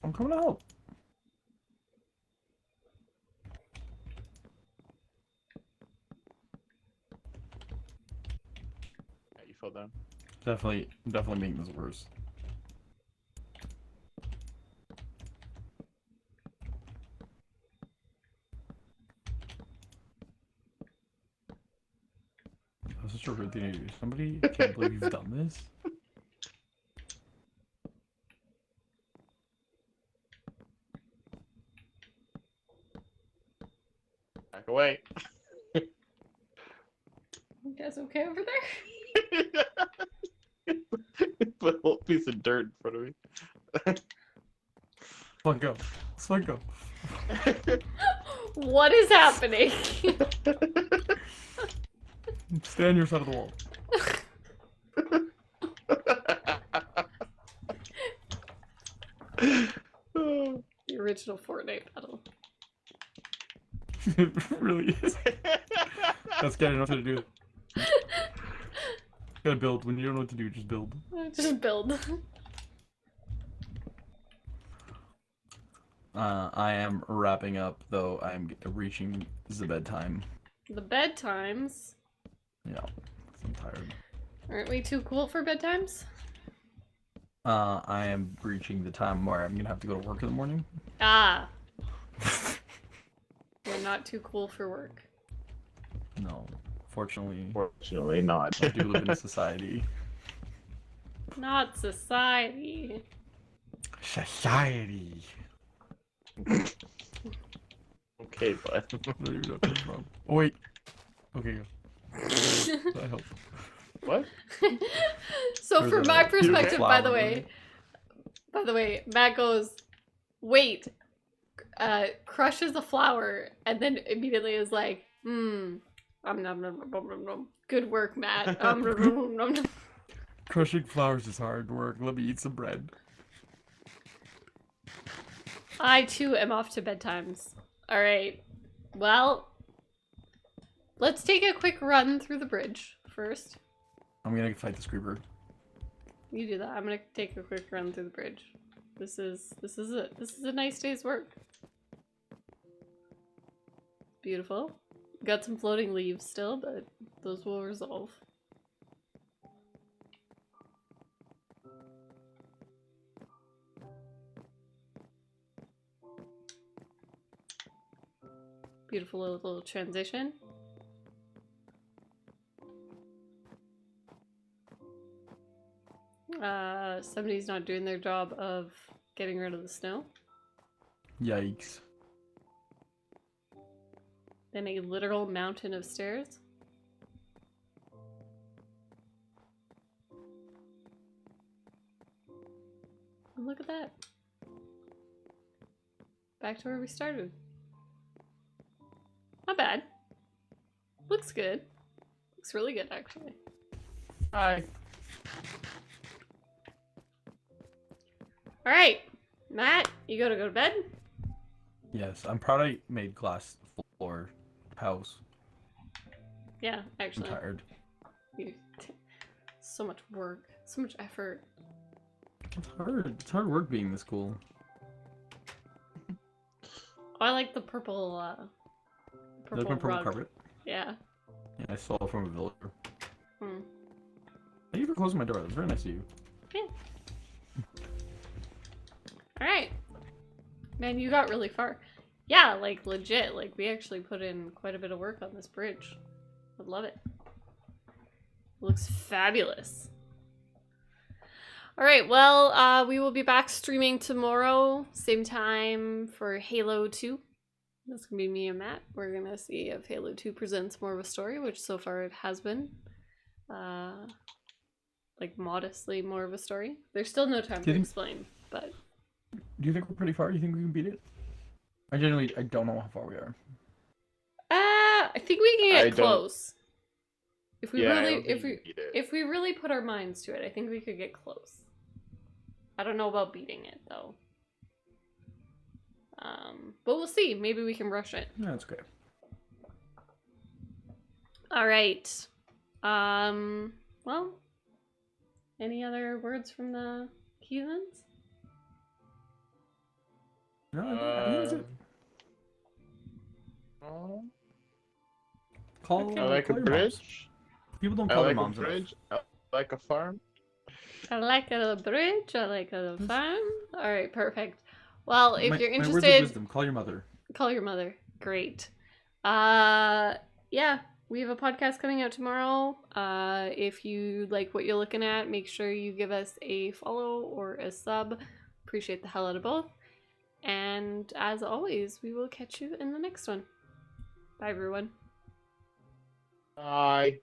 I'm coming out. Yeah, you fell down. Definitely making this worse. That's such a rude thing to do. Somebody can't believe you've done this. Back away. You guys okay over there? Put a whole piece of dirt in front of me. Let go. Let go. What is happening? Stay on your side of the wall. The original Fortnite battle. It really is. That's getting enough to do it. Gotta build. When you don't know what to do, just build. Just build. I am wrapping up, though. I'm reaching the bedtime. The bedtimes. Yeah, I'm tired. Aren't we too cool for bedtimes? I am reaching the time where I'm gonna have to go to work in the morning. Ah. We're not too cool for work. No, fortunately, Fortunately not. I do live in a society. Not society. Society. Okay, bud. Where you talking from? Oh wait. Okay, go. That helps. What? So There's from a my beautiful perspective, by the flower. way, Matt goes, wait, crushes a flower, and then immediately is like, nom, nom, nom, nom, nom, nom. Good work, Matt. Nom, nom, nom, nom, nom. Crushing flowers is hard work. Let me eat some bread. I too am off to bedtimes. Alright. Well, let's take a quick run through the bridge first. I'm gonna fight this creeper. You do that. I'm gonna take a quick run through the bridge. This is a nice day's work. Beautiful. Got some floating leaves still, but those will resolve. Beautiful little transition. Somebody's not doing their job of getting rid of the snow. Yikes. Then a literal mountain of stairs. And look at that. Back to where we started. Not bad. Looks good. Looks really good, actually. Hi. Alright, Matt, you gotta go to bed? Yes, I'm proud I made glass floor house. Yeah, I'm actually. tired. So much work. So much effort. It's hard. It's hard work being this cool. Oh, I like the purple, You like my purple rug. carpet? Yeah. Yeah, I saw it from a villager. Hmm. Thank you for closing my door. That was very nice of you. Yeah. Alright. Man, you got really far. Yeah, like, legit. Like, we actually put in quite a bit of work on this bridge. I love it. Looks fabulous. Alright, well, we will be back streaming tomorrow. Same time for Halo 2. That's gonna be me and Matt. We're gonna see if Halo 2 presents more of a story, which so far it has been. Like, modestly more of a story. There's still no time to explain, but... Do you think we're pretty far? Do you think we can beat it? I don't know how far we are. I think we can get I don't- close. If we Yeah, I really, don't think you beat it. if we really put our minds to it, I think we could get close. I don't know about beating it though. But we'll see. Maybe we can rush it. Yeah, that's great. All right. Well, any other words from the Heathens? No, I think that's it. Call, I like a call your moms. bridge. People don't I call their like a moms enough. bridge. I like a farm. I like a bridge. I like a farm. All right, perfect. Well, if you're My words of interested, wisdom, call your mother. call your mother. Great. Yeah, we have a podcast coming out tomorrow. If you like what you're looking at, make sure you give us a follow or a sub. Appreciate the hell out of both. And as always, we will catch you in the next one. Bye, everyone. Bye.